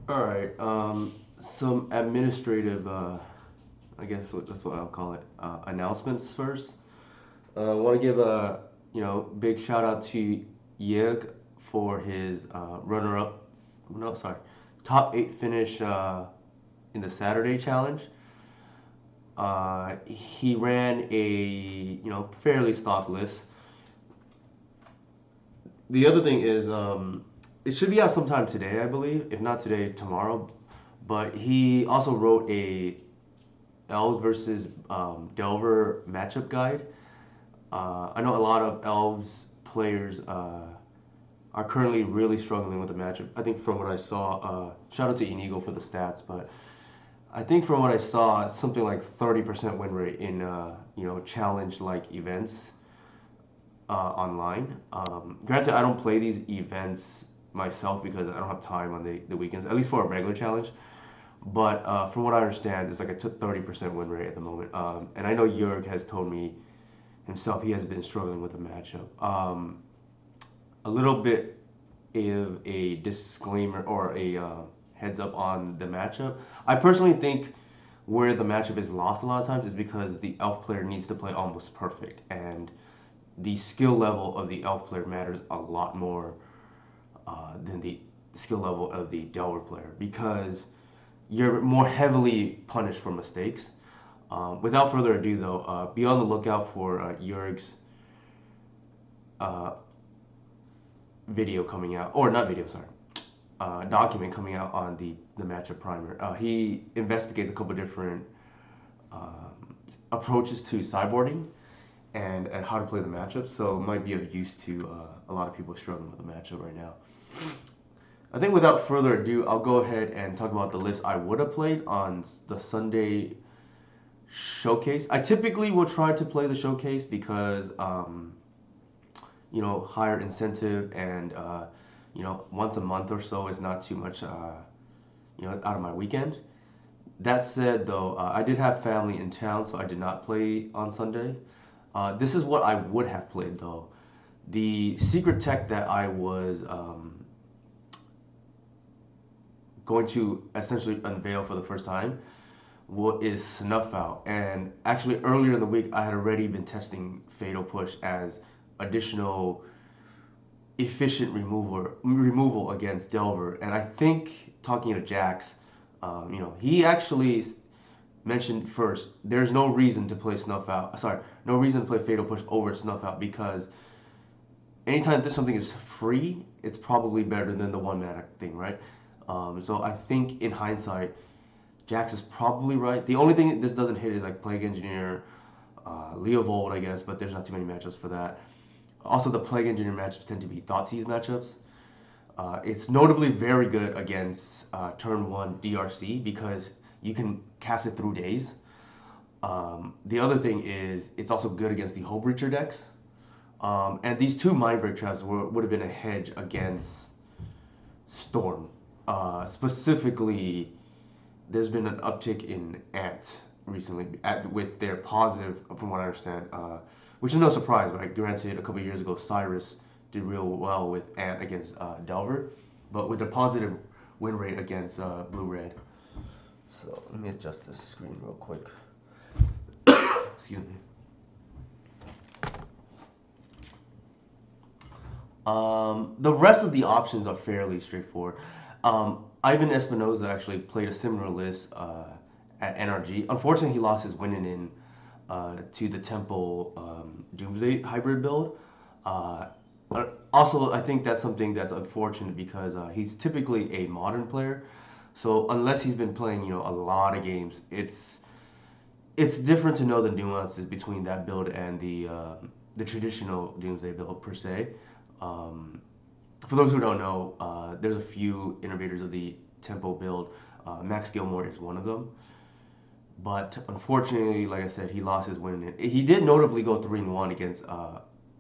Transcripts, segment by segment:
All right. Some administrative, I guess that's what I'll call it, announcements first. I want to give a big shout out to Yeg for his runner-up, no sorry, top eight finish in the Saturday challenge. He ran a fairly stock list. The other thing is, it should be out sometime today, I believe. If not today, tomorrow. But he also wrote a Elves versus Delver matchup guide. I know a lot of Elves players are currently really struggling with the matchup. I think from what I saw, shout out to Inigo for the stats, but I think from what I saw, it's something like 30% win rate in challenge like events online. Granted, I don't play these events myself because I don't have time on the weekends, at least for a regular challenge. But from what I understand, it's like a 30% win rate at the moment. And I know Jurg has told me himself he has been struggling with the matchup. A little bit of a disclaimer or a heads up on the matchup. I personally think where the matchup is lost a lot of times is because the elf player needs to play almost perfect, and the skill level of the elf player matters a lot more than the skill level of the delver player, because you're more heavily punished for mistakes. Without further ado, though, be on the lookout for Jurg's uh, video coming out, or not video, sorry, document coming out on the matchup primer. He investigates a couple different approaches to sideboarding and how to play the matchup, so it might be of use to a lot of people struggling with the matchup right now. I think without further ado, I'll go ahead and talk about the list I would have played on the Sunday showcase. I typically will try to play the showcase because higher incentive, and once a month or so is not too much out of my weekend. That said, though, I did have family in town, so I did not play on Sunday. This is what I would have played, though. The secret tech that I was going to essentially unveil for the first time is Snuff Out. And actually, earlier in the week, I had already been testing Fatal Push as additional efficient removal against Delver. And I think, talking to Jax, he actually mentioned first, there's no reason to play Snuff Out. Sorry, no reason to play Fatal Push over Snuff Out, because anytime that something is free, it's probably better than the one mana thing, right? So I think in hindsight, Jax is probably right. The only thing this doesn't hit is like Plague Engineer, Leovold, I guess, but there's not too many matchups for that. Also, the Plague Engineer matchups tend to be Thoughtseize matchups. It's notably very good against turn 1 DRC because you can cast it through days. The other thing is it's also good against the Hull Breacher decks. And these two Mindbreak traps would have been a hedge against Storm. Specifically, there's been an uptick in Ant recently with their positive, from what I understand, which is no surprise, right? Granted, a couple of years ago, Cyrus did real well with Ant against Delver, but with a positive win rate against Blue-Red. So let me adjust this screen real quick. Excuse me. The rest of the options are fairly straightforward. Ivan Espinoza actually played a similar list at NRG. Unfortunately, he lost his winning in to the Temple Doomsday hybrid build. Also, I think that's something that's unfortunate because he's typically a modern player. So unless he's been playing, a lot of games, it's different to know the nuances between that build and the traditional Doomsday build per se. Um, for those who don't know, there's a few innovators of the tempo build. Max Gilmore is one of them. But unfortunately, like I said, he lost his win. He did notably go 3-1 against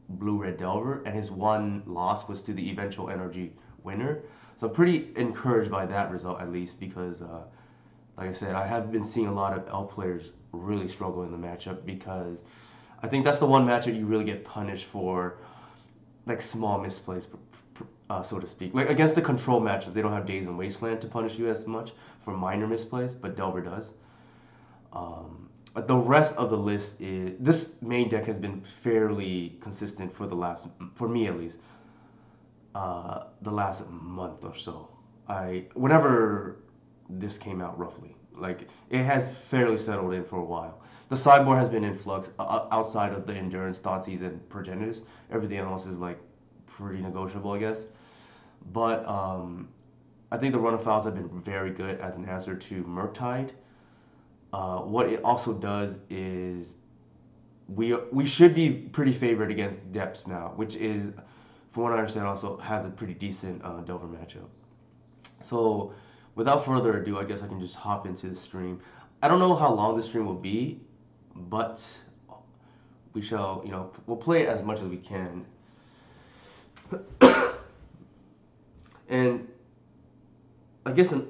Blue Red Delver, and his one loss was to the eventual energy winner. So I'm pretty encouraged by that result, at least, because, like I said, I have been seeing a lot of elf players really struggle in the matchup because I think that's the one matchup you really get punished for, like small misplays, so to speak. Like against the control matchups, they don't have Days and Wasteland to punish you as much for minor misplays, but Delver does. But the rest of the list is this main deck has been fairly consistent for for me at least, the last month or so. Whenever this came out roughly, like it has fairly settled in for a while. The sideboard has been in flux outside of the endurance, Thoughtseize, and Progenitus. Everything else is like pretty negotiable, I guess. But I think the run of files have been very good as an answer to Murktide. What it also does is we should be pretty favored against Depths now, which is, from what I understand, also has a pretty decent Delver matchup. So, without further ado, I guess I can just hop into the stream. I don't know how long the stream will be, but we shall, we'll play as much as we can. And I guess an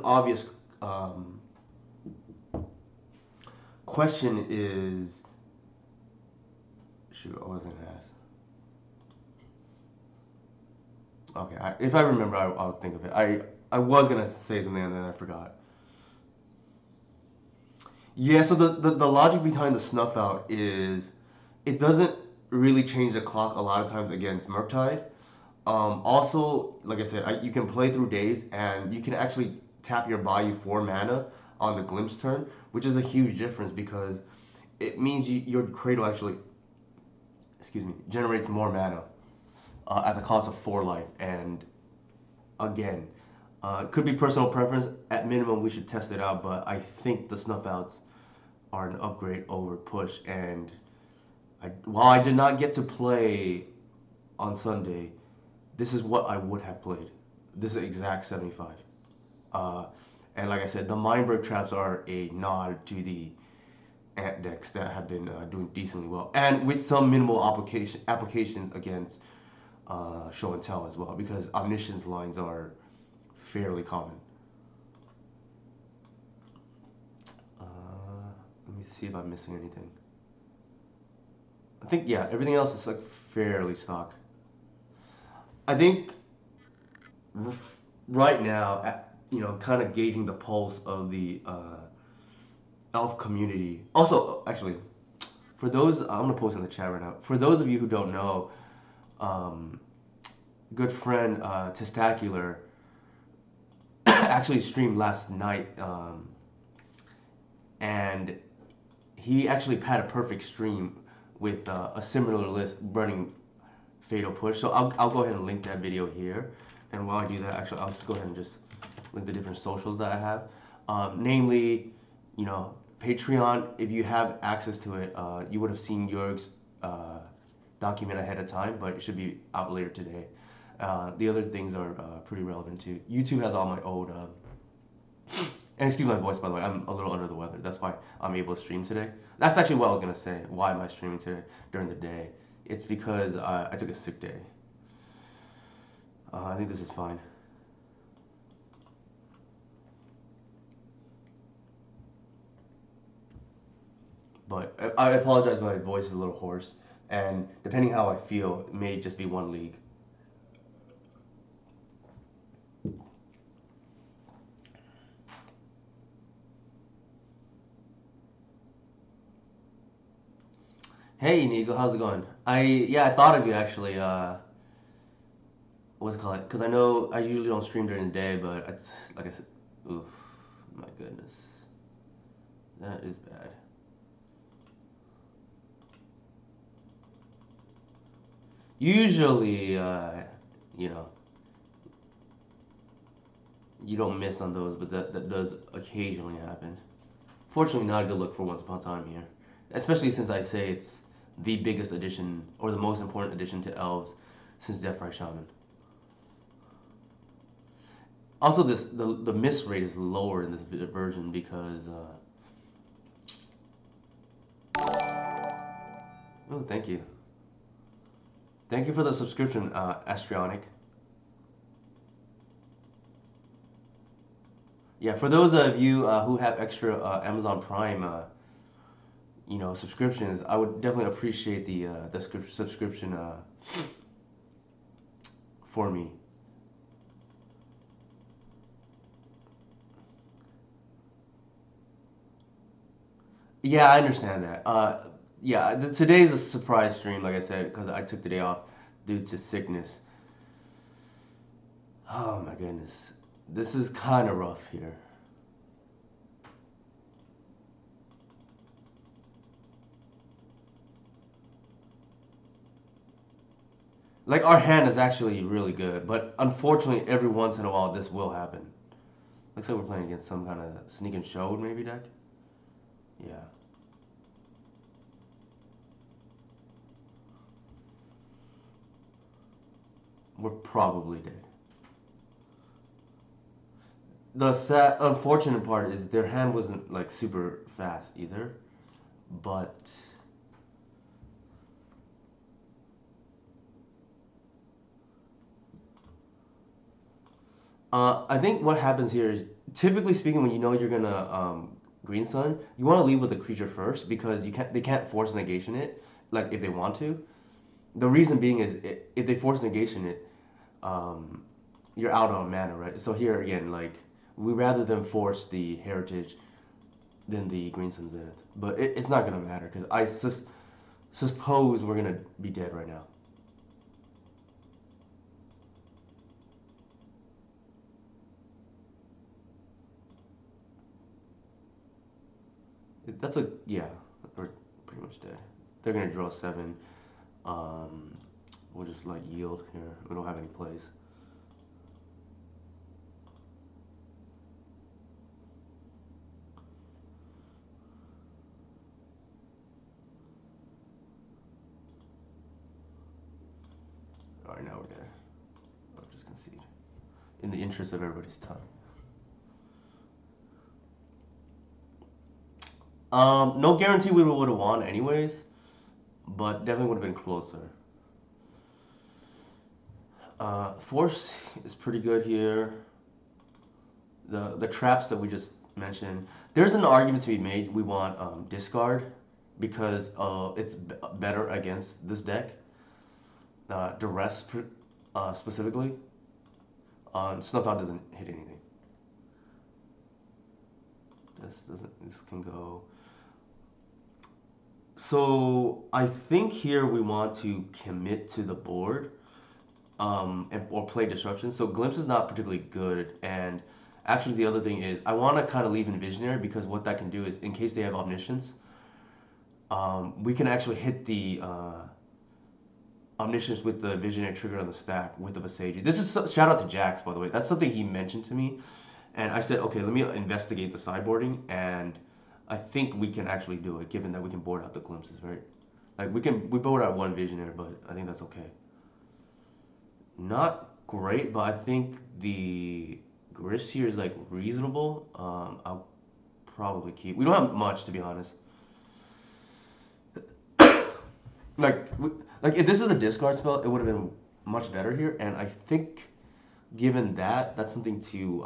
obvious question is, shoot, I was gonna ask. Okay, if I remember, I'll think of it. I was gonna say something and then I forgot. Yeah, so the logic behind the snuff out is it doesn't really change the clock a lot of times against Murktide. Also, like I said, you can play through days and you can actually tap your value for mana on the Glimpse turn, which is a huge difference because it means your Cradle actually, excuse me, generates more mana at the cost of 4 life. And again, it could be personal preference. At minimum, we should test it out, but I think the snuff outs are an upgrade over push. And while I did not get to play on Sunday, this is what I would have played. This is exact 75. Uh, and like I said, the Mindbreak traps are a nod to the ant decks that have been doing decently well, and with some minimal applications against show and tell as well, because omniscience lines are fairly common. Let me see if I'm missing anything. I think, yeah, everything else is like fairly stock. I think right now, kind of gauging the pulse of the elf community. Also, actually, for those, I'm gonna post in the chat right now. For those of you who don't know, um, good friend Testacular actually streamed last night, and he actually had a perfect stream with a similar list running Fatal Push. So I'll go ahead and link that video here. And while I do that, actually, I'll just go ahead and just link the different socials that I have. Namely, Patreon, if you have access to it, you would have seen Jörg's document ahead of time, but it should be out later today. The other things are pretty relevant too. YouTube has all my old, and excuse my voice by the way, I'm a little under the weather. That's why I'm able to stream today. That's actually what I was gonna say. Why am I streaming today during the day? It's because I took a sick day. I think this is fine. But I apologize if my voice is a little hoarse, and depending how I feel, it may just be one league. Hey Nico, how's it going? I thought of you actually. What's it called? Because I know I usually don't stream during the day, but like I said, oof, my goodness, that is bad. Usually, you know, you don't miss on those, but that does occasionally happen. Fortunately, not a good look for Once Upon a Time here, especially since I say it's the biggest addition or the most important addition to elves since Death Ray Shaman. Also, the miss rate is lower in this version because. Oh, thank you for the subscription, Astrionic. Yeah, for those of you who have extra Amazon Prime, subscriptions, I would definitely appreciate the subscription for me. Yeah, I understand that. Yeah, today's a surprise stream, like I said, because I took the day off due to sickness. Oh my goodness, this is kind of rough here. Like our hand is actually really good, but unfortunately, every once in a while, this will happen. Looks like we're playing against some kind of sneak and show maybe deck. Yeah, we're probably dead. The sad, unfortunate part is their hand wasn't like super fast either, but I think what happens here is typically speaking, when you know you're gonna green sun, you want to lead with the creature first because they can't force negation it like if they want to. The reason being is if they force negation it, um, you're out on mana, right? So here again, like we rather than force the heritage than the green sun zenith, but it's not gonna matter because suppose we're gonna be dead right now. That's a yeah, we're pretty much dead. They're gonna draw seven. Um, we'll just like yield here. We don't have any plays. All right, now we're dead. I'll just concede in the interest of everybody's time. No guarantee we would have won anyways, but definitely would have been closer. Force is pretty good here. The traps that we just mentioned. There's an argument to be made. We want discard because it's better against this deck. Duress specifically. Snuff out doesn't hit anything. This doesn't. This can go. So I think here we want to commit to the board, or play disruption. So glimpse is not particularly good, and actually the other thing is I want to kind of leave in visionary because what that can do is in case they have omniscience, we can actually hit the omniscience with the visionary trigger on the stack with the Visage. This is shout out to Jax, by the way. That's something he mentioned to me, and I said, okay, let me investigate the sideboarding, and I think we can actually do it, given that we can board out the glimpses, right? Like we board out one visionary, but I think that's okay. Not great, but I think the grist here is like reasonable. I'll probably keep. We don't have much to be honest. Like, like if this is a discard spell, it would have been much better here. And I think, given that, that's something to,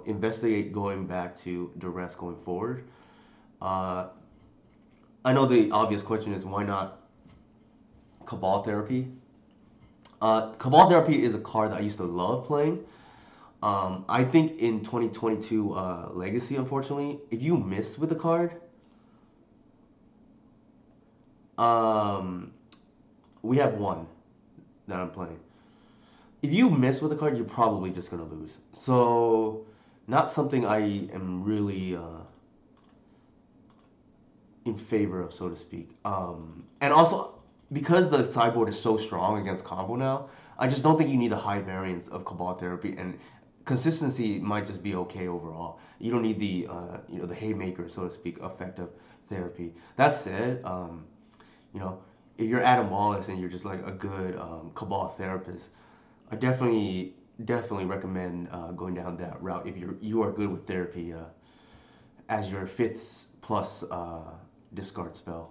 investigate going back to duress going forward. Uh, I know the obvious question is why not Cabal Therapy? Cabal Therapy is a card that I used to love playing. I think in 2022 Legacy, unfortunately, if you miss with the card, um, we have one that I'm playing. If you miss with a card, you're probably just gonna lose. So, not something I am really in favor of, so to speak. And also, because the sideboard is so strong against combo now, I just don't think you need a high variance of Cabal Therapy, and consistency might just be okay overall. You don't need the the haymaker, so to speak, effective therapy. That said, you know, if you're Adam Wallace and you're just like a good Cabal therapist, I definitely recommend going down that route if you are good with therapy as your fifth plus discard spell.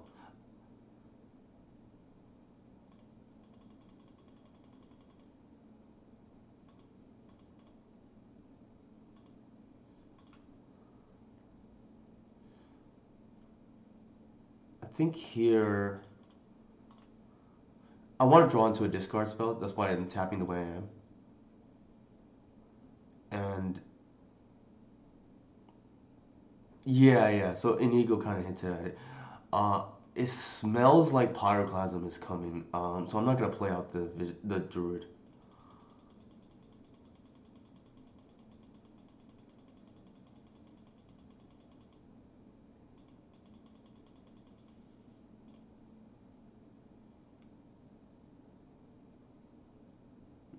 I think here I want to draw into a discard spell. That's why I'm tapping the way I am. And yeah, yeah. So Inigo kind of hinted at it. Uh, it smells like Pyroclasm is coming. So I'm not gonna play out the Druid.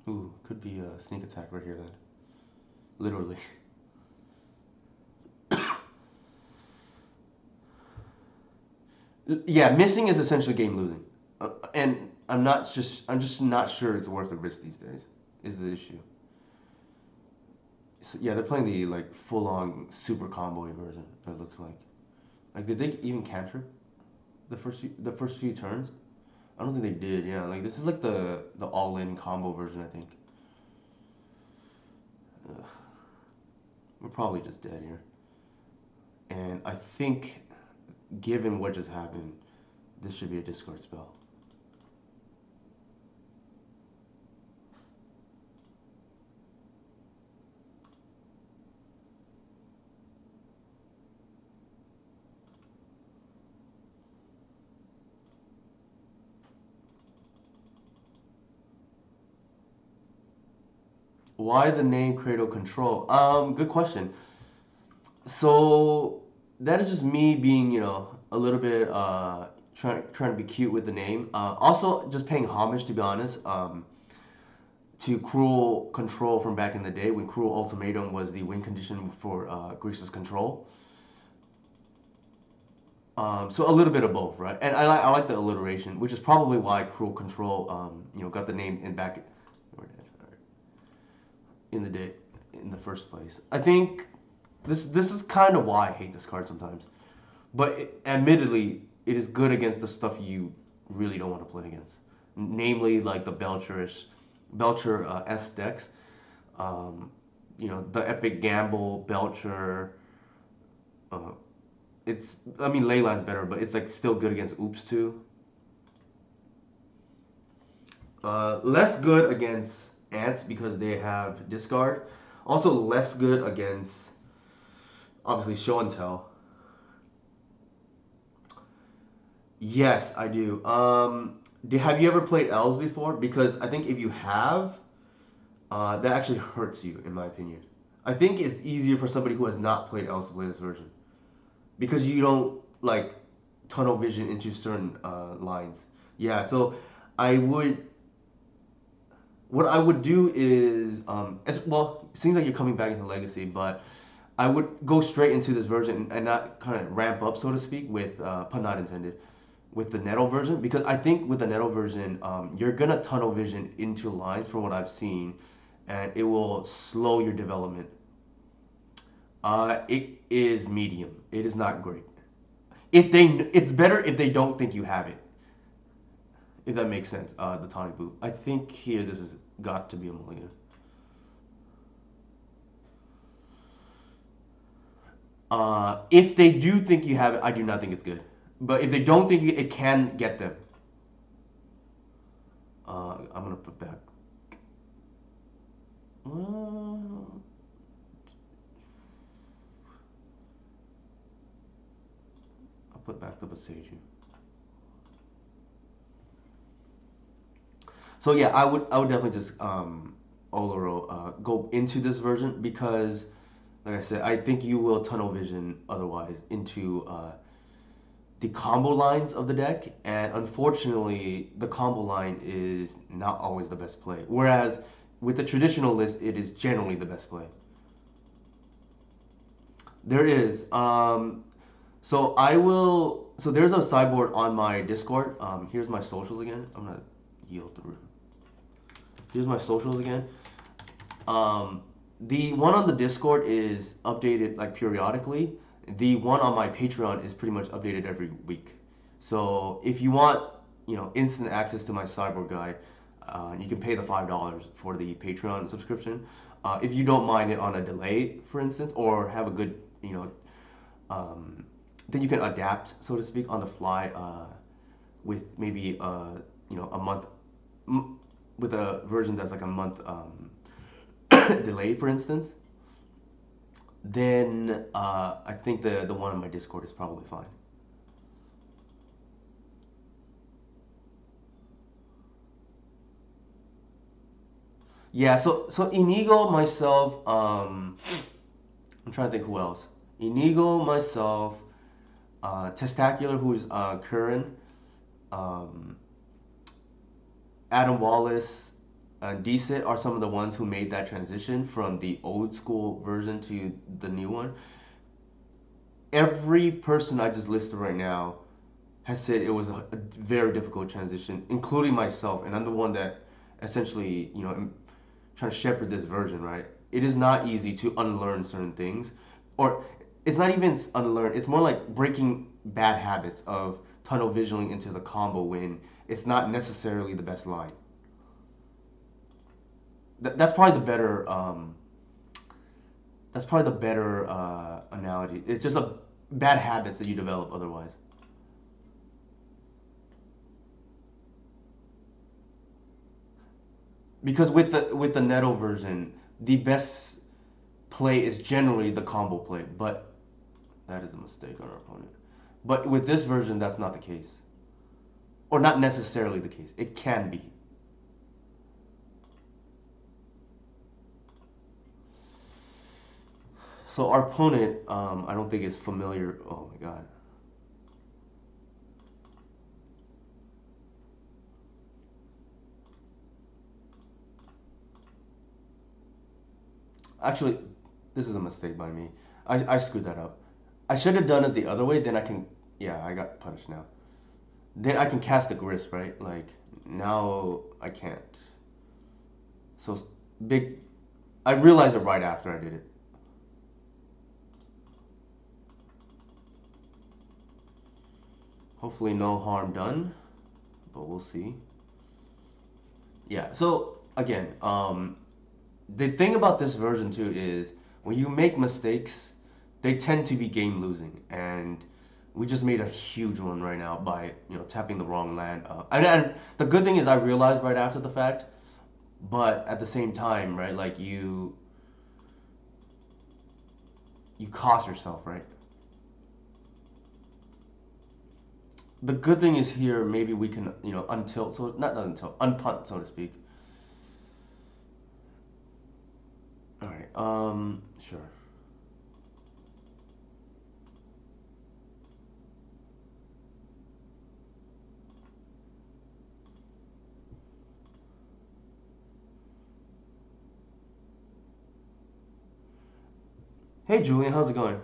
Ooh, could be a sneak attack right here then. Literally. Yeah, missing is essentially game losing, and I'm just not sure it's worth the risk these days. Is the issue? So, yeah, they're playing the like full on super combo version. It looks like. Like, did they even cantrip the first few turns? I don't think they did. Yeah, like this is like the all in combo version. I think we're probably just dead here, and I think given what just happened, this should be a discard spell. Why the name Cradle Control? Good question. So that is just me being, a little bit trying to be cute with the name. Also, just paying homage, to be honest, to Cruel Control from back in the day when Cruel Ultimatum was the win condition for Greece's control. So a little bit of both, right? And I like the alliteration, which is probably why Cruel Control, got the name in back in the day in the first place. I think this is kind of why I hate this card sometimes. But admittedly, it is good against the stuff you really don't want to play against, namely like the Belcher S decks. Um, the Epic Gamble Belcher. Uh, I mean Leyline's better, but it's like still good against Oops too. Less good against Ants because they have discard. Also less good against obviously Show and Tell. Yes, I do. Have you ever played elves before? Because I think if you have, that actually hurts you, in my opinion. I think it's easier for somebody who has not played elves to play this version because you don't like tunnel vision into certain lines. Yeah, so I would. What I would do is, as well, it seems like you're coming back into Legacy, but I would go straight into this version and not kind of ramp up, so to speak, with pun not intended, with the Nettle version because I think with the Nettle version, you're gonna tunnel vision into lines from what I've seen, and it will slow your development. It is medium. It is not great. It's better if they don't think you have it. If that makes sense. The tonic boot. I think here this has got to be a mulligan. If they do think you have it, I do not think it's good. But if they don't think it can get them. I'm gonna put back. I'll put back the Boseiju. So yeah, I would definitely just Oloro go into this version because, like I said, I think you will tunnel vision otherwise into the combo lines of the deck, and unfortunately, the combo line is not always the best play. Whereas with the traditional list, it is generally the best play. There is. So I will. So there's a sideboard on my Discord. Here's my socials again. I'm gonna yield through. Here's my socials again. Um, the one on the Discord is updated like periodically. The one on my Patreon is pretty much updated every week. So if you want, instant access to my cyborg guide, you can pay the $5 for the Patreon subscription. If you don't mind it on a delay, for instance, or have a good, then you can adapt, so to speak, on the fly with maybe a month with a version that's like a month delayed, for instance, then I think the one on my Discord is probably fine. Yeah, so Inigo, myself, I'm trying to think who else. Inigo, myself, Testacular, who's Curran, um, Adam Wallace, Decent are some of the ones who made that transition from the old school version to the new one. Every person I just listed right now has said it was a very difficult transition, including myself, and I'm the one that essentially, am trying to shepherd this version, right? It is not easy to unlearn certain things, or it's not even unlearn. It's more like breaking bad habits of tunnel visioning into the combo when it's not necessarily the best line. That's probably the better. That's probably the better analogy. It's just a bad habits that you develop otherwise. Because with the Neto version, the best play is generally the combo play, but that is a mistake on our opponent. But with this version, that's not the case, or not necessarily the case. It can be. So our opponent, I don't think is familiar. Oh my god. Actually, this is a mistake by me. I screwed that up. I should have done it the other way. Then I can. Yeah, I got punished now. Then I can cast a grist, right? Like now I can't. So big. I realized it right after I did it. Hopefully no harm done, but we'll see. Yeah. So again, the thing about this version too is when you make mistakes, they tend to be game losing, and we just made a huge one right now by tapping the wrong land. And the good thing is I realized right after the fact, but at the same time, right, like you cost yourself, right? The good thing is here maybe we can untilt, so not untilt, unpunt, so to speak. All right, sure. Hey Julian, how's it going?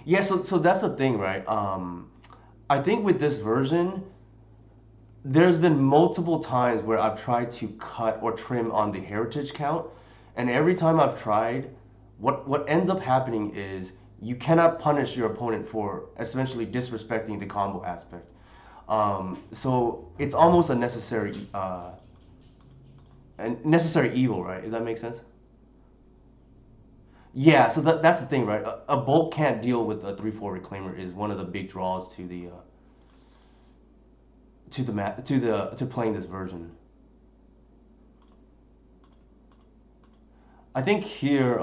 Yeah, so that's the thing, right? I think with this version, there's been multiple times where I've tried to cut or trim on the heritage count, and every time I've tried, what ends up happening is you cannot punish your opponent for essentially disrespecting the combo aspect. So it's almost a necessary evil, right? Does that make sense? Yeah, so that's the thing, right? A bolt can't deal with a 3/4 reclaimer is one of the big draws to playing this version. I think here,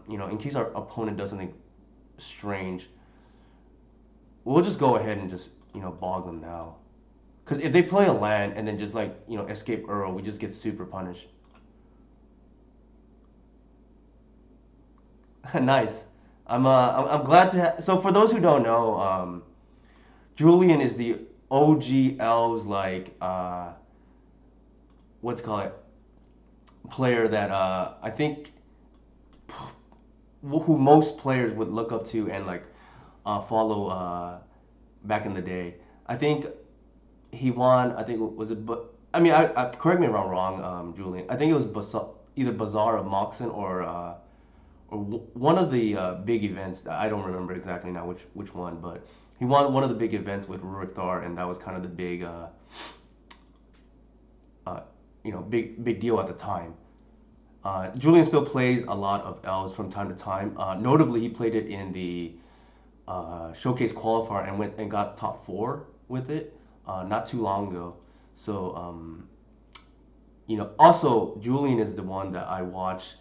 in case our opponent does something strange, we'll just go ahead and just bog them now. Because if they play a land and then just like escape Earl, we just get super punished. Nice. I'm glad to so for those who don't know, Julian is the OG elves like what's it called player that I think who most players would look up to and like follow back in the day. I think he won. I think was it, but I mean, I correct me if I'm wrong, Julian. I think it was either Bazaar of Moxon or one of the big events. I don't remember exactly now which one, but he won one of the big events with Rurik Thar, and that was kind of the big uh, big deal at the time. Julian still plays a lot of elves from time to time. Notably, he played it in the showcase qualifier and went and got top four with it not too long ago. So also Julian is the one that I watched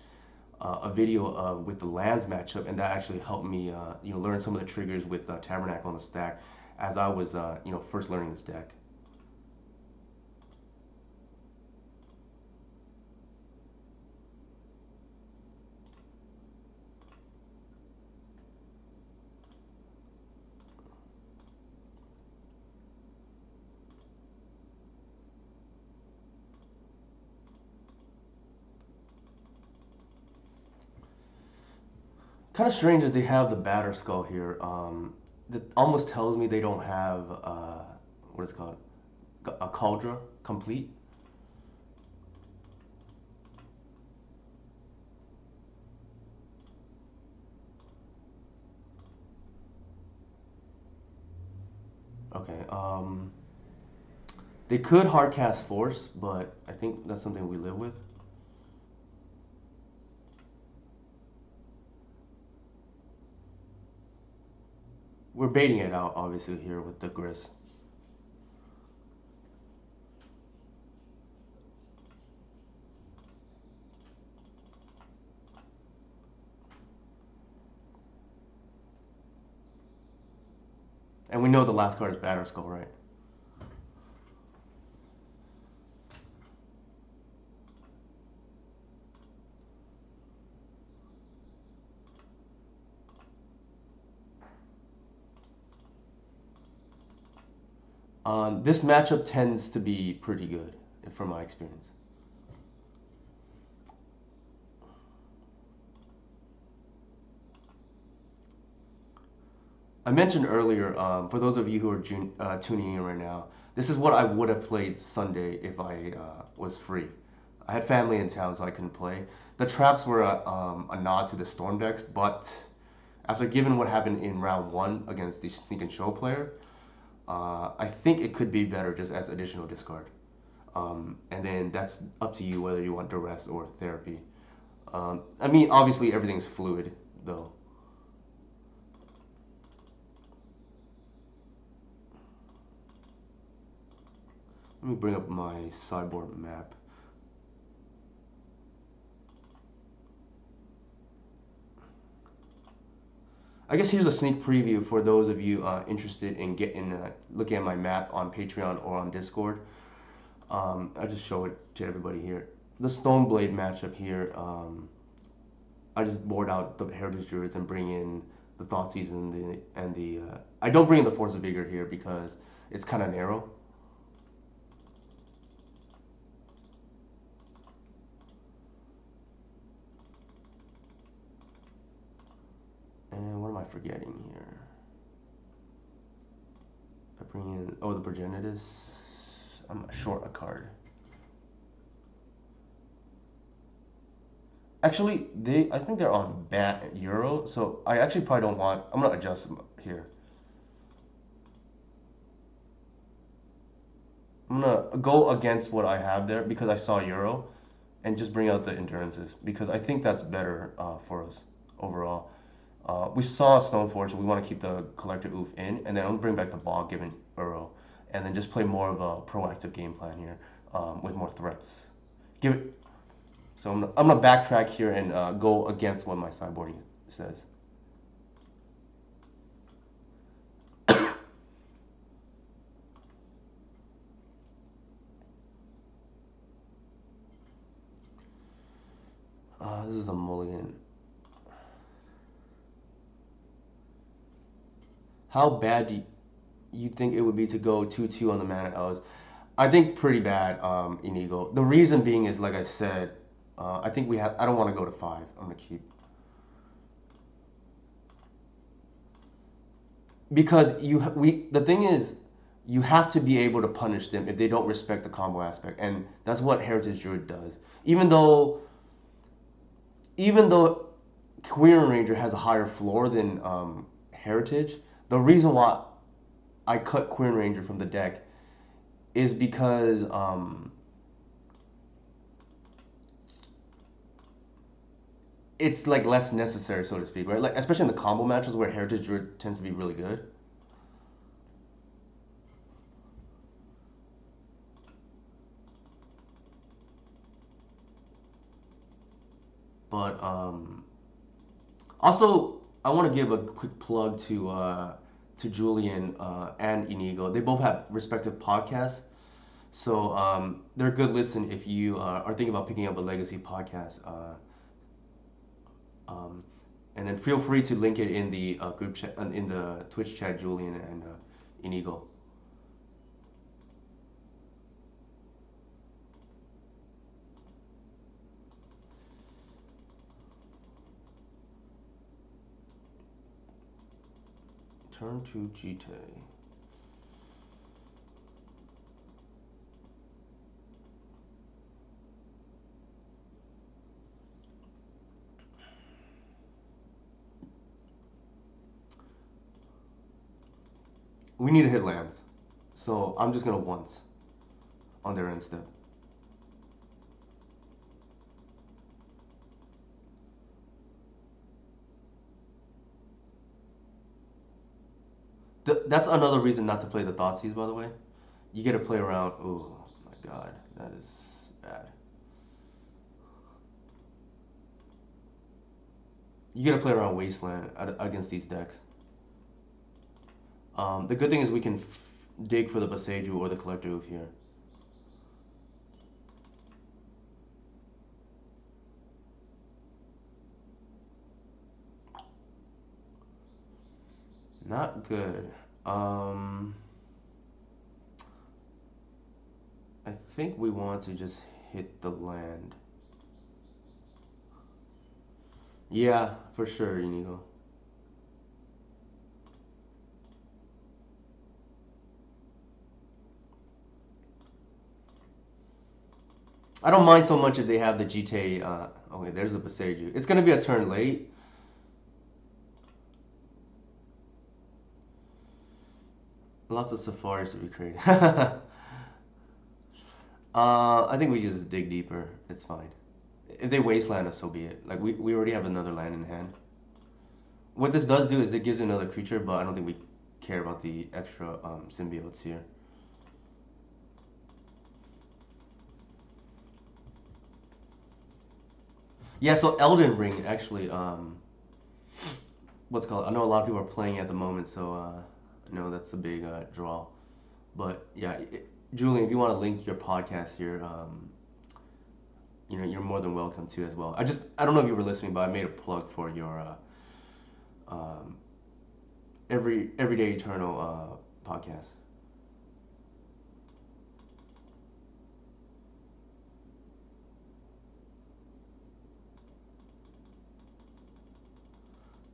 a video of with the lands matchup, and that actually helped me learn some of the triggers with Tabernacle on the stack as I was first learning this deck. Kind of strange that they have the batter skull here. That almost tells me they don't have what is it called a cauldron complete. Okay. They could hardcast force, but I think that's something we live with. We're baiting it out, obviously, here with the Gris. And we know the last card is Batter Skull, right? This matchup tends to be pretty good, from my experience. I mentioned earlier, for those of you who are tuning in right now, this is what I would have played Sunday if I was free. I had family in town, so I couldn't play. The traps were a nod to the Storm decks, but after given what happened in round one against the Sneak and Show player, I think it could be better just as additional discard. And then that's up to you whether you want duress or therapy. I mean, obviously everything's fluid, though. Let me bring up my sideboard map. I guess here's a sneak preview for those of you interested in getting looking at my map on Patreon or on Discord. I'll just show it to everybody here. The Stoneblade matchup here. I just board out the Heritage Druids and bring in the Thoughtseize and the. I don't bring in the Force of Vigor here because it's kind of narrow. And what am I forgetting here? I bring in the Progenitus. I'm short a card. Actually, I think they're on Bat Euro, so I actually probably don't want. I'm gonna adjust them here. I'm gonna go against what I have there because I saw Euro, and just bring out the endurances because I think that's better for us overall. We saw Stoneforge, and we want to keep the Collector Oof in, and then I'm gonna bring back the Bog given Euro, and then just play more of a proactive game plan here with more threats. Give it. So I'm gonna backtrack here and go against what my sideboarding says. This is a mulligan. How bad do you think it would be to go 2-2 on the mana elves? I think pretty bad, Inigo. The reason being is, like I said, I think we have. I don't want to go to 5. I'm gonna keep because the thing is, you have to be able to punish them if they don't respect the combo aspect, and that's what Heritage Druid does. Even though even though Queer Ranger has a higher floor than Heritage, the reason why I cut Queer Ranger from the deck is because it's like less necessary, so to speak, right? Like especially in the combo matches where Heritage Druid tends to be really good. But also, I want to give a quick plug to Julian and Inigo. They both have respective podcasts, so they're a good listen if you are thinking about picking up a legacy podcast. Um, and then feel free to link it in the group chat, in the Twitch chat, Julian and Inigo. Turn to Jite. We need to hit lands, so I'm just gonna once on their end step. That's another reason not to play the Thoughtseize, by the way. You get to play around. Oh my god, that is bad. You get to play around Wasteland against these decks. The good thing is we can dig for the Boseiju or the Collector Oof here. Not good. Um, I think we want to just hit the land. Yeah, for sure, Inigo. I don't mind so much if they have the GTA. Okay, there's the Boseiju. It's gonna be a turn late. Lots of safaris to be created. I think we just dig deeper. It's fine. If they wasteland us, so be it. Like we already have another land in hand. What this does do is it gives another creature, but I don't think we care about the extra symbiotes here. Yeah, so Elden Ring actually, what's it called? I know a lot of people are playing at the moment, so I know that's a big draw. But yeah, Julian, if you want to link your podcast here, you're more than welcome to as well. I don't know if you were listening, but I made a plug for your um, Everyday Eternal podcast.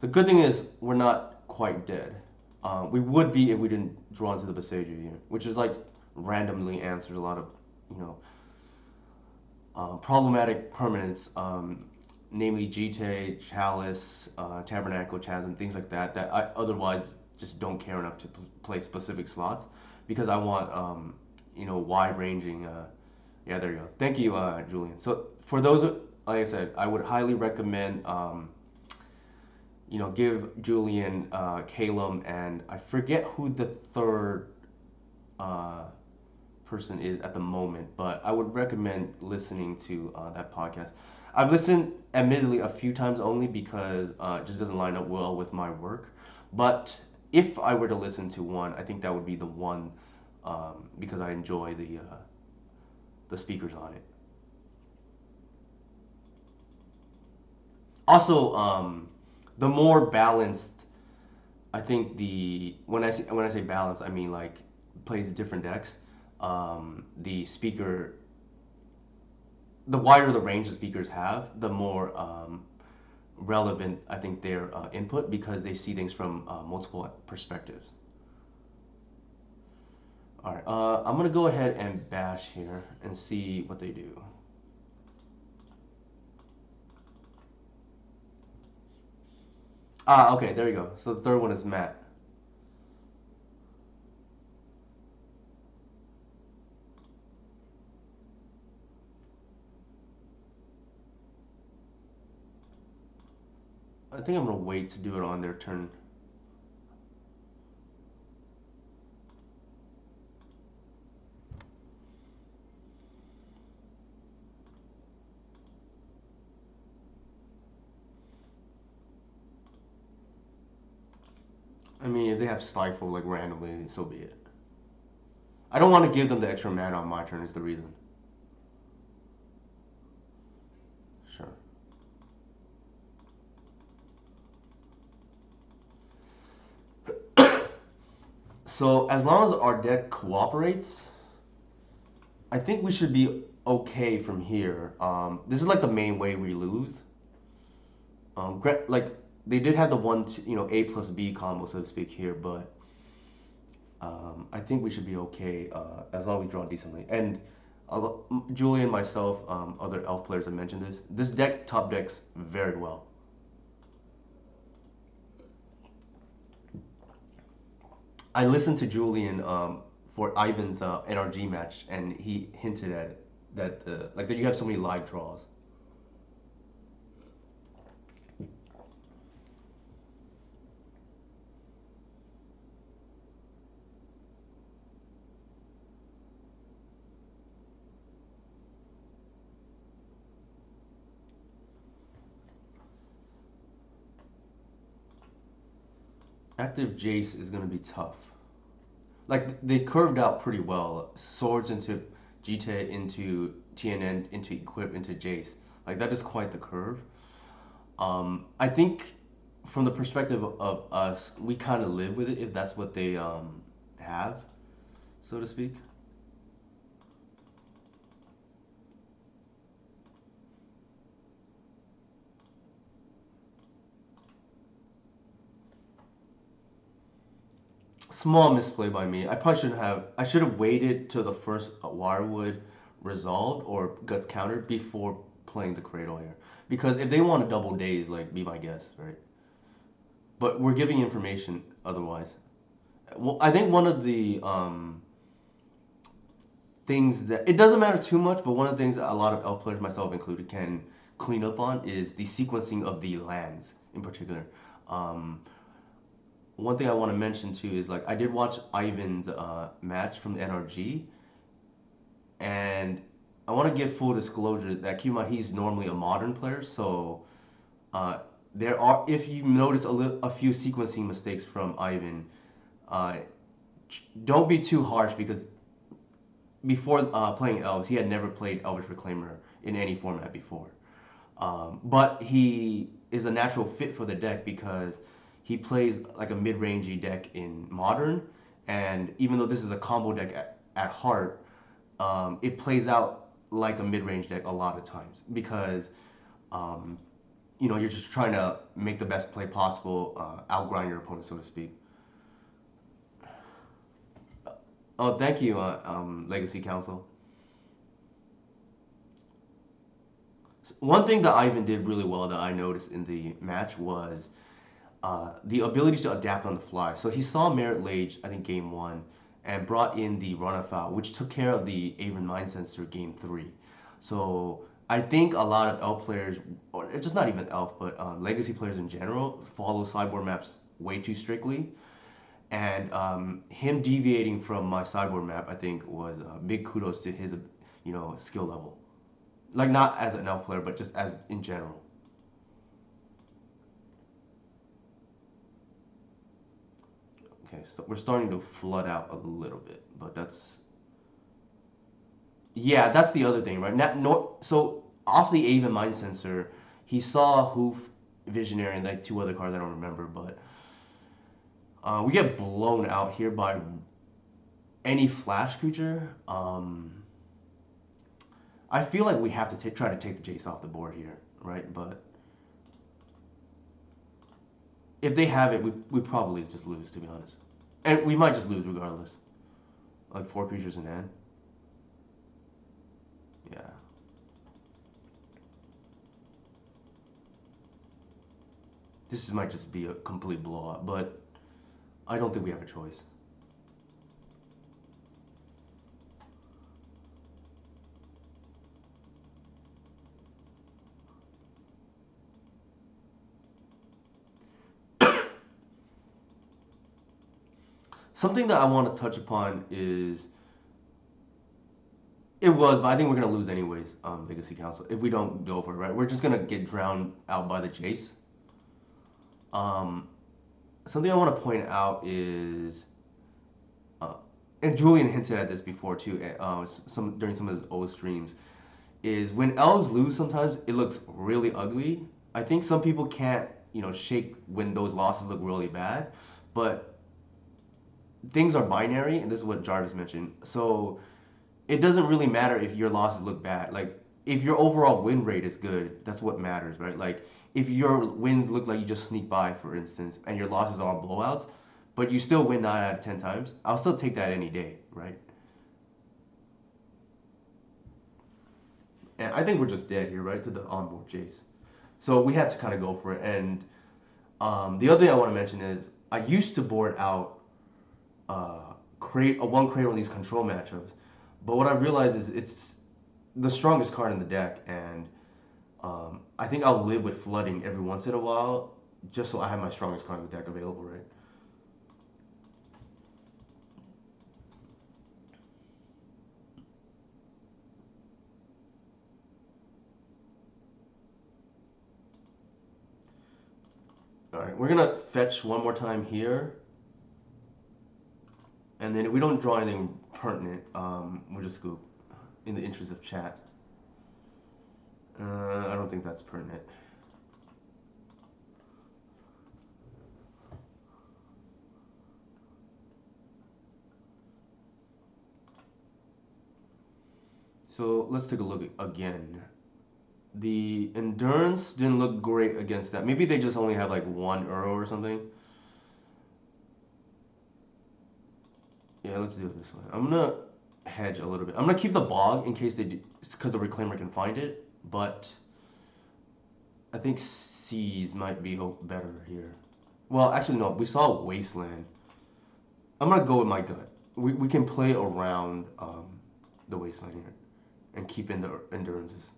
The good thing is we're not quite dead. We would be if we didn't draw into the Boseiju here, which is like randomly answers a lot of you know problematic permanents, namely Jite, Chalice, Tabernacle, Chasm, things like that, that I otherwise just don't care enough to play specific slots because I want, wide ranging. Yeah, there you go. Thank you, Julian. So for those, like I said, I would highly recommend, give Julian, Calum, and I forget who the third uh, person is at the moment, but I would recommend listening to that podcast. I've listened, admittedly, a few times only because it just doesn't line up well with my work. But if I were to listen to one, I think that would be the one because I enjoy the speakers on it. Also, the more balanced I think the when I say balance, I mean like plays different decks. The speaker, the wider the range the speakers have, the more relevant I think their input because they see things from multiple perspectives. All right, I'm gonna go ahead and bash here and see what they do. Ah, okay, there you go. So the third one is Matt. I think I'm gonna wait to do it on their turn. I mean, if they have Stifle like randomly, so be it. I don't want to give them the extra mana on my turn. Is the reason. Sure. So as long as our deck cooperates, I think we should be okay from here. This is like the main way we lose. Like they did have the A plus B combo, so to speak here, but I think we should be okay as long as we draw decently. And Julian, myself, other elf players have mentioned this. This deck top decks very well. I listened to Julian for Ivan's NRG match, and he hinted at that like that you have so many live draws. Active Jace is gonna be tough. Like they curved out pretty well. Swords into Jite into TNN into Equip into Jace. Like that is quite the curve. I think from the perspective of us, we kind of live with it if that's what they have, so to speak. Small misplay by me. I probably shouldn't have. I should have waited till the first Wirewood resolved or gets countered before playing the Cradle here. Because if they want to double days, like be my guest, right? But we're giving information otherwise. Well, I think one of the things that it doesn't matter too much, but one of the things that a lot of elf players, myself included, can clean up on is the sequencing of the lands in particular. Um, One thing I want to mention too is like I did watch Ivan's match from the NRG, and I want to give full disclosure that keep in mind he's normally a modern player, so uh, there are if you notice a few sequencing mistakes from Ivan, uh, don't be too harsh because before playing Elves, he had never played Elvish Reclaimer in any format before. But he is a natural fit for the deck because he plays like a mid-rangey deck in Modern, and even though this is a combo deck at heart, it plays out like a mid-range deck a lot of times because um, you're just trying to make the best play possible, outgrind your opponent, so to speak. Oh, thank you, Legacy Council. One thing that Ivan did really well that I noticed in the match was the ability to adapt on the fly. So he saw Merit Lage, I think game one, and brought in the run foul, which took care of the Avon Mind Sensor game three. So I think a lot of elf players, or it's just not even elf, but legacy players in general, follow sideboard maps way too strictly. And him deviating from my sideboard map, I think, was big kudos to his, skill level. Like not as an elf player, but just as in general. Okay, so we're starting to flood out a little bit, but that's yeah, that's the other thing, right? So off the Aven Mind Sensor, he saw Hoof, Visionary, and like two other cards I don't remember, but We get blown out here by any flash creature. I feel like we have to try to take the Jace off the board here, right? But if they have it, we probably just lose, to be honest. And we might just lose regardless. Like 4 creatures in hand. Yeah. This might just be a complete blowout, but I don't think we have a choice. Something that I want to touch upon is it was, but I think we're gonna lose anyways. Legacy Council if we don't go for it, right? We're just gonna get drowned out by the Jace. Um, Something I want to point out is, uh, and Julian hinted at this before too. Some during some of his old streams, is when elves lose sometimes it looks really ugly. I think some people can't, shake when those losses look really bad, but things are binary, and this is what Jarvis mentioned. So it doesn't really matter if your losses look bad. Like if your overall win rate is good, that's what matters, right? Like if your wins look like you just sneak by, for instance, and your losses are blowouts, but you still win 9 out of 10 times, I'll still take that any day, right? And I think we're just dead here, right, to the onboard Jace. So we had to kind of go for it. And the other thing I want to mention is I used to board out create a one Cradle in these control matchups, but what I realized is it's the strongest card in the deck, and I think I'll live with flooding every once in a while, just so I have my strongest card in the deck available, right? All right, we're gonna fetch one more time here, and then if we don't draw anything pertinent, we'll just scoop in the interest of chat. I don't think that's pertinent. So let's take a look again. The endurance didn't look great against that. Maybe they just only have like one Euro or something. Yeah, let's do it this way. I'm gonna hedge a little bit. I'm gonna keep the bog in case they do, because the reclaimer can find it. But I think seas might be better here. Well, actually no. We saw wasteland. I'm gonna go with my gut. We can play around the wasteland here and keep in the endurances.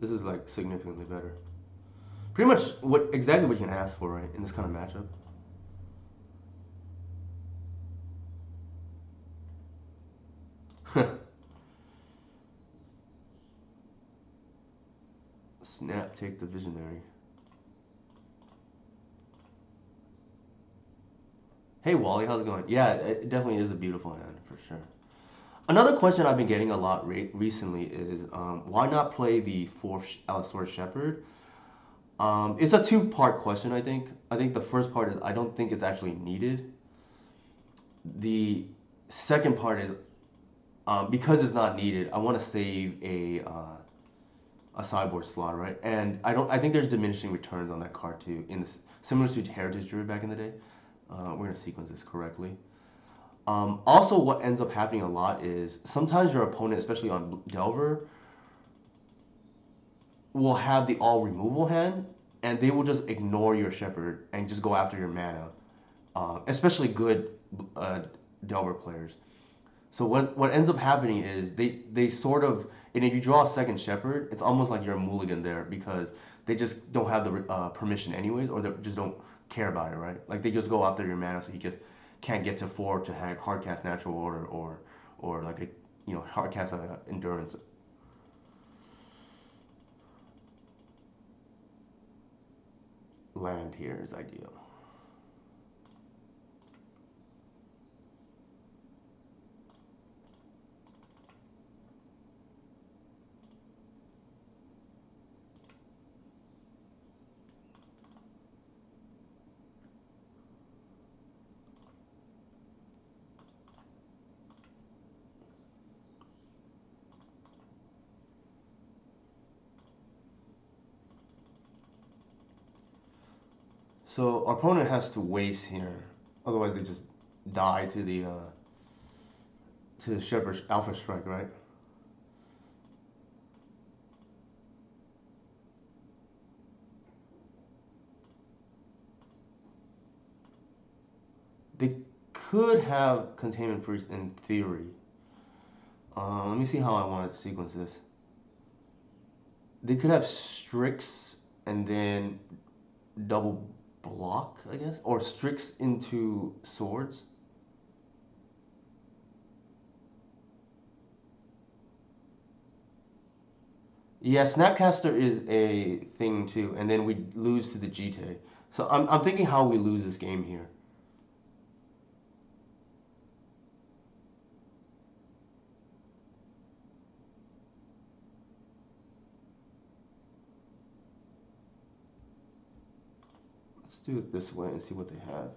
This is like significantly better. Pretty much exactly what you can ask for, right, in this kind of matchup. Snap, take the visionary. Hey Wally, how's it going? Yeah, it definitely is a beautiful hand for sure. Another question I've been getting a lot recently is why not play the fourth Allosaurus Shepherd? It's a two-part question, I think. I think the first part is I don't think it's actually needed. The second part is because it's not needed, I want to save a sideboard slot, right? And I think there's diminishing returns on that card too. Similar to Heritage Druid back in the day. We're gonna sequence this correctly. Also, what ends up happening a lot is sometimes your opponent, especially on Delver, will have the all removal hand, and they will just ignore your Shepherd and just go after your mana. Especially good Delver players. So what ends up happening is they sort of, and if you draw a second Shepherd, it's almost like you're a mulligan there because they just don't have the permission anyways, or they just don't care about it, right? Like they just go after your mana, so you just can't get to 4 to hardcast Natural Order or like a hardcast Endurance. Land here is ideal. So our opponent has to waste here, otherwise they just die to the Shepherd's Alpha Strike, right? They could have Containment Priest in theory. Let me see how I want to sequence this. They could have Strix and then double block, I guess, or Strix into swords. Yeah, Snapcaster is a thing too, and then we lose to the GT. So I'm thinking how we lose this game here. Let's do it this way and see what they have.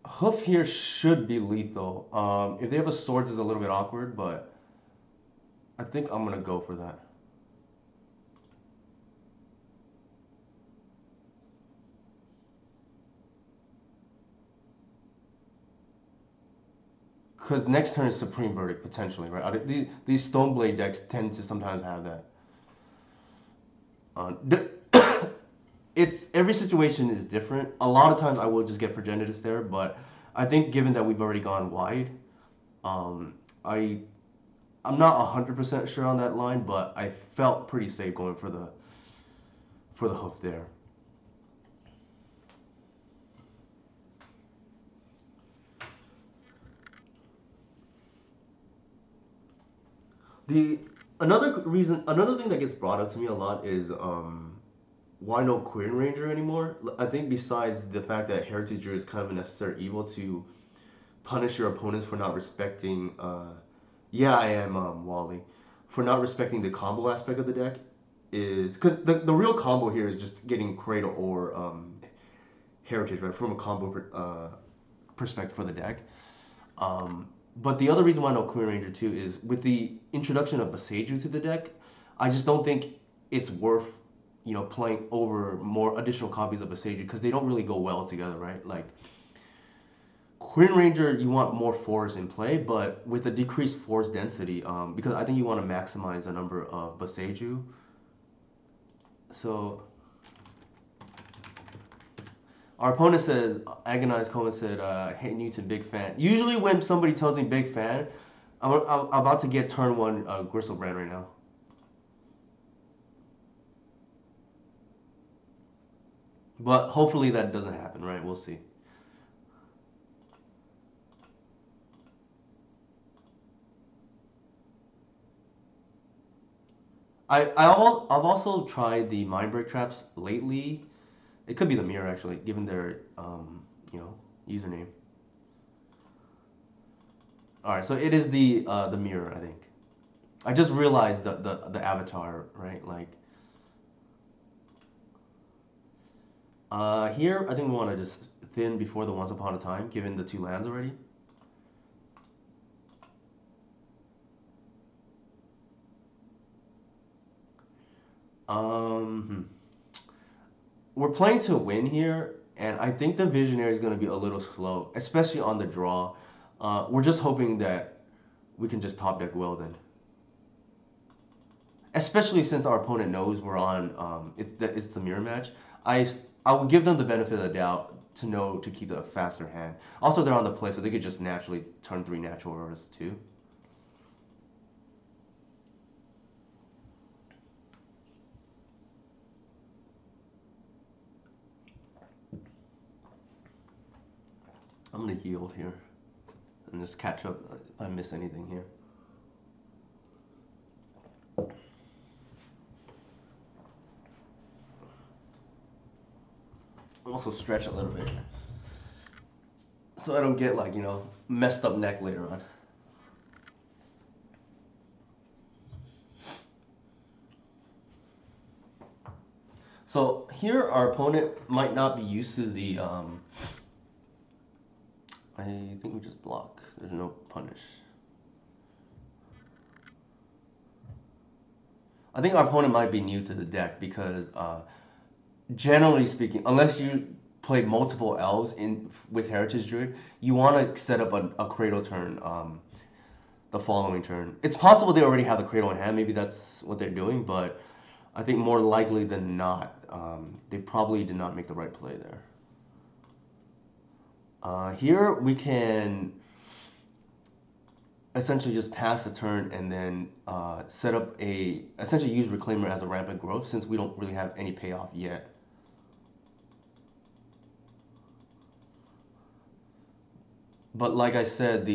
Hoof here should be lethal. If they have a swords, is a little bit awkward, but I think I'm gonna go for that. Because next turn is Supreme Verdict potentially, right? These Stoneblade decks tend to sometimes have that. Uh, it's every situation is different. A lot of times I will just get Progenitus there, but I think given that we've already gone wide, um, I I'm not 100% sure on that line, but I felt pretty safe going for the hoof there. The another thing that gets brought up to me a lot is why no Queen Ranger anymore? I think besides the fact that Heritager is kind of a necessary evil to punish your opponents for not respecting. Yeah, I am Wally, for not respecting the combo aspect of the deck. Is because the real combo here is just getting Cradle or Heritage, right, from a combo perspective for the deck. But the other reason why I know Queen Ranger too is with the introduction of Boseiju to the deck, I just don't think it's worth playing over more additional copies of Boseiju because they don't really go well together, right? Like Queen Ranger, you want more force in play, but with a decreased force density, because I think you want to maximize the number of Boseiju. So our opponent says, Agonized Coleman said, hey Newton, big fan. Usually when somebody tells me big fan, I'm about to get turn one Gristlebrand right now. But hopefully that doesn't happen, right? We'll see. I've also tried the Mind Break traps lately. It could be the mirror actually, given their username. All right, so it is the mirror, I think. I just realized the avatar, right? Like here, I think we want to just thin before the Once Upon a Time, given the two lands already. Um, we're playing to win here, and I think the Visionary is going to be a little slow, especially on the draw. We're just hoping that we can just top deck Weldon. Especially since our opponent knows we're on it's the mirror match. I I would give them the benefit of the doubt to know to keep a faster hand. Also, they're on the play, so they could just naturally turn 3 natural orders too. I'm gonna yield here and just catch up if I miss anything here. Also stretch a little bit so I don't get like messed up neck later on. So here our opponent might not be used to the I think we just block. There's no punish. I think our opponent might be new to the deck because generally speaking, unless you play multiple elves in with Heritage Druid, you want to set up a Cradle turn the following turn. It's possible they already have the Cradle in hand. Maybe that's what they're doing, but I think more likely than not, they probably did not make the right play there. Here we can essentially just pass the turn and then set up essentially use Reclaimer as a rampant growth since we don't really have any payoff yet. But like I said,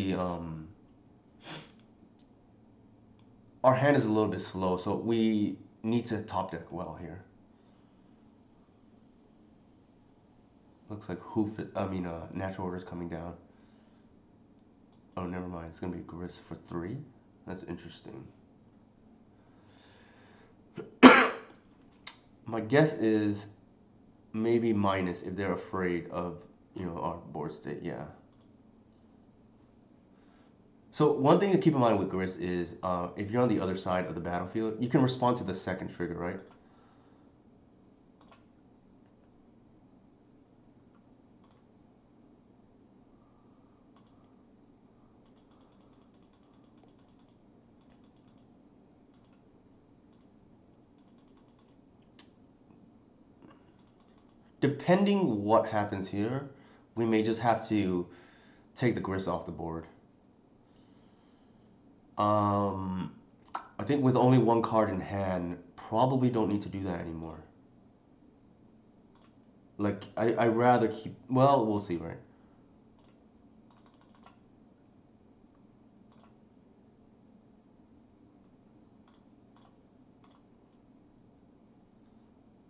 our hand is a little bit slow, so we need to top deck well here. Looks like Natural Order is coming down. Oh, never mind. It's gonna be Grist for 3. That's interesting. My guess is maybe minus if they're afraid of our board state. Yeah. So one thing to keep in mind with Grist is if you're on the other side of the battlefield, you can respond to the second trigger, right? Depending what happens here, we may just have to take the Grist off the board. I think with only one card in hand, probably don't need to do that anymore. Like, I rather keep... Well, we'll see, right?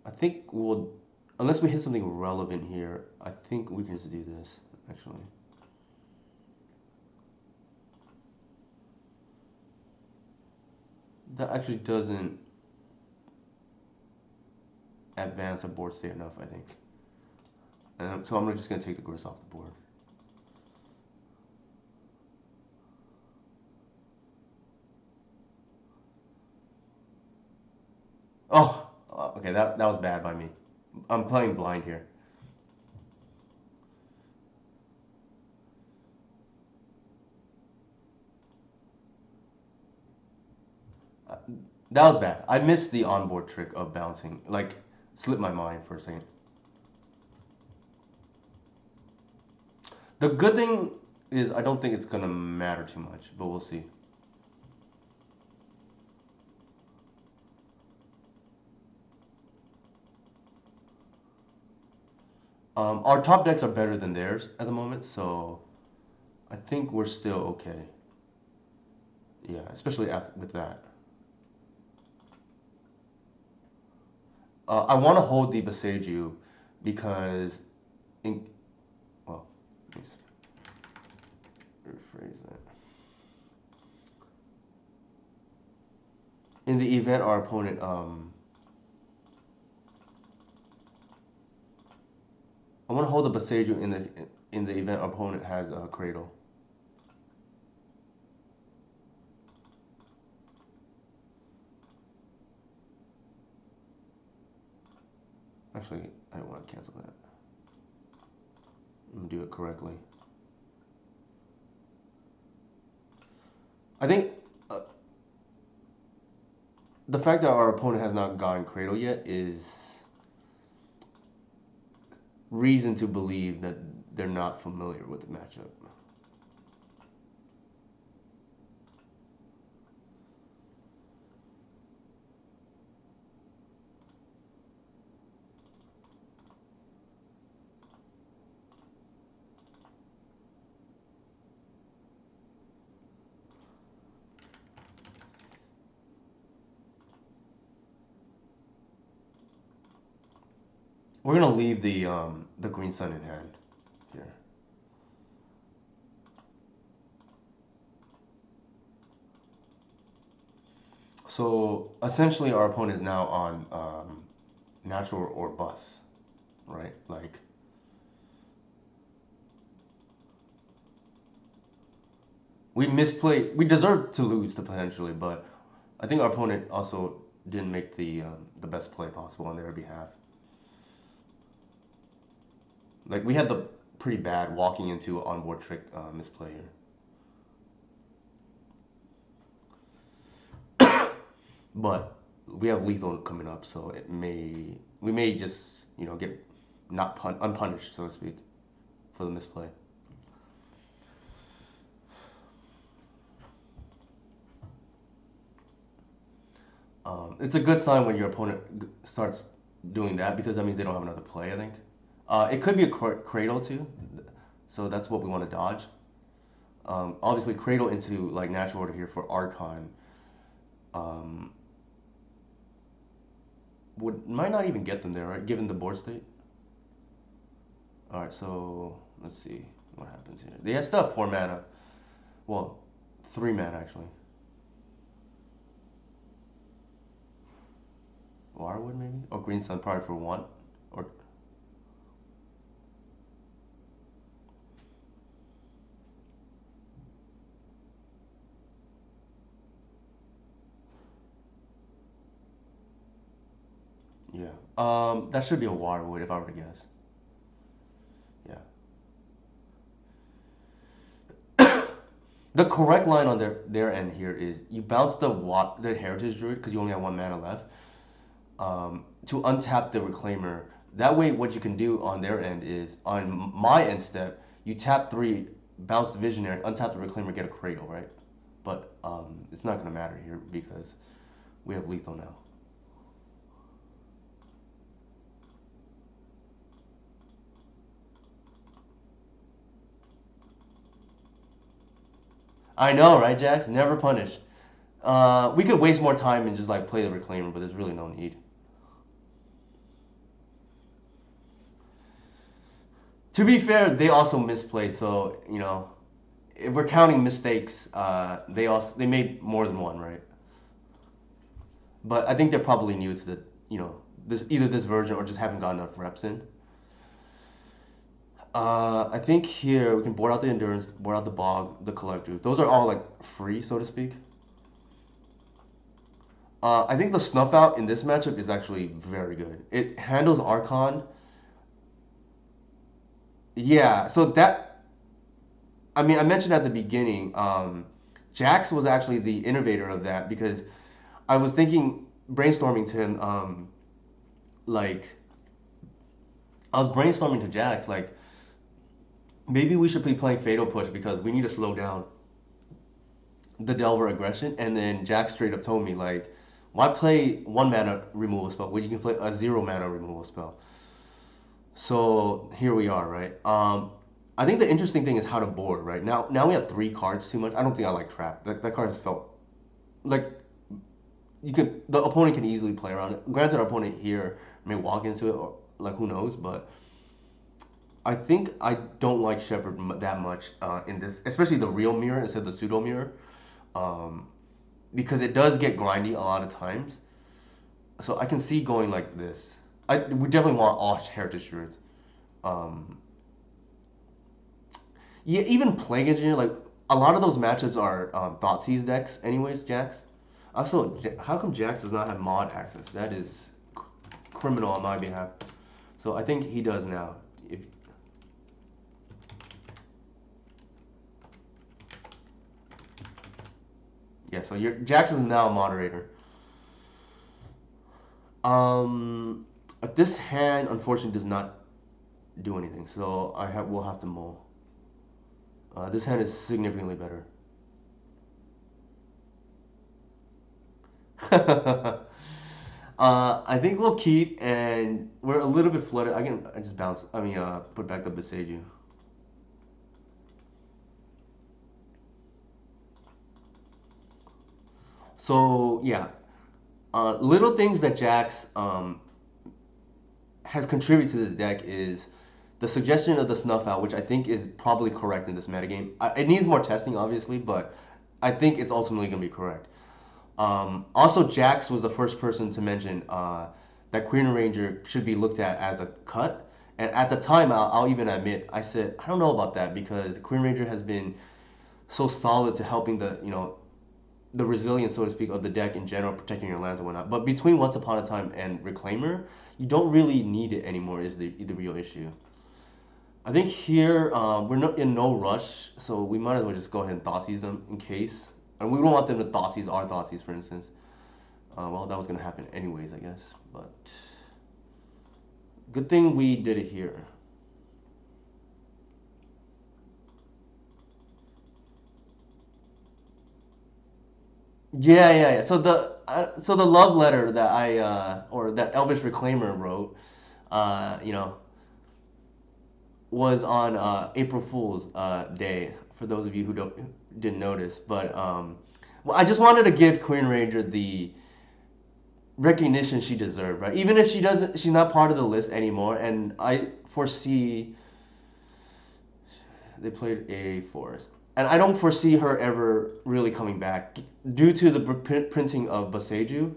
I think we'll... Unless we hit something relevant here, I think we can just do this, actually. That actually doesn't advance the board state enough, I think. So I'm just going to take the Grist off the board. Oh, okay, that was bad by me. I'm playing blind here. That was bad. I missed the onboard trick of bouncing. Like, slipped my mind for a second. The good thing is I don't think it's going to matter too much, but we'll see. Our top decks are better than theirs at the moment, so I think we're still okay. Yeah, especially with that. I want to hold the Boseiju because, well, let me rephrase that. In the event our opponent, I want to hold the Boseiju in the event our opponent has a Cradle. Actually, I don't want to cancel that. I'm gonna do it correctly. I think the fact that our opponent has not gotten Cradle yet is reason to believe that they're not familiar with the matchup. We're gonna leave the Green Sun in hand here. So essentially, our opponent is now on natural or bus, right? Like, we misplay. We deserve to lose potentially, but I think our opponent also didn't make the best play possible on their behalf. Like we had the pretty bad walking into onboard trick misplay here. But we have lethal coming up, so we may just get not unpunished, so to speak, for the misplay. It's a good sign when your opponent starts doing that because that means they don't have another play. I think it could be a cradle too, so that's what we want to dodge. Obviously, cradle into like natural order here for Archon um, would might not even get them there, right? Given the board state. All right, so let's see what happens here. They still have 4 mana. Well, 3 mana actually. Wirewood maybe? Or Green Sun probably for 1. Or yeah. That should be a Wirewood if I were to guess. Yeah. The correct line on their end here is you bounce the Heritage Druid because you only have 1 mana left to untap the Reclaimer. That way, what you can do on their end is on my end step, you tap 3, bounce the Visionary, untap the Reclaimer, get a Cradle, right? But it's not gonna matter here because we have lethal now. I know, right, Jax? Never punish. We could waste more time and just like play the Reclaimer, but there's really no need. To be fair, they also misplayed, so if we're counting mistakes, they made more than one, right? But I think they're probably new to this version or just haven't gotten enough reps in. I think here we can board out the Endurance, board out the Bog, the Collector. Those are all like free, so to speak. I think the Snuff Out in this matchup is actually very good. It handles Archon. Yeah, so that I mean I mentioned at the beginning, Jax was actually the innovator of that because I was thinking brainstorming to him, like I was brainstorming to Jax like maybe we should be playing Fatal Push because we need to slow down the Delver aggression. And then Jack straight up told me like, why play 1 mana removal spell when you can play a 0 mana removal spell? So here we are, right? I think the interesting thing is how to board, right? Now we have 3 cards too much. I don't think I like Trap. That card has felt like the opponent can easily play around it. Granted, our opponent here may walk into it, or like who knows, but I think I don't like Shepherd that much in this, especially the real mirror instead of the pseudo mirror, um, because it does get grindy a lot of times. So I can see going like this. We definitely want all Heritage Druids. Um, yeah, even Plague Engineer, like a lot of those matchups are Thoughtseize decks, anyways. Jax. Also, how come Jax does not have mod access? That is criminal on my behalf. So I think he does now. If Yeah, so Jackson's now a moderator. Um, this hand unfortunately does not do anything, so we'll have to mull. This hand is significantly better. I think we'll keep, and we're a little bit flooded. I just bounce. I mean, put back the Beseiju. So yeah, little things that Jax has contributed to this deck is the suggestion of the Snuff Out, which I think is probably correct in this metagame. It needs more testing, obviously, but I think it's ultimately going to be correct. Also, Jax was the first person to mention that Queen Ranger should be looked at as a cut. And at the time, I'll even admit, I said, I don't know about that because Queen Ranger has been so solid to helping the resilience, so to speak, of the deck in general, protecting your lands and whatnot. But between Once Upon a Time and Reclaimer, you don't really need it anymore. Is the real issue? I think here we're not in no rush, so we might as well just go ahead and Thoughtseize them in case. And we don't want them to Thoughtseize our Thoughtseize, for instance. Well, that was gonna happen anyways, I guess. But good thing we did it here. Yeah, yeah, yeah. So the love letter that I or that Elvish Reclaimer wrote, you know, was on April Fool's Day. For those of you who didn't notice, but well, I just wanted to give Queen Ranger the recognition she deserved, right? Even if she's not part of the list anymore, and I foresee they played a forest, and I don't foresee her ever really coming back due to the printing of Boseiju.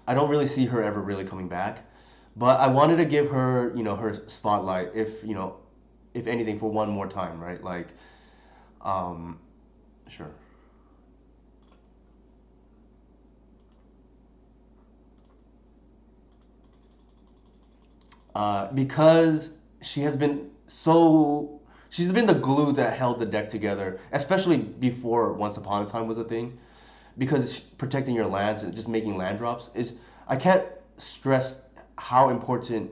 I don't really see her ever really coming back, but I wanted to give her, her spotlight, if if anything, for one more time, right? Like, um, sure. Because she has been so she's been the glue that held the deck together, especially before Once Upon a Time was a thing. Because protecting your lands and just making land drops is, I can't stress how important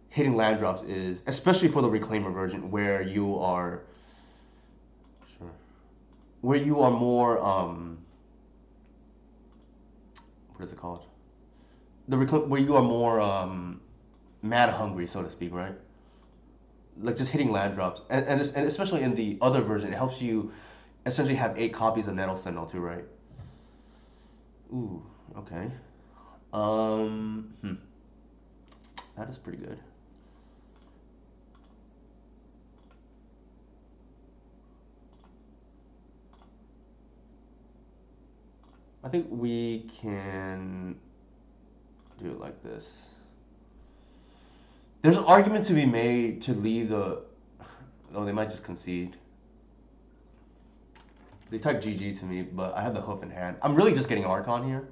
hitting land drops is, especially for the Reclaimer version where you are sure, where you are more what is it called? Where you are more mana hungry, so to speak, right? Like just hitting land drops, and especially in the other version, it helps you essentially have 8 copies of Nettle Sentinel too, right? Ooh, okay. Hmm, that is pretty good. I think we can do it like this. There's an argument to be made to leave the. Oh, they might just concede. They type GG to me, but I have the hoof in hand. I'm really just getting Archon here.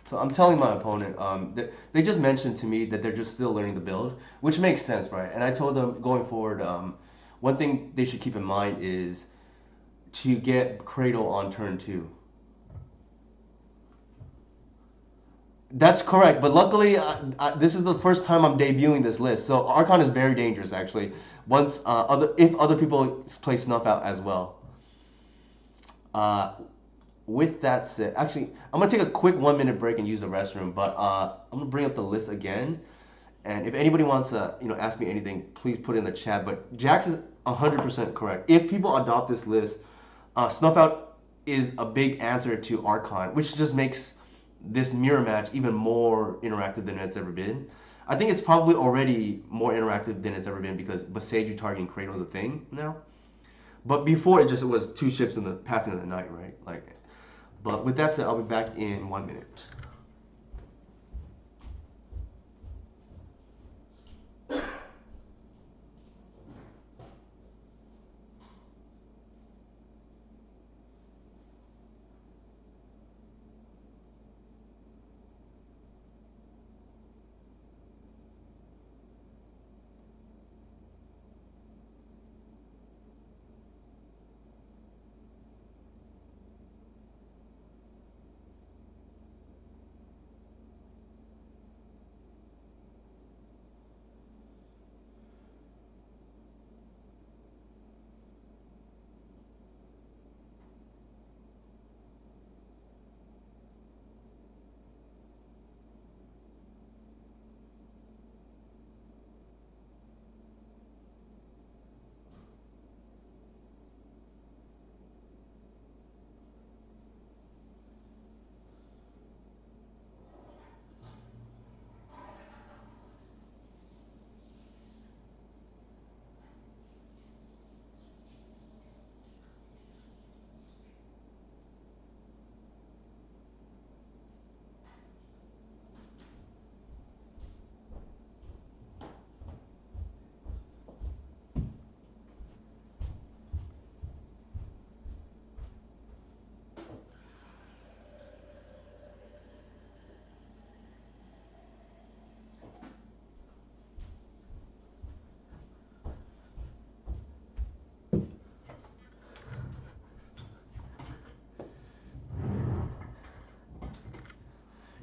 So I'm telling my opponent, they just mentioned to me that they're just still learning the build, which makes sense, right? And I told them going forward, one thing they should keep in mind is to get Cradle on turn 2. That's correct, but luckily, this is the first time I'm debuting this list, so Archon is very dangerous actually. Once if other people play Snuff Out as well. Uh, with that said, actually, I'm gonna take a quick 1 minute break and use the restroom. But I'm gonna bring up the list again, and if anybody wants to, ask me anything, please put it in the chat. But Jax is 100% correct. If people adopt this list, Snuff Out is a big answer to Archon, which just makes this mirror match even more interactive than it's ever been. I think it's probably already more interactive than it's ever been because Boseiju targeting Cradle is a thing now. But before it was 2 ships in the passing of the night, right? Like, but with that said, I'll be back in 1 minute.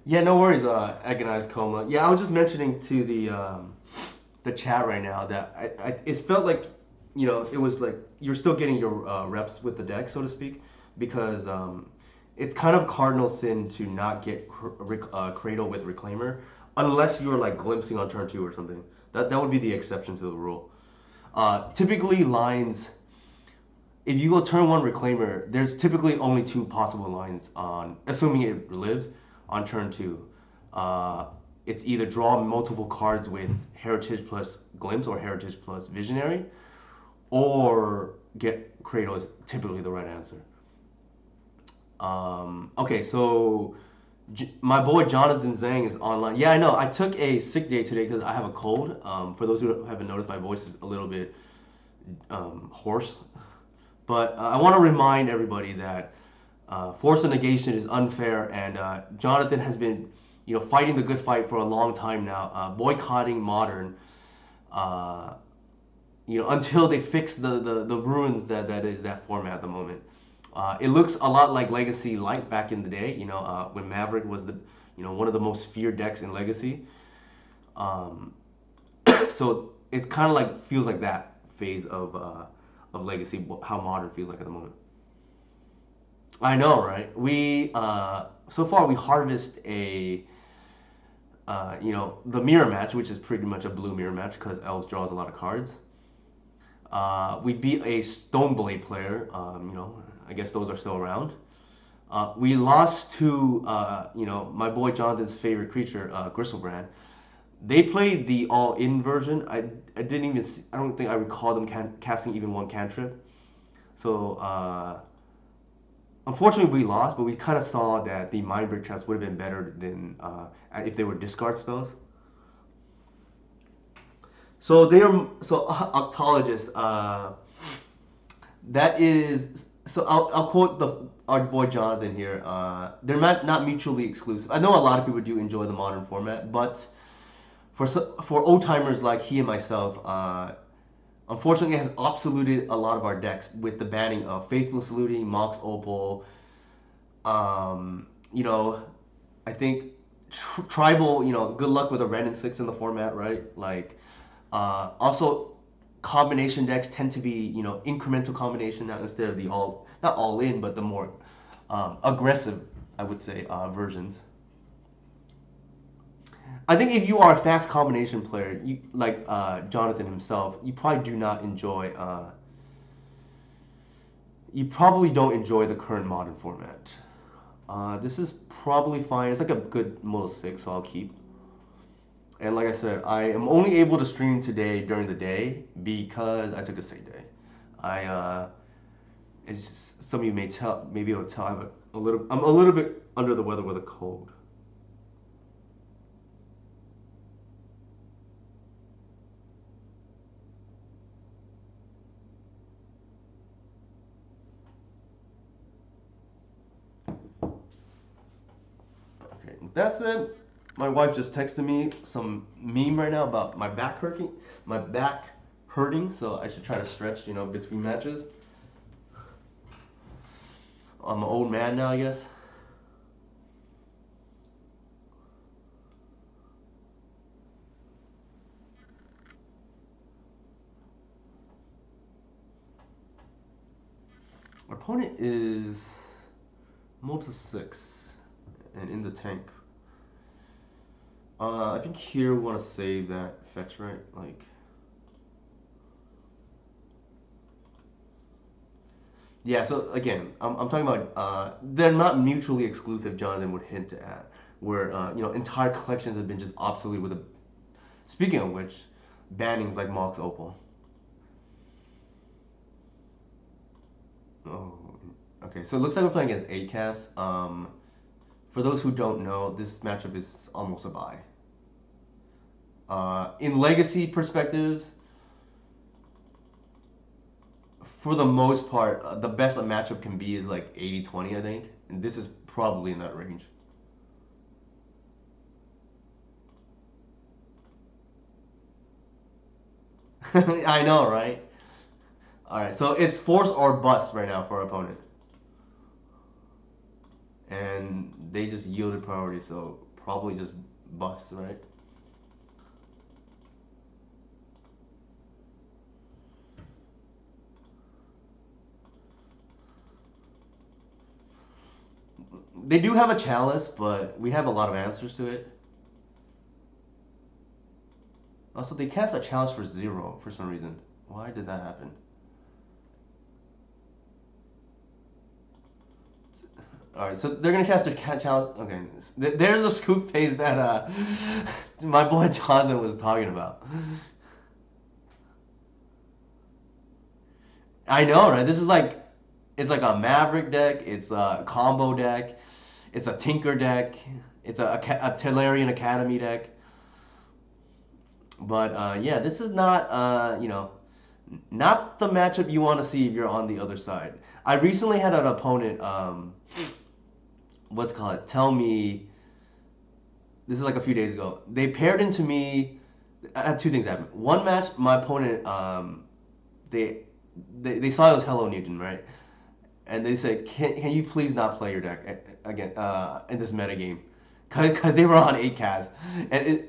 Yeah, no worries, agonized coma. Yeah, I was just mentioning to the chat right now that it felt like it was like you're still getting your reps with the deck, so to speak, because it's kind of cardinal sin to not get Cradle with Reclaimer unless you're like glimpsing on turn two or something. That would be the exception to the rule. Typically, lines if you go turn one Reclaimer, there's typically only two possible lines on, assuming it lives, on turn two. Uh, it's either draw multiple cards with Heritage plus Glimpse or Heritage plus Visionary, or get Cradle is typically the right answer. Okay, so my boy Jonathan Zhang is online. Yeah, I know. I took a sick day today because I have a cold. For those who haven't noticed, my voice is a little bit hoarse. But I want to remind everybody that force of negation is unfair, and Jonathan has been, fighting the good fight for a long time now, boycotting Modern, uh, until they fix the ruins that is that format at the moment. It looks a lot like Legacy Light back in the day, when Maverick was one of the most feared decks in Legacy. Um, so it kind of like feels like that phase of Legacy, how Modern feels like at the moment. I know, right? We so far we harvest a the mirror match, which is pretty much a blue mirror match because Elves draws a lot of cards. We beat a Stoneblade player. I guess those are still around. We lost to my boy Jonathan's favorite creature, Gristlebrand. They played the all-in version. I didn't even see, I don't think I recall them casting even one cantrip. So unfortunately, we lost, but we kind of saw that the Mind Break traps would have been better than if they were discard spells. So they are Octologist. That is so. I'll quote our boy Jonathan here. They're not mutually exclusive. I know a lot of people do enjoy the modern format, but for old timers like he and myself, unfortunately, it has obsoleted a lot of our decks with the banning of Faithful Saluting, Mox Opal. Um, you know, I think tribal. Good luck with a red and six in the format, right? Like, also combination decks tend to be incremental combination, not instead of the all not all in, but the more aggressive, I would say, versions. I think if you are a fast combination player, you like Jonathan himself, you probably do not enjoy. You probably don't enjoy the current modern format. This is probably fine. It's like a good Moto 6, so I'll keep. And like I said, I am only able to stream today during the day because I took a sick day. I it's just, some of you may tell, maybe it'll tell I'm a little bit under the weather with a cold. Okay, that's it. My wife just texted me some meme right now about my back hurting, so I should try to stretch, between matches. I'm an old man now, I guess. Our opponent is Multi 6 and in the tank. I think here we want to save that fetch, right? Like, yeah. So again, I'm talking about they're not mutually exclusive. Jonathan would hint at where entire collections have been just obsolete with a. Speaking of which, bannings like Mox Opal. Oh, okay. So it looks like we're playing against ACAS. For those who don't know, this matchup is almost a bye. In legacy perspectives, for the most part, the best a matchup can be is like 80-20, I think. And this is probably in that range. I know, right? All right, so it's force or bust right now for our opponent. And they just yielded priority, so probably just bust, right? They do have a chalice, but we have a lot of answers to it. Also, they cast a chalice for 0 for some reason. Why did that happen? All right, so they're gonna cast their cat chalice. Okay, there's a scoop phase that my boy Jonathan was talking about. I know, right? This is like it's like a Maverick deck. It's a combo deck. It's a Tinker deck. It's a Tellurian Academy deck. But yeah, this is not not the matchup you want to see if you're on the other side. I recently had an opponent, what's it called? Tell me, this is like a few days ago. They paired into me. I had two things happen. One match, my opponent, they, they saw it was Hello Newton, right? And they said, can you please not play your deck again in this meta game? Because they were on 8 cast. And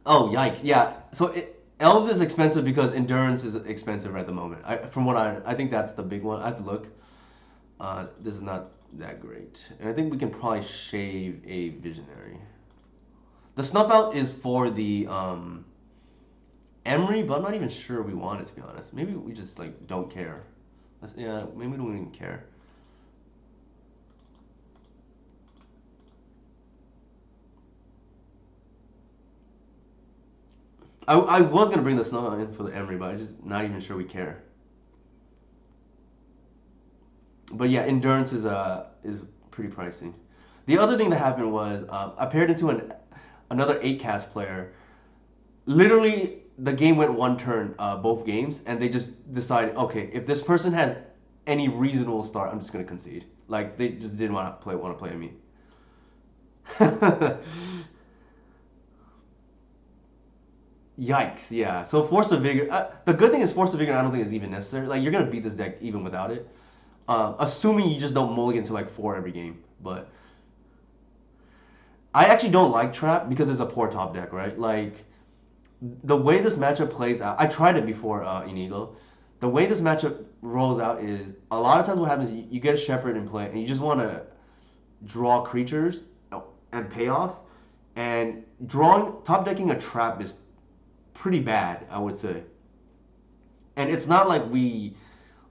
oh, yikes. Yeah. So Elves is expensive because Endurance is expensive at the moment. From what I think that's the big one. I have to look. This is not that great. And I think we can probably shave a Visionary. The Snuff Out is for the Emery, but I'm not even sure we want it, to be honest. Maybe we just like don't care. Yeah, maybe we don't even care. I was gonna bring the Snuff Out in for the Emery, but I'm just not even sure we care. But yeah, Endurance is pretty pricey. The other thing that happened was I paired into another 8 cast player. Literally, the game went one turn, both games, and they just decided, okay, if this person has any reasonable start, I'm just gonna concede. Like they just didn't want to play me. Yikes! Yeah. So Force of Vigor. The good thing is Force of Vigor. I don't think is even necessary. Like you're gonna beat this deck even without it, assuming you just don't mulligan to like 4 every game. But I actually don't like Trap because it's a poor top deck, right? Like the way this matchup plays out, I tried it before Inigo. The way this matchup rolls out is a lot of times what happens is you get a Shepherd in play and you just want to draw creatures and payoffs. And drawing top decking a trap is pretty bad, I would say. And it's not like we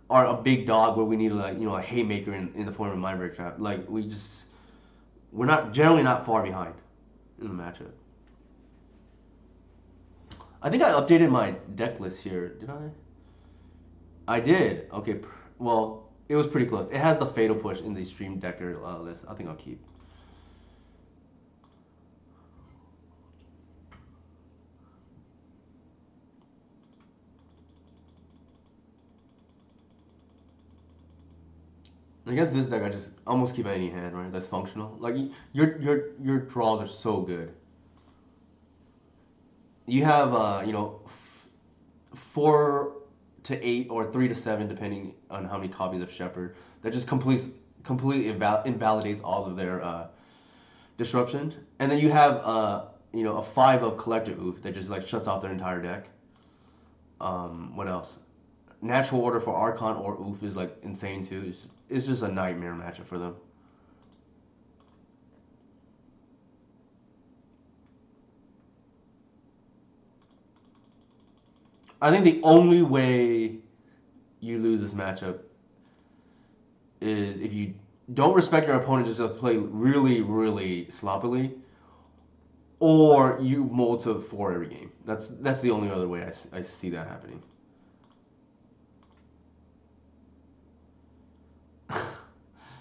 are a big dog where we need like a haymaker in the form of Mindbreak Trap. Like we're not generally not far behind in the matchup. I think I updated my deck list here. Did I? I did. Okay. Well, it was pretty close. It has the Fatal Push in the Stream Decker list. I think I'll keep. I guess this deck I just almost keep any hand, right? That's functional. Like your draws are so good. You have 4 to 8 or 3 to 7 depending on how many copies of Shepherd. That just completely invalidates all of their disruption. And then you have a 5 of Collective Oof that just like shuts off their entire deck. What else? Natural Order for Archon or Oof is like insane too. It's just a nightmare matchup for them. I think the only way you lose this matchup is if you don't respect your opponent, just to play really, really sloppily, or you mold to 4 every game. That's the only other way I see that happening.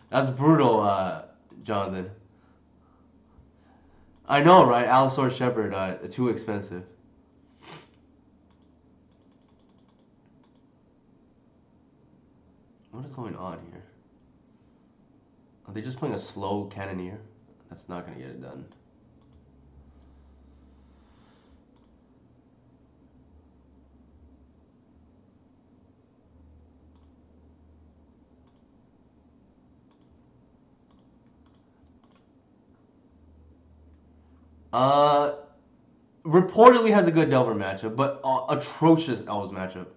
That's brutal, Jonathan. I know, right? Allosaurus Shepherd, too expensive. What is going on here? Are they just playing a slow Cannoneer? That's not gonna get it done. Uh, reportedly has a good Delver matchup, but atrocious Elves matchup.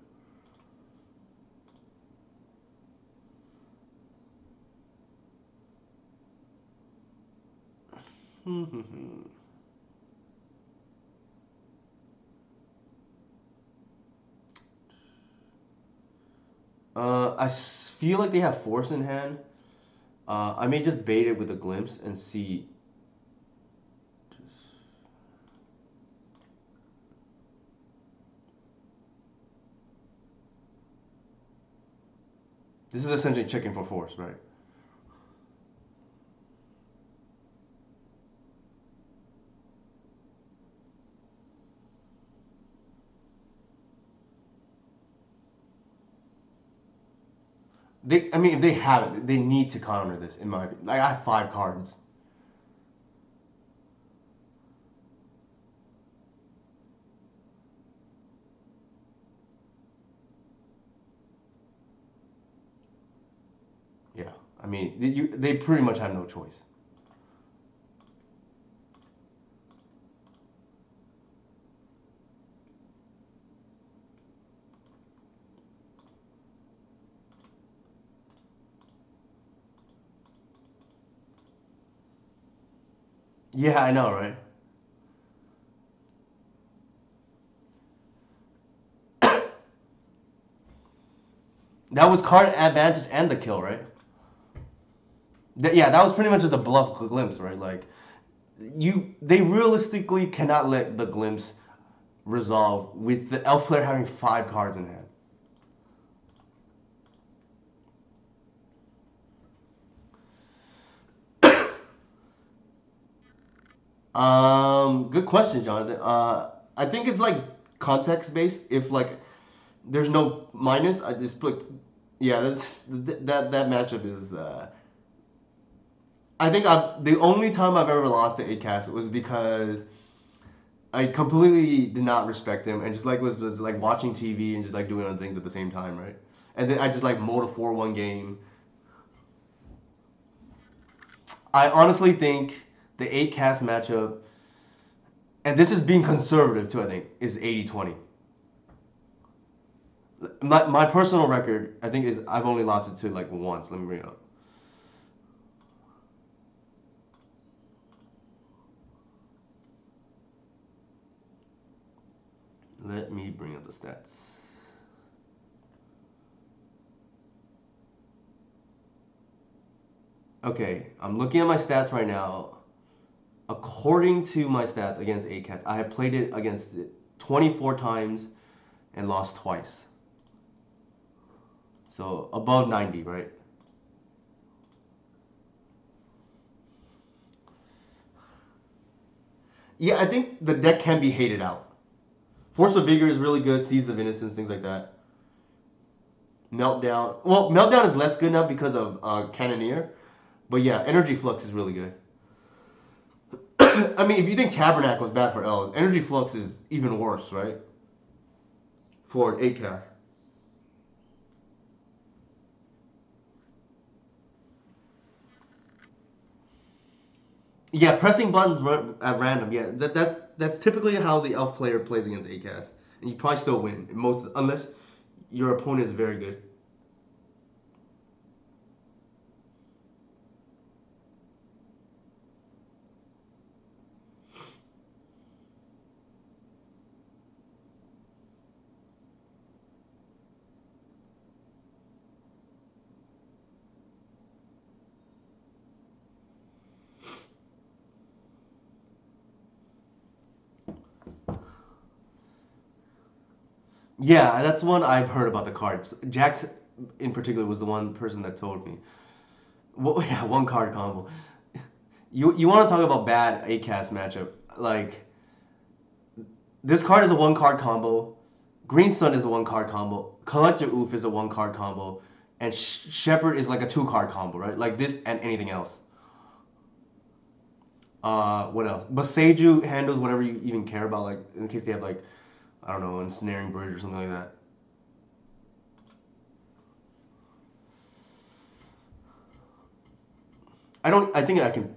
Feel like they have Force in hand. I may just bait it with a glimpse and see. This is essentially checking for Force, right? I mean, if they have it, they need to counter this. In my opinion, like I have 5 cards. Yeah, I mean, they pretty much have no choice. Yeah, I know, right? That was card advantage and the kill, right? Yeah, that was pretty much just a bluff glimpse, right? Like they realistically cannot let the glimpse resolve with the elf player having 5 cards in hand. Good question, Jonathan. I think it's like context based. If like there's no minus, I just put. Yeah, that matchup is. I think the only time I've ever lost to ACAS was because I completely did not respect him and just like was just like watching TV and just like doing other things at the same time, right? And then I just like mowed a 4-1 game. I honestly think the 8 cast matchup, and this is being conservative too, I think, is 80-20. My personal record, I think, is I've only lost it to like once. Let me bring it up. Let me bring up the stats. Okay, I'm looking at my stats right now. According to my stats against ACAS, I have played it against it 24 times and lost twice. So above 90, right? Yeah, I think the deck can be hated out. Force of Vigor is really good. Seeds of Innocence, things like that. Meltdown. Well, Meltdown is less good now because of Cannoneer. But yeah, Energy Flux is really good. I mean, if you think Tabernacle is bad for elves, Energy Flux is even worse, right? For an 8 cast. Yeah, pressing buttons at random. Yeah, that's typically how the elf player plays against 8 cast, and you probably still win most unless your opponent is very good. Yeah, that's one I've heard about the cards. Jax, in particular, was the one person that told me. Well, yeah, 1 card combo. You want to talk about bad 8 cast matchup? Like this card is a 1 card combo. Green Sun is a 1 card combo. Collector Oof is a 1 card combo, and Shepherd is like a 2 card combo, right? Like this and anything else. What else? But Seiju handles whatever you even care about, like in case they have like I don't know, ensnaring bridge or something like that. I don't. I think I can.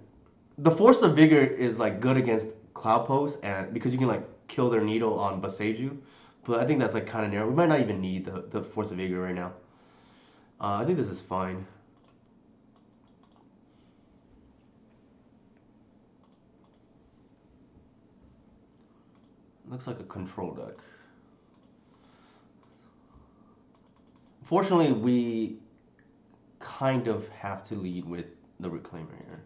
The Force of Vigor is like good against Cloud Post, and because you can like kill their needle on Boseiju, but I think that's like kind of narrow. We might not even need the Force of Vigor right now. I think this is fine. Looks like a control deck. Fortunately, we kind of have to lead with the Reclaimer here.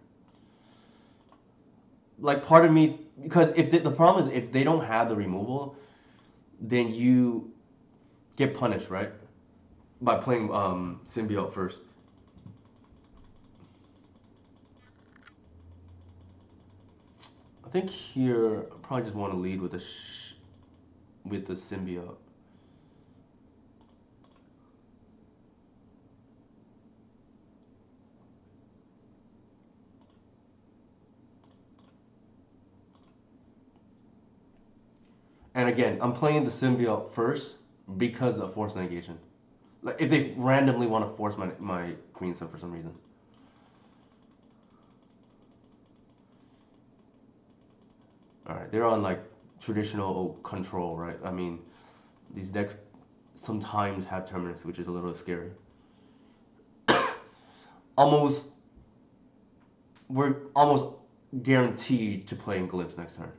Like part of me, because if the problem is if they don't have the removal, then you get punished, right? By playing Symbiote first. I think here I probably just want to lead with with the Symbiote. And again, I'm playing the Symbiote first because of Force Negation. Like if they randomly want to force my Queen Sun for some reason. All right, they're on like traditional control, right? I mean, these decks sometimes have Terminus, which is a little scary. Almost, we're almost guaranteed to play in Glimpse next turn.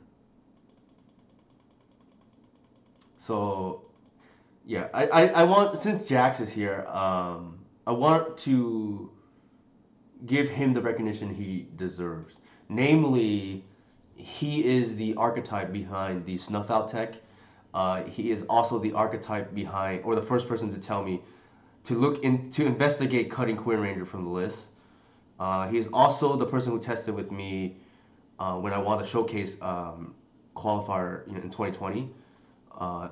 So, yeah, I want, since Jax is here, I want to give him the recognition he deserves. Namely, he is the archetype behind the snuff out tech. He is also the archetype behind, or the first person to tell me to investigate cutting Queen Ranger from the list. He is also the person who tested with me when I won the showcase qualifier in 2020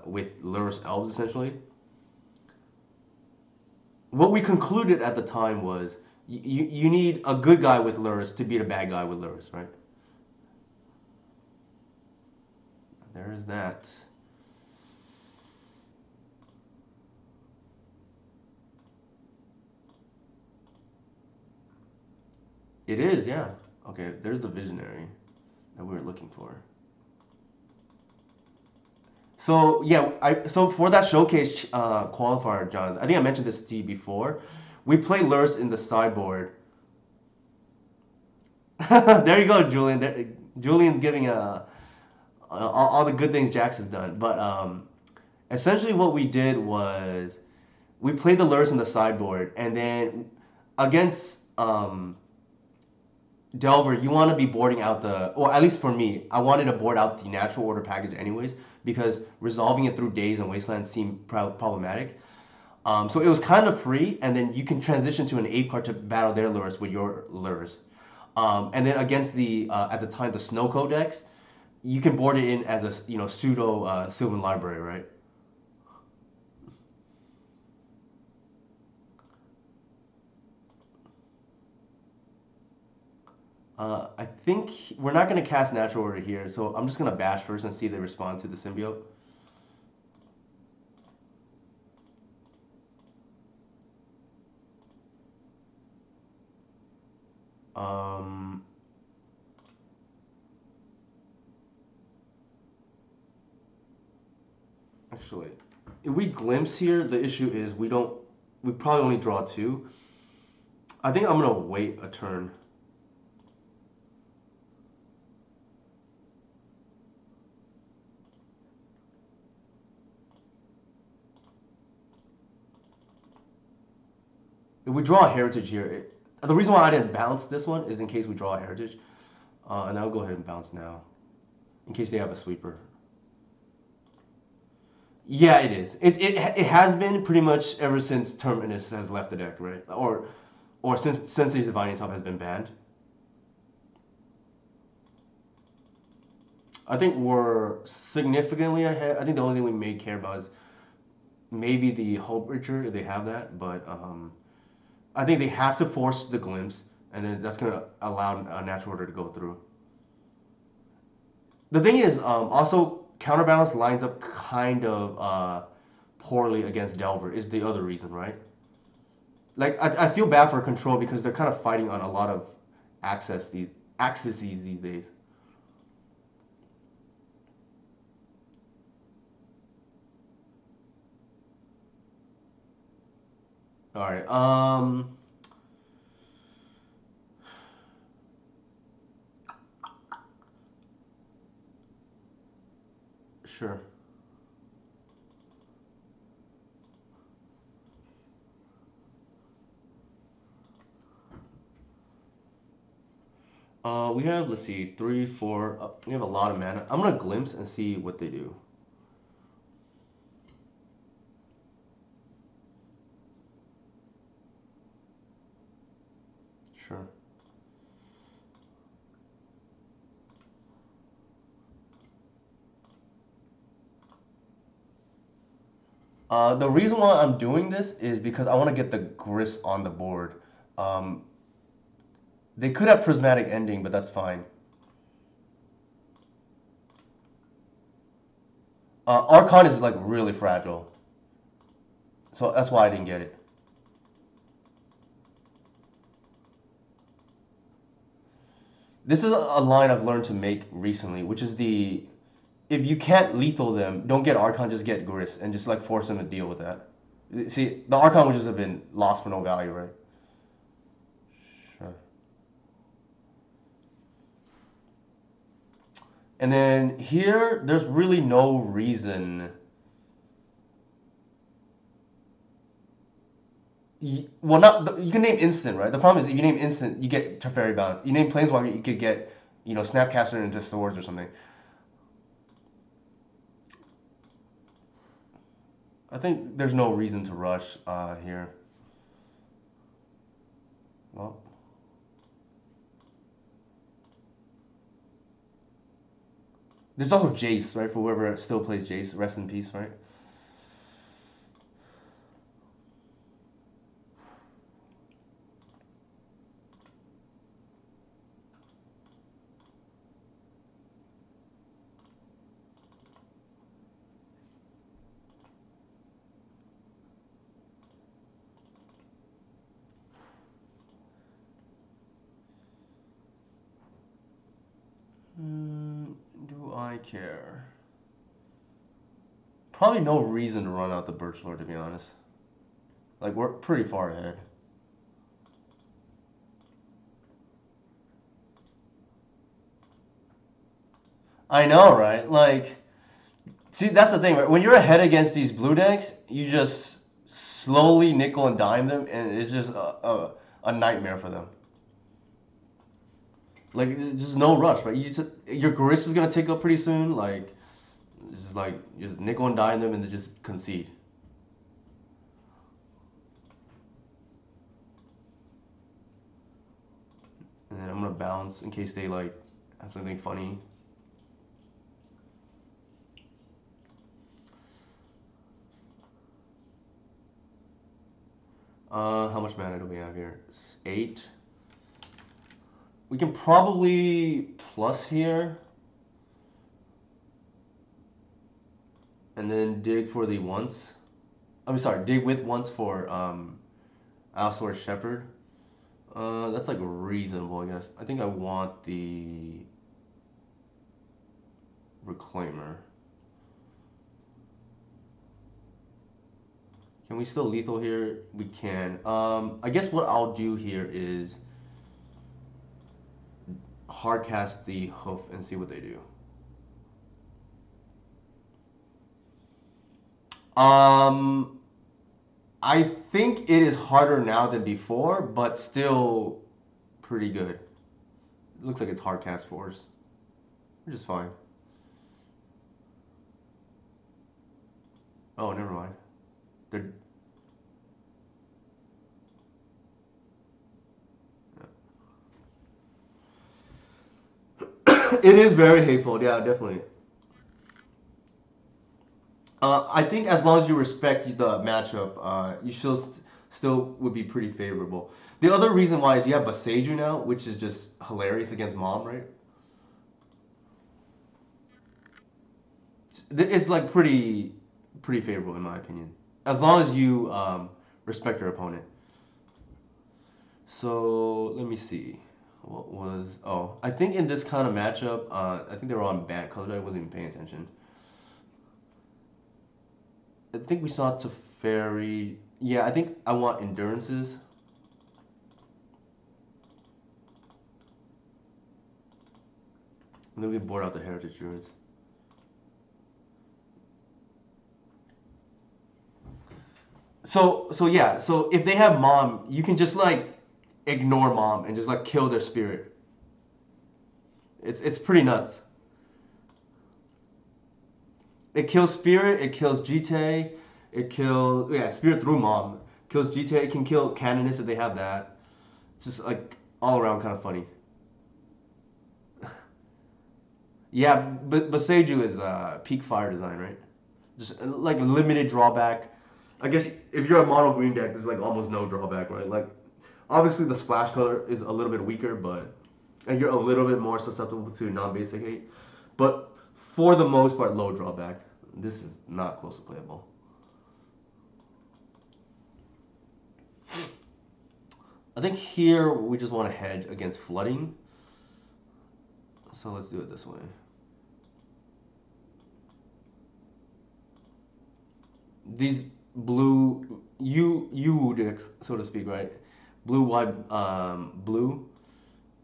with Lurrus Elves essentially. What we concluded at the time was you need a good guy with Lurrus to beat a bad guy with Lurrus, right? There is that. It is, yeah. Okay, there's the visionary that we were looking for. So yeah, so for that showcase qualifier, John, I think I mentioned this to you before. We play Lurrus in the sideboard. There you go, Julian. Julian's giving all the good things Jax has done. But essentially, what we did was we played the Lurrus in the sideboard, and then against Delver, you want to be boarding out or at least for me, I wanted to board out the natural order package anyways, because resolving it through Days and Wasteland seemed problematic. So it was kind of free, and then you can transition to an Ape card to battle their Lurrus with your Lurrus. And then against the at the time the Snowco decks, you can board it in as a pseudo Sylvan Library, right? I think we're not going to cast Natural Order here, so I'm just going to bash first and see if they respond to the Symbiote. Um, Actually, if we glimpse here, the issue is we probably only draw two. I think I'm going to wait a turn. If we draw a Heritage here, the reason why I didn't bounce this one is in case we draw a Heritage. And I'll go ahead and bounce now, in case they have a sweeper. Yeah, it is. It has been pretty much ever since Terminus has left the deck, right? Or since Sensei's Divining Top has been banned. I think we're significantly ahead. I think the only thing we may care about is maybe the Hope Richer if they have that, but I think they have to force the Glimpse, and then that's gonna allow a natural order to go through. The thing is, also counterbalance lines up kind of poorly against Delver is the other reason, right? Like I feel bad for Control because they're kind of fighting on a lot of accesses these days. All right. Sure. We have, let's see, three, four. We have a lot of mana. I'm gonna glimpse and see what they do. Sure. The reason why I'm doing this is because I want to get the grist on the board. Um, they could have prismatic ending, but that's fine. Archon is like really fragile, so that's why I didn't get it. This is a line I've learned to make recently, which is the if you can't lethal them, don't get Archon, just get grist and just like force them to deal with that. See, the Archon would just have been lost for no value, right? Sure. And then here, there's really no reason. Well, not you can name instant, right? The problem is if you name instant, you get Teferi Balance. You name Planeswalker, you could get, Snapcaster into Swords or something. I think there's no reason to rush here. Well, there's also Jace, right? For whoever still plays Jace, rest in peace, right? Do I care? Probably no reason to run out the Birch Lord, to be honest. Like, we're pretty far ahead. I know, right? Like, see, that's the thing, right? When you're ahead against these blue decks, you just slowly nickel and dime them, and it's just a nightmare for them. Like, there's just no rush, right? Your Grist is gonna take up pretty soon. Just nickel and dime them, and then just concede. And then I'm gonna bounce in case they like have something funny. How much mana do we have here? 8. We can probably plus here. And then dig for the once. I'm sorry, dig with once for Allosaurus Shepherd. That's like reasonable, I guess. I think I want the Reclaimer. Can we still lethal here? We can. I guess what I'll do here is hardcast the Hoof and see what they do. Um, I think it is harder now than before, but still pretty good. It looks like it's hardcast force, which is fine. Oh, never mind. They're it is very hateful. Yeah, definitely. I think as long as you respect the matchup, you still would be pretty favorable. The other reason why is you have Baseju now, which is just hilarious against Mom, right? It's like pretty favorable in my opinion, as long as you respect your opponent. So let me see. What was I think in this kind of matchup, I think they were on bad colors. I wasn't even paying attention. I think we saw Teferi. Yeah, I think I want endurances. And then we board out the heritage druids. So yeah, so if they have mom, you can just like ignore mom and just like kill their spirit. It's pretty nuts. It kills spirit, it kills GT, it kills yeah, spirit through mom. Kills GT, it can kill canonist if they have that. It's just like all around kind of funny. Yeah, but Seiju is peak fire design, right? Just like limited drawback. I guess if you're a mono green deck, there's like almost no drawback, right? Like obviously the splash color is a little bit weaker, but and you're a little bit more susceptible to non-basic hate. But for the most part, low drawback. This is not close to playable. I think here we just want to hedge against flooding. So let's do it this way. These blue you decks, so to speak, right? Blue, white, blue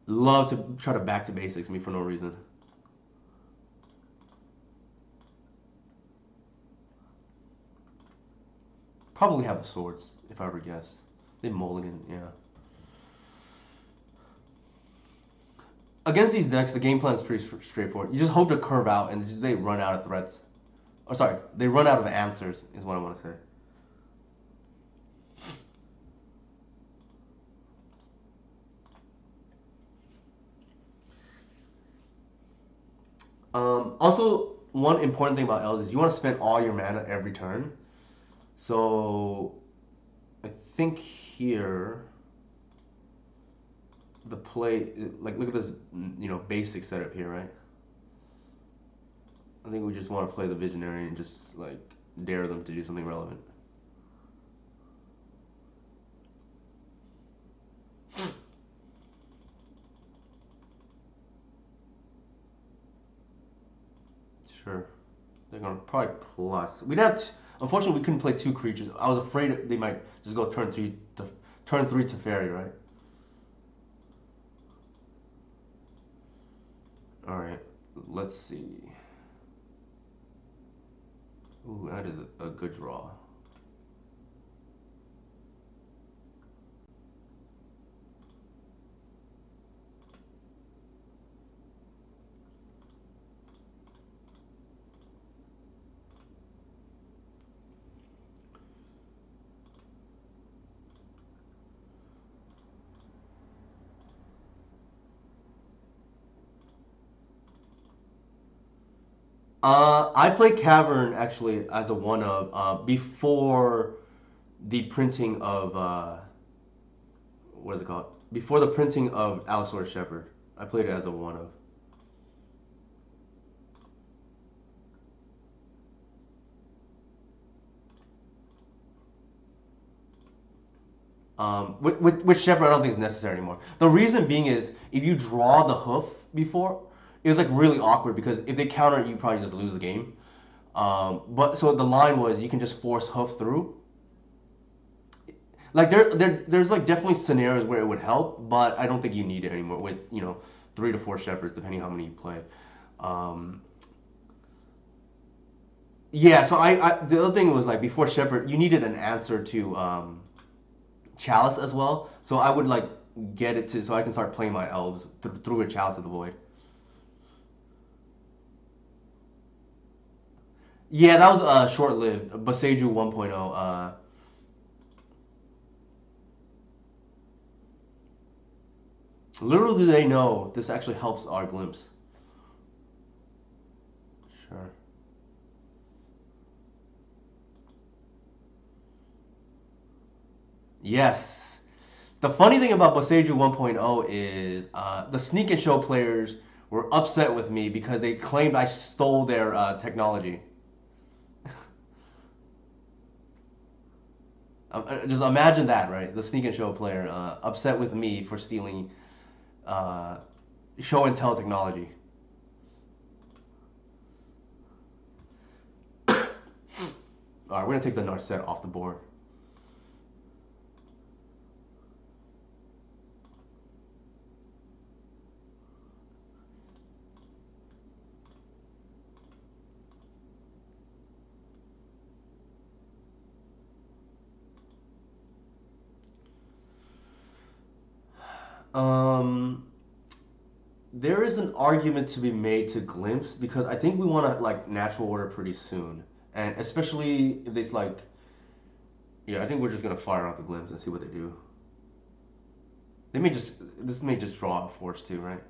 love to try to back to basics me for no reason. Probably have the swords, if I were to guess. They mulligan, yeah. Against these decks, the game plan is pretty straightforward. You just hope to curve out and just they run out of threats. Or sorry, they run out of answers is what I want to say. Also, one important thing about elves is you want to spend all your mana every turn. So I think here the play like look at this basic setup here, right? I think we just want to play the visionary and just like dare them to do something relevant. Sure. They're gonna probably plus. We'd have to, unfortunately we couldn't play two creatures. I was afraid they might just go turn three to fairy, right? All right. Let's see. Ooh, that is a good draw. I played Cavern actually as a one of before the printing of what is it called? Before the printing of Allosaurus Shepherd. I played it as a one of. With Shepherd, I don't think it's necessary anymore. The reason being is if you draw the hoof before, it was like really awkward because if they counter it, you probably just lose the game. But so the line was you can just force hoof through. Like there's like definitely scenarios where it would help, but I don't think you need it anymore with 3 to 4 shepherds depending how many you play. Um, yeah, so the other thing was like before shepherd, you needed an answer to chalice as well. So I would like get it to so I can start playing my elves through a chalice of the void. Yeah, that was short lived. Baseju 1.0. Little do they know this actually helps our glimpse. Sure. Yes. The funny thing about Boseiju 1.0 is the sneak and show players were upset with me because they claimed I stole their technology. Just imagine that, right? The sneak and show player upset with me for stealing uh, show and tell technology. All right, we're gonna take the Narset off the board. Um, there is an argument to be made to glimpse because I think we want to like natural order pretty soon, and especially if there's like, yeah, I think we're just gonna fire out the glimpse and see what they do. They may just this may just draw out force too, right?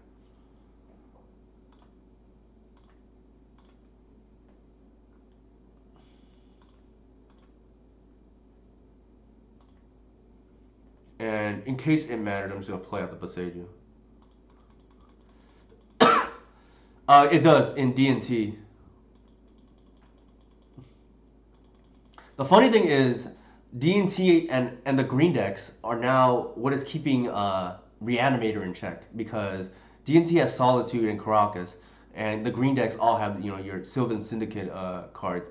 And in case it mattered, I'm just gonna play out the Boseiju. It does in D&T. The funny thing is, D&T and the green decks are now what is keeping Reanimator in check because D&T has Solitude and Caracas, and the green decks all have your Sylvan Syndicate cards,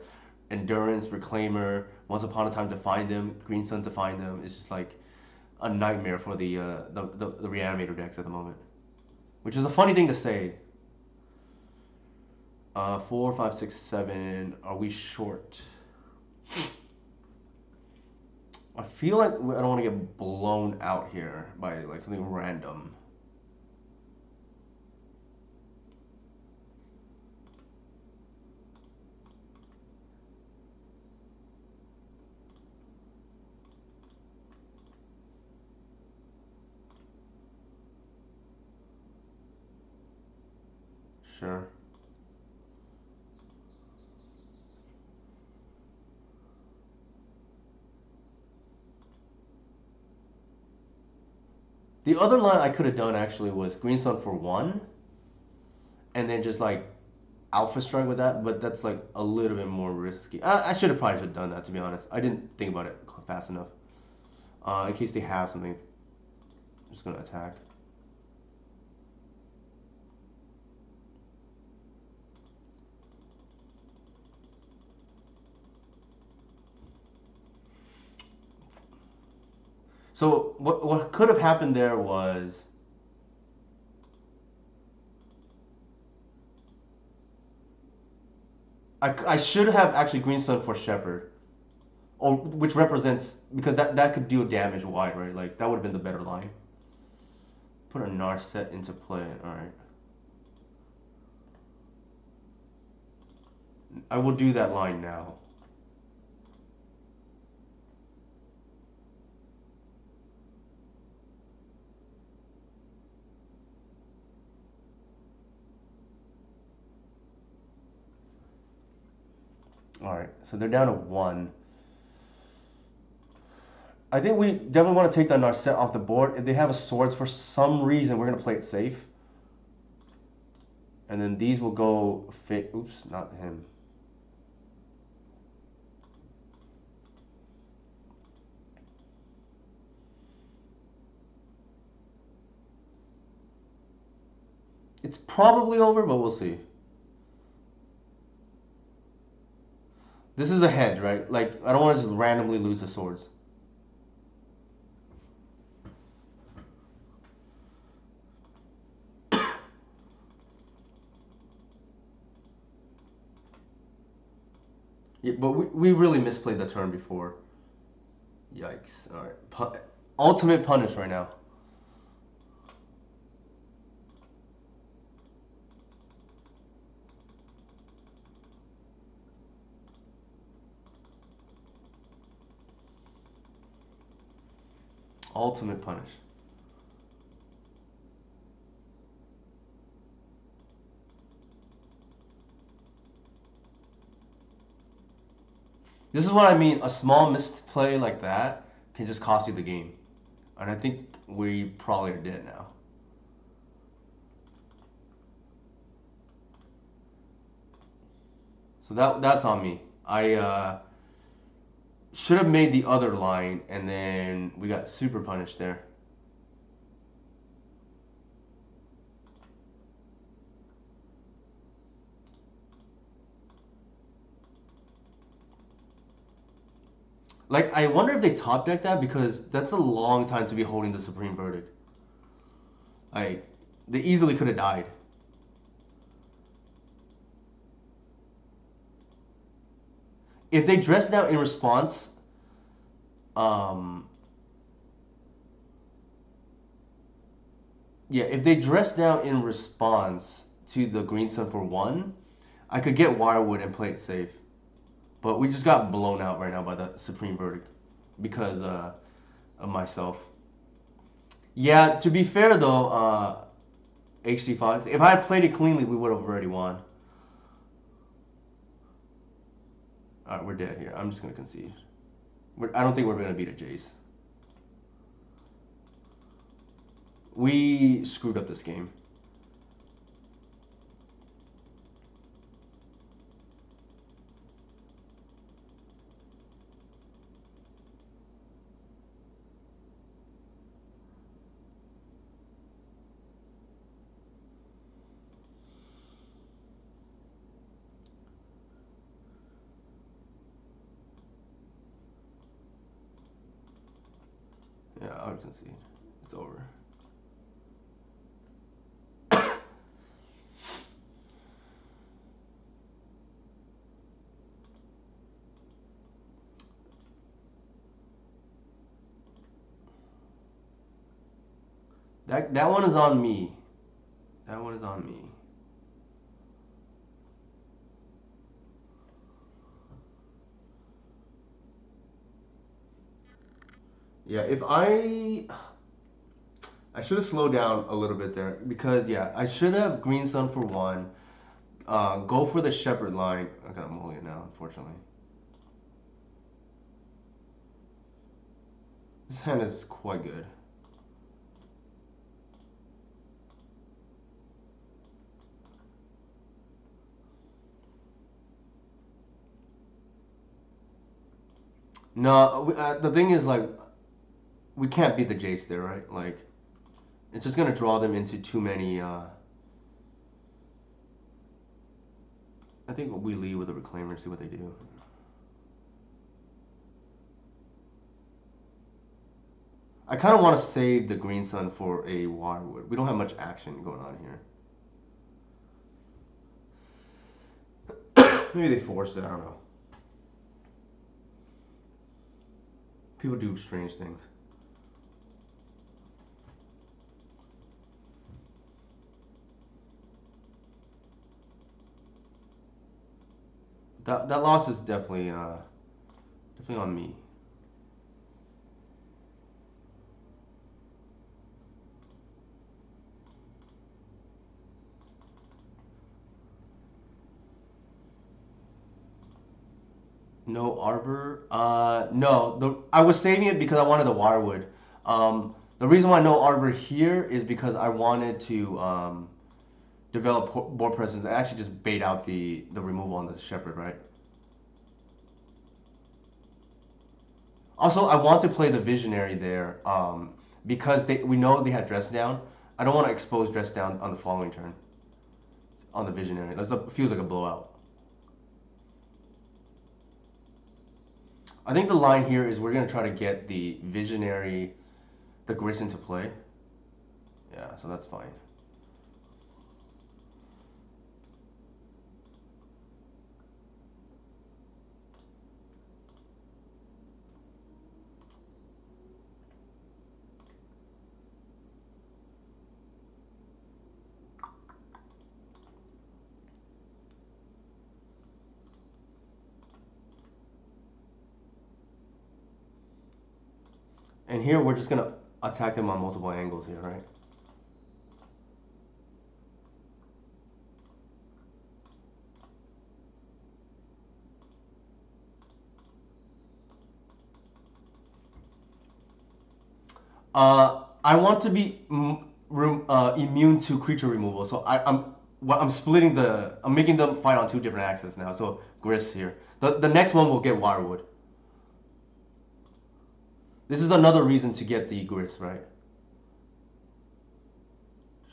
Endurance, Reclaimer, Once Upon a Time to find them, Green Sun to find them. It's just like a nightmare for the Reanimator decks at the moment, which is a funny thing to say. 4, 5, 6, 7. Are we short? I feel like I don't want to get blown out here by like something random. Sure. The other line I could have done actually was Green Sun for 1, and then just like Alpha Strike with that, but that's like a little bit more risky. I should have probably should have done that to be honest. I didn't think about it fast enough. In case they have something, I'm just gonna attack. So what could have happened there was I should have actually Green Sun for Shepherd, or which represents because that could deal damage wide, right? Like that would have been the better line. Put a Narset into play. All right, I will do that line now. All right, so they're down to 1. I think we definitely want to take the Narset off the board. If they have a swords for some reason, we're gonna play it safe. And then these will go fit. Oops, not him. It's probably over, but we'll see. This is a hedge, right? Like I don't want to just randomly lose the swords. Yeah, but we really misplayed the turn before. Yikes! All right, ultimate punish right now. Ultimate punish. This is what I mean. A small misplay like that can just cost you the game, and I think we probably are dead now. So that's on me. I should have made the other line, and then we got super punished there. Like, I wonder if they top deck that because that's a long time to be holding the Supreme Verdict. Like, they easily could have died. If they dressed out in response, um, Yeah, if they dress down in response to the green sun for one, I could get Wirewood and play it safe. But we just got blown out right now by the Supreme Verdict because of myself. Yeah, to be fair though, HC5, if I had played it cleanly, we would have already won. Alright, we're dead here. I'm just going to concede. I don't think we're going to beat a Jace. We screwed up this game. Yeah, I would concede. It's over. That one is on me. That one is on me. Yeah, if I should have slowed down a little bit there because yeah, I should have Green Sun for one. Go for the Shepherd line. I got a mulligan now, unfortunately. This hand is quite good. No, the thing is like we can't beat the Jace there, right? Like it's just gonna draw them into too many. I think we lead with a Reclaimer, see what they do. I kind of want to save the Green Sun for a Wirewood. We don't have much action going on here. Maybe they forced it. I don't know. People do strange things. That loss is definitely definitely on me. No Arbor. No. I was saving it because I wanted the Wirewood. The reason why no Arbor here is because I wanted to develop board presence and actually just bait out the removal on the Shepherd, right? Also, I want to play the Visionary there because we know they had Dress Down. I don't want to expose Dress Down on the following turn on the Visionary. That feels like a blowout. I think the line here is we're going to try to get the Visionary, the Gris into play. Yeah, so that's fine. And here we're just going to attack them on multiple angles here, right? I want to be immune to creature removal, so I'm splitting I'm making them fight on two different axes now. So Gris here. The next one will get Wirewood. This is another reason to get the Gris, right?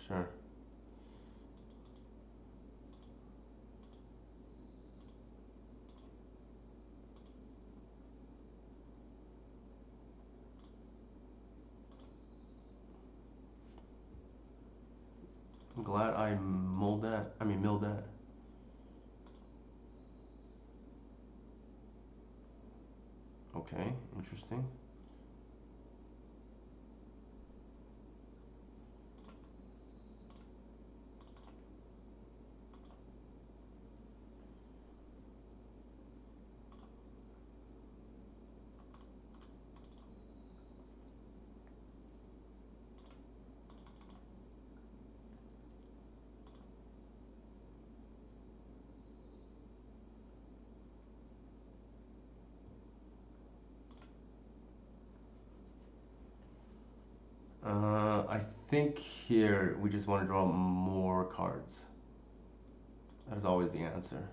Sure. I'm glad I mold that. I mean, milled that. Okay, interesting. think here we just want to draw more cards. That is always the answer.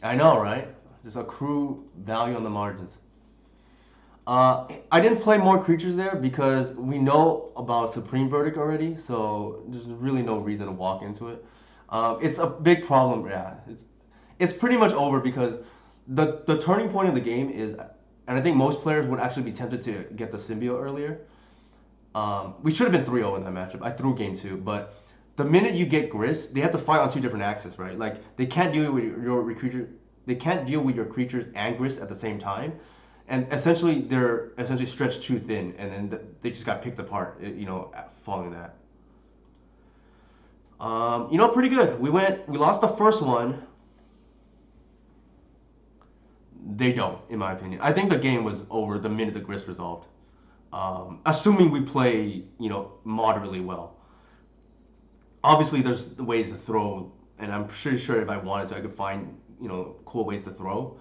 I know, right? Just accrue value on the margins. I didn't play more creatures there because we know about Supreme Verdict already, so there's really no reason to walk into it. It's a big problem, yeah. It's pretty much over because the turning point of the game is, and I think most players would actually be tempted to get the symbiote earlier. We should have been 3-0 in that matchup. I threw game two, but the minute you get Gris, they have to fight on two different axes, right? Like they can't deal with your creature, they can't deal with your creatures and Gris at the same time, and essentially they're essentially stretched too thin, and then they just got picked apart. Following that. Pretty good. We lost the first one. They don't, in my opinion. I think the game was over the minute the Gris resolved. Assuming we play, moderately well. Obviously, there's ways to throw, and I'm pretty sure if I wanted to, I could find, cool ways to throw.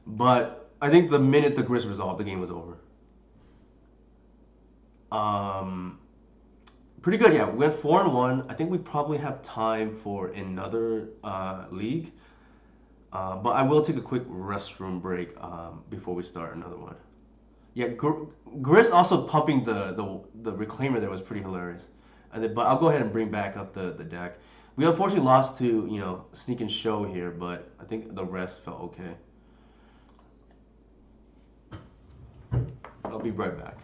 But I think the minute the Gris resolved, the game was over. Um, Pretty good, yeah. We went 4-1. I think we probably have time for another league. But I will take a quick restroom break before we start another one. Yeah, Gris also pumping the reclaimer there was pretty hilarious. But I'll go ahead and bring back up the deck. We unfortunately lost to Sneak and Show here, but I think the rest felt okay. I'll be right back.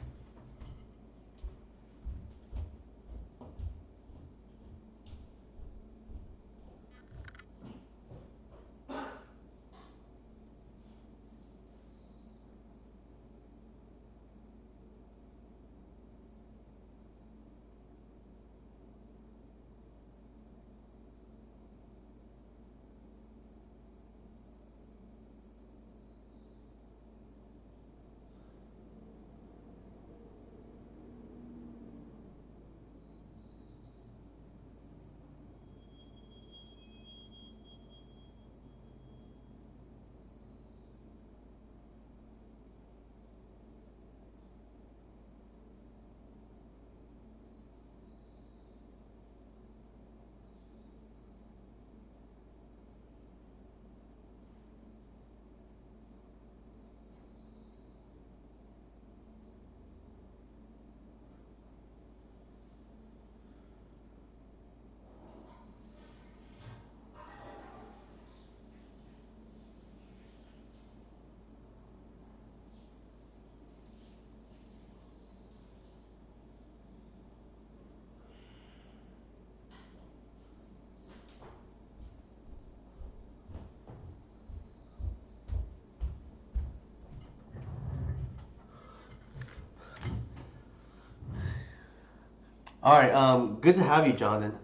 All right, good to have you, Jonathan.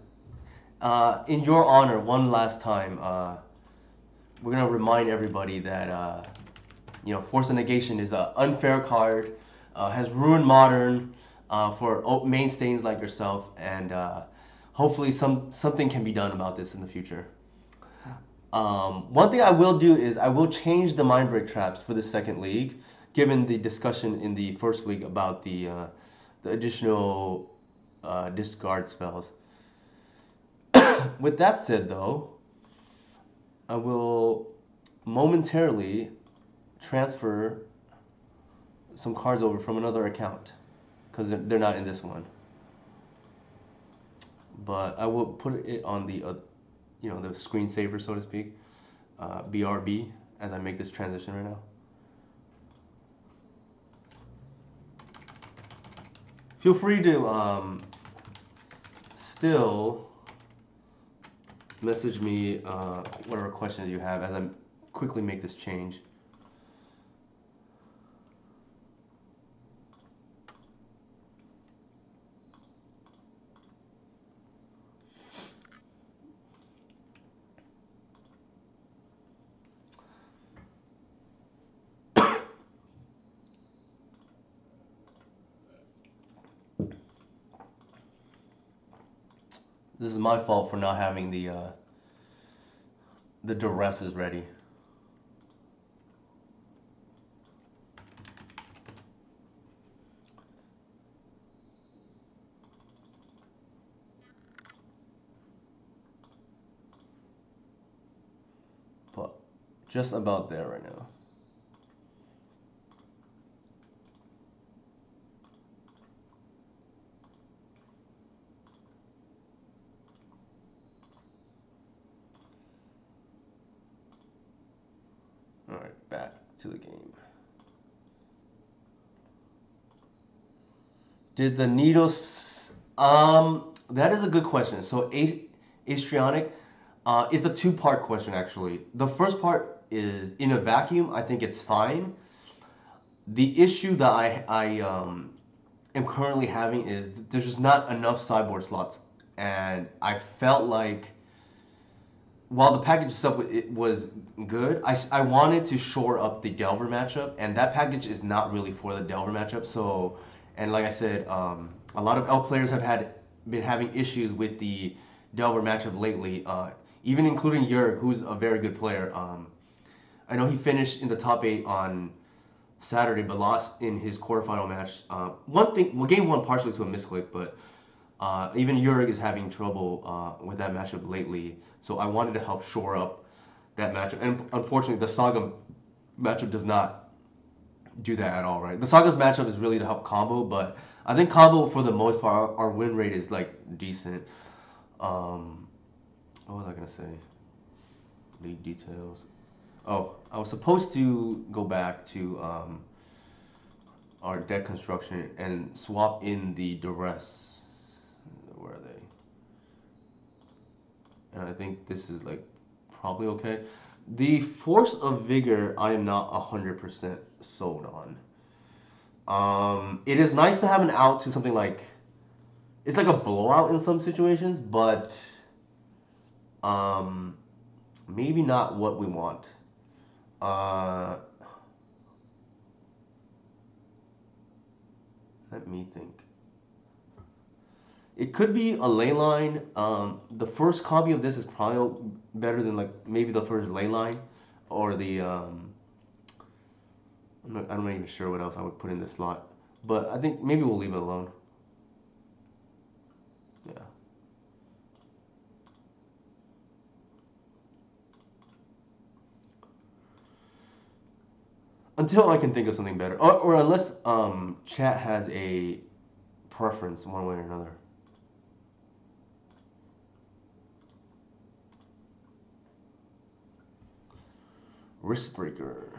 In your honor, one last time, we're gonna remind everybody that Force of Negation is an unfair card, has ruined Modern for mainstays like yourself, and hopefully something can be done about this in the future. One thing I will do is I will change the Mind Break traps for the second league, given the discussion in the first league about the additional discard spells. With that said, though, I will momentarily transfer some cards over from another account because they're not in this one. But I will put it on the the screensaver, so to speak, BRB, as I make this transition right now. Feel free to still message me whatever questions you have as I quickly make this change. This is my fault for not having the duresses ready. But just about there right now. All right, back to the game. Did the needles? That is a good question. So, astrionic, it's a two-part question actually. The first part is in a vacuum. I think it's fine. The issue that I am currently having is there's just not enough sideboard slots, and I felt like while the package itself it was good, I wanted to shore up the Delver matchup, and that package is not really for the Delver matchup. So, and like I said, a lot of L players have been having issues with the Delver matchup lately, even including Jurg, who's a very good player. I know he finished in the top 8 on Saturday, but lost in his quarterfinal match. One thing, well, game one partially to a misclick, but even Jurg is having trouble with that matchup lately. So I wanted to help shore up that matchup. And unfortunately, the Saga matchup does not do that at all, right? The Saga's matchup is really to help combo, but I think combo for the most part, our win rate is like decent. What was I gonna say? League details. Oh, I was supposed to go back to our deck construction and swap in the duress. Where are they? And I think this is like probably okay. The force of vigor, I am not 100% sold on. It is nice to have an out to something like it's like a blowout in some situations, but um, maybe not what we want. Uh, Let me think. It could be a ley line. The first copy of this is probably better than like maybe the first ley line, or the I'm not even sure what else I would put in this slot, but I think maybe we'll leave it alone. Yeah. Until I can think of something better, or unless chat has a preference one way or another. Riskbreaker.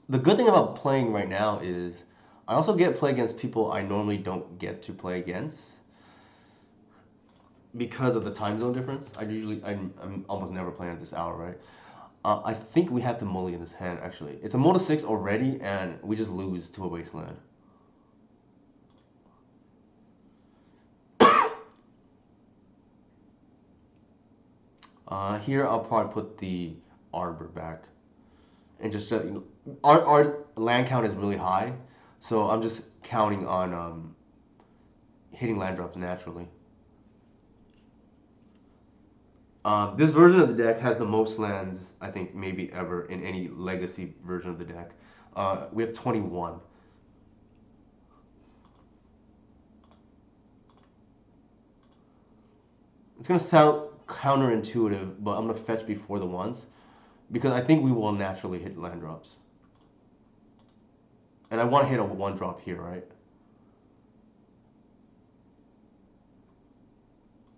The good thing about playing right now is I also get to play against people I normally don't get to play against because of the time zone difference. I'm almost never playing at this hour, right? I think we have to mulligan this hand actually. It's a moto 6 already, and we just lose to a wasteland. Here I'll probably put the Arbor back, and just our land count is really high, so I'm just counting on hitting land drops naturally. This version of the deck has the most lands, I think, maybe ever in any legacy version of the deck. We have 21. It's going to sound counterintuitive, but I'm going to fetch before the ones, because I think we will naturally hit land drops. And I want to hit a 1-drop here, right?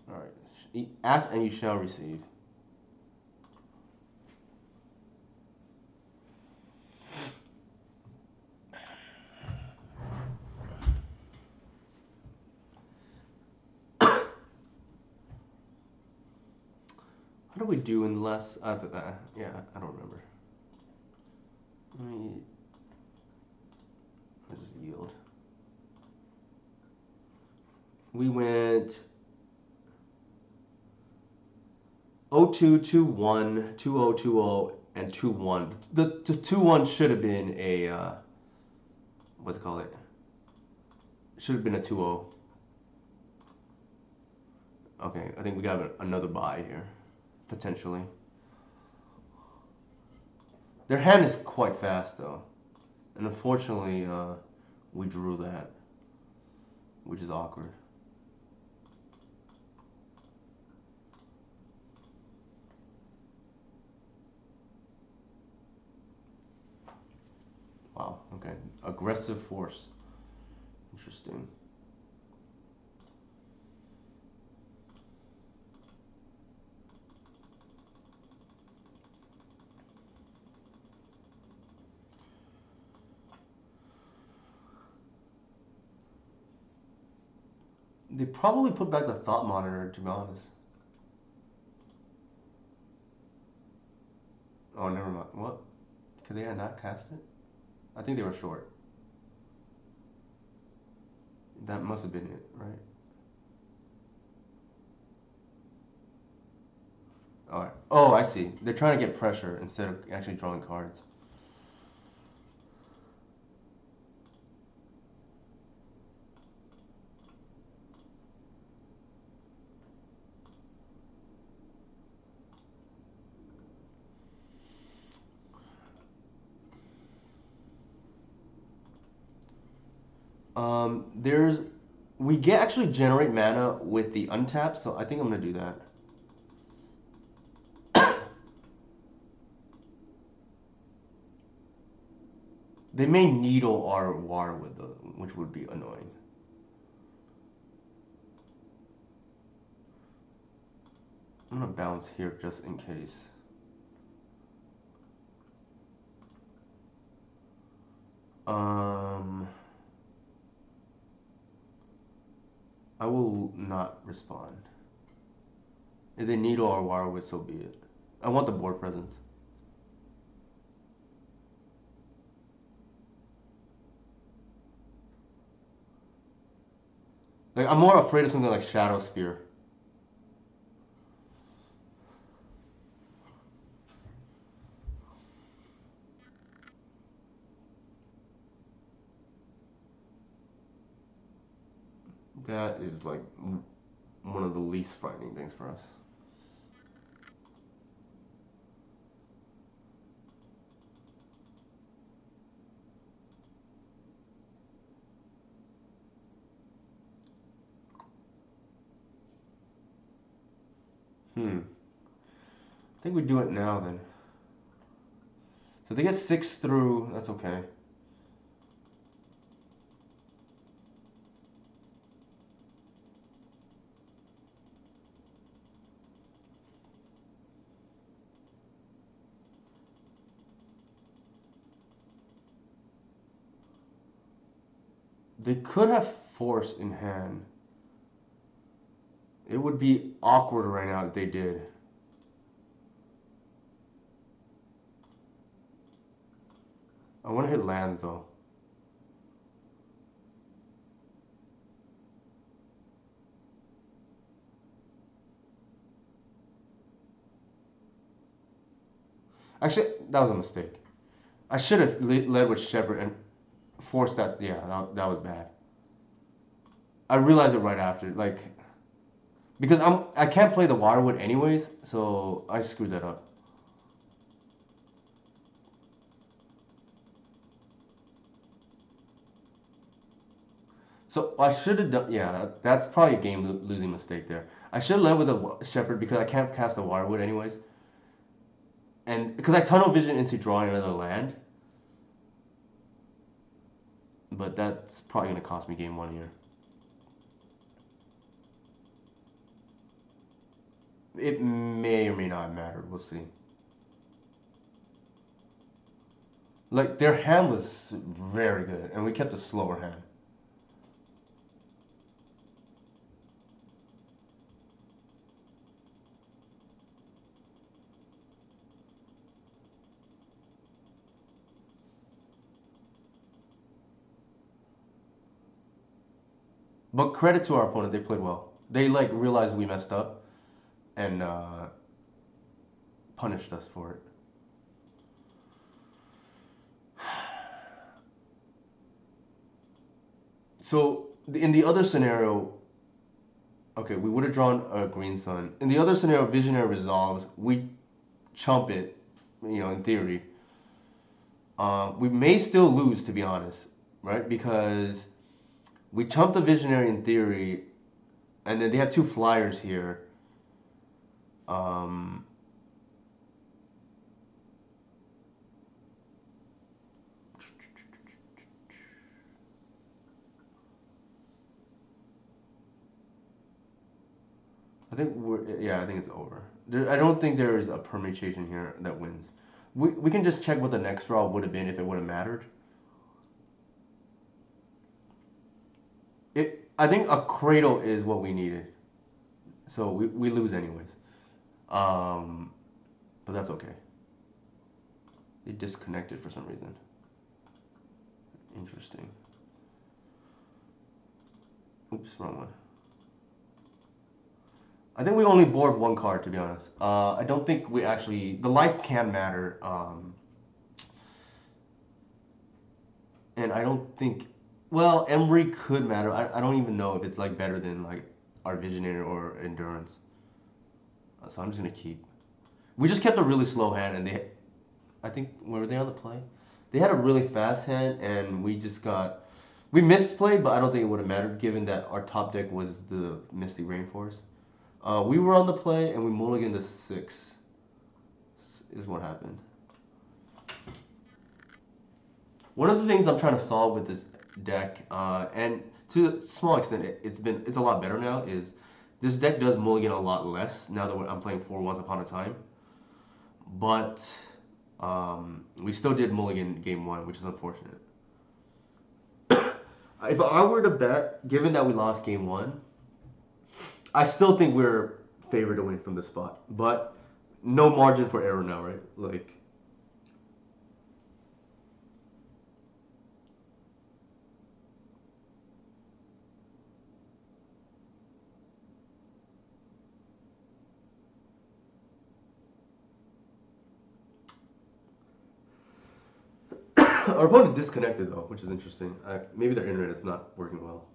Alright. Ask and you shall receive. How do we do in the last... yeah, I don't remember. I'll just yield. We went 0-2, 2-1, 2-0, 2-0, and 2-1. The 2-1 should have been a... what's it called? Should have been a 2-0. Okay, I think we got another buy here, potentially. Their hand is quite fast though, and unfortunately, we drew that, which is awkward. Wow. Okay. Aggressive force. Interesting. They probably put back the thought monitor, to be honest. Oh, never mind. What? Could they not cast it? I think they were short. That must have been it, right? All right. Oh, I see. They're trying to get pressure instead of actually drawing cards. There's we get actually generate mana with the untap, so I think I'm gonna do that. They may needle our water with the, which would be annoying. I'm gonna bounce here just in case. Um, I will not respond. If they needle our water with, so be it. I want the board presence. Like I'm more afraid of something like Shadow Spear. That is like one of the least frightening things for us. Hmm. I think we do it now then. So they get 6 through. That's okay. They could have force in hand. It would be awkward right now if they did. I want to hit lands though. Actually, that was a mistake. I should have led with Shepard and forced that. Yeah, that was bad. I realized it right after, like, because I can't play the Waterwood anyways, so I screwed that up. So I should have done. Yeah, that's probably a game losing mistake there. I should have led with a Shepherd because I can't cast the Waterwood anyways, and because I tunnel vision into drawing another land, but that's probably gonna cost me game 1 here. It may or may not have mattered. We'll see. Like their hand was very good, and we kept a slower hand. But credit to our opponent, they played well. They like realized we messed up and punished us for it. So in the other scenario, Okay, we would have drawn a green sun. In the other scenario, Visionary resolves. We chump it, in theory. We may still lose, to be honest, right? Because we chump the Visionary in theory, and then they have two flyers here. Um, I think it's over. I don't think there is a permutation here that wins. We can just check what the next draw would have been if it would have mattered. I think a Cradle is what we needed. So we lose anyways. Um, but that's okay. They disconnected for some reason. Interesting. Oops, wrong one. I think we only board one card, to be honest. I don't think we actually... The life can matter. And I don't think... Well, Embry could matter. I don't even know if it's like better than like our Visionary or Endurance. So I'm just going to keep. We just kept a really slow hand, and they... I think... Were they on the play? They had a really fast hand, and we just got... We misplayed, but I don't think it would have mattered given that our top deck was the Mystic Rainforest. We were on the play, and we mulliganed to 6 is what happened. One of the things I'm trying to solve with this deck, and to a small extent, it's a lot better now, is this deck does mulligan a lot less now that I'm playing 4 Once Upon a Time. But we still did mulligan game 1, which is unfortunate. If I were to bet, given that we lost game 1, I still think we're favored to win from this spot. But no margin for error now, right? Like... Our opponent disconnected though, which is interesting. Maybe their internet is not working well.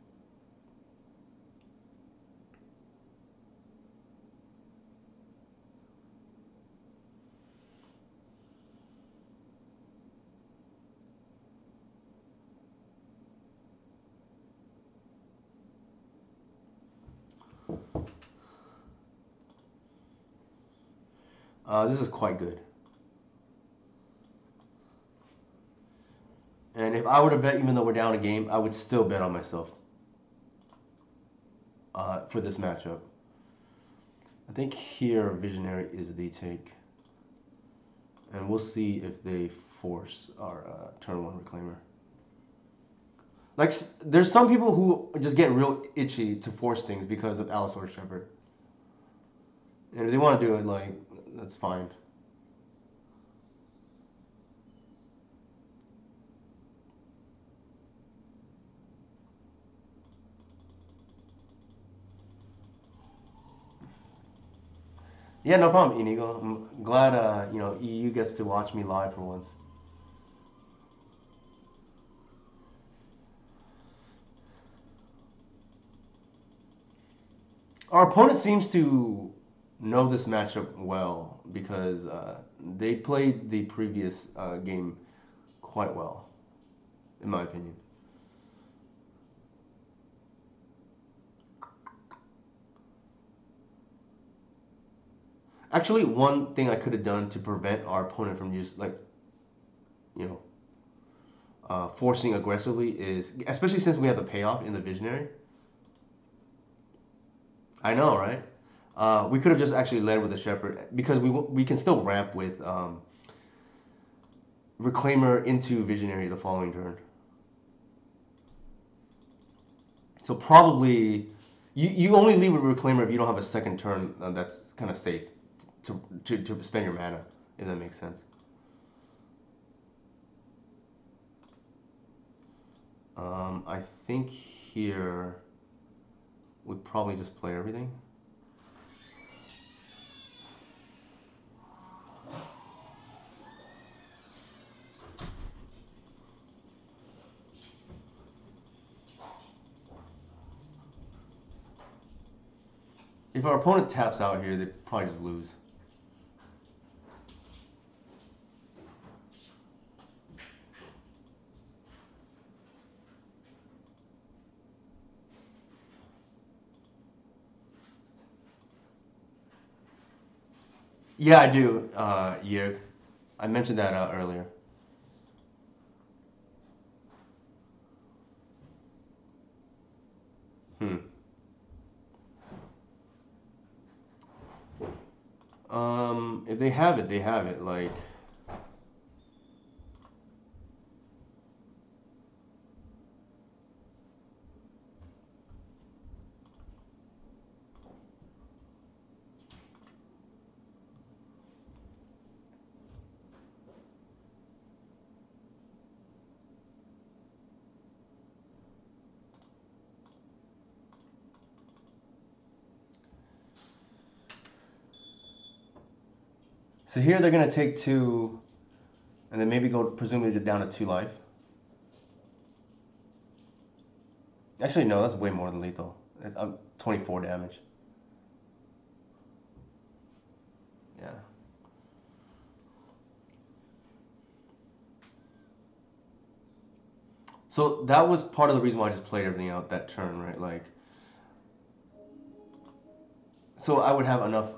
This is quite good. And if I were to bet, even though we're down a game, I would still bet on myself for this matchup. I think here Visionary is the take. And we'll see if they force our turn 1 Reclaimer. Like, there's some people who just get real itchy to force things because of Allosaurus Shepherd. And if they want to do it, like, that's fine. Yeah, no problem, Inigo. I'm glad EU gets to watch me live for once. Our opponent seems to know this matchup well because they played the previous game quite well, in my opinion. Actually, one thing I could have done to prevent our opponent from forcing aggressively is, especially since we have the payoff in the Visionary. I know, right? We could have just actually led with the Shepherd because we can still ramp with Reclaimer into Visionary the following turn. So probably you only leave with Reclaimer if you don't have a second turn that's kind of safe to spend your mana, if that makes sense. I think here we'd probably just play everything. If our opponent taps out here, they probably just lose. Yeah, I do, Yerg. I mentioned that earlier. Hmm. If they have it, they have it. Like, so here they're gonna take two, and then maybe go presumably down to 2 life. Actually, no, that's way more than lethal. 24 damage. Yeah. So that was part of the reason why I just played everything out that turn, right? Like, so I would have enough.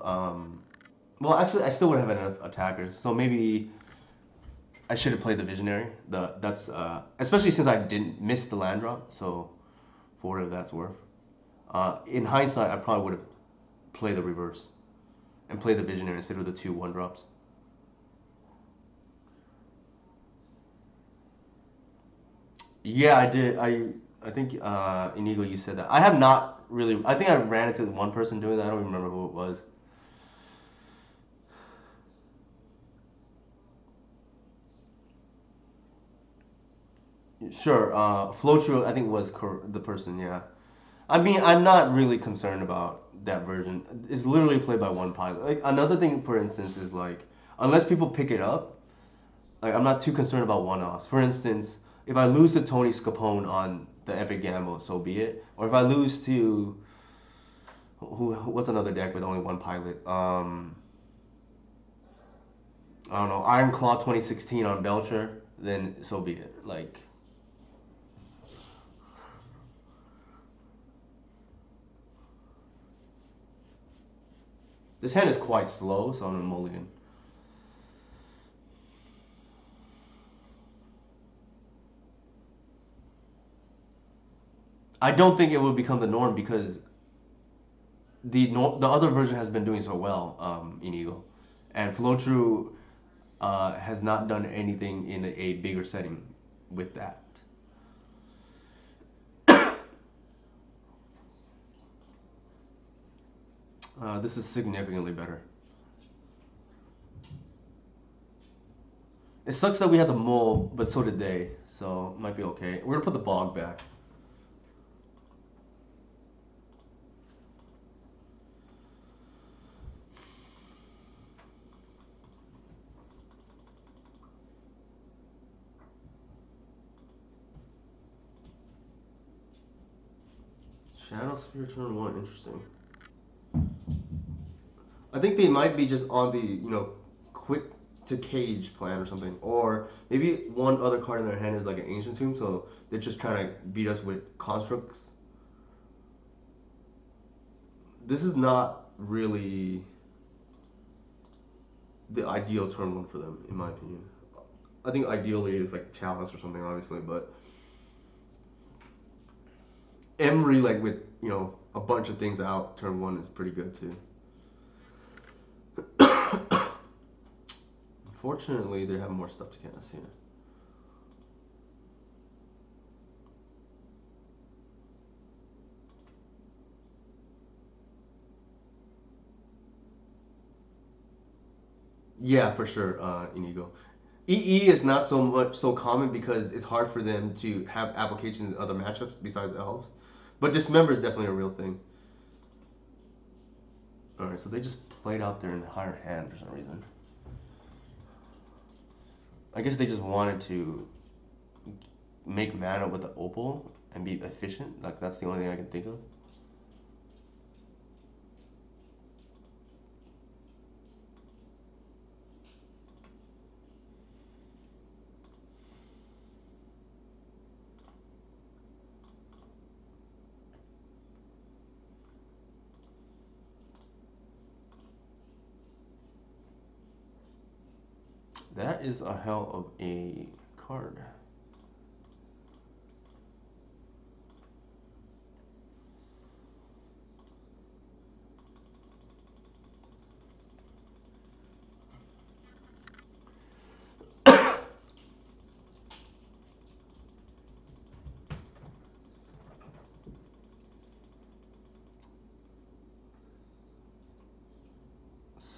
Well, actually, I still would have enough attackers. So maybe I should have played the visionary. That's especially since I didn't miss the land drop. So for whatever that's worth, in hindsight, I probably would have played the reverse and played the visionary instead of the two 1 drops. Yeah, I did. I think Inigo, you said that. I have not really. I think I ran into one person doing that. I don't even remember who it was. Sure, Floatru, I think was the person. Yeah, I mean, I'm not really concerned about that version. It's literally played by one pilot. Like another thing, for instance, is like unless people pick it up, like I'm not too concerned about one-offs. For instance, if I lose to Tony Scapone on the Epic Gamble, so be it. Or if I lose to what's another deck with only one pilot? I don't know, Iron Claw 2016 on Belcher, then so be it. Like this hand is quite slow, so I'm a mulligan. I don't think it will become the norm because the other version has been doing so well, Inigo, and Flow has not done anything in a bigger setting with that. This is significantly better. It sucks that we had the mole, but so did they, so might be okay. We're gonna put the bog back. Shadow Spear turn 1, interesting. I think they might be just on the, quick to cage plan or something. Or maybe one other card in their hand is like an Ancient Tomb, so they're just trying to beat us with constructs. This is not really the ideal turn 1 for them, in my opinion. I think ideally it's like Chalice or something, obviously, but Emery, like with, a bunch of things out, turn 1 is pretty good too. Unfortunately, they have more stuff to cast here. Yeah, for sure, Inigo. EE is not so common because it's hard for them to have applications in other matchups besides elves. But Dismember is definitely a real thing. Alright, so they just played out their entire hand for some reason. I guess they just wanted to make mana with the opal and be efficient. Like that's the only thing I can think of. That is a hell of a card.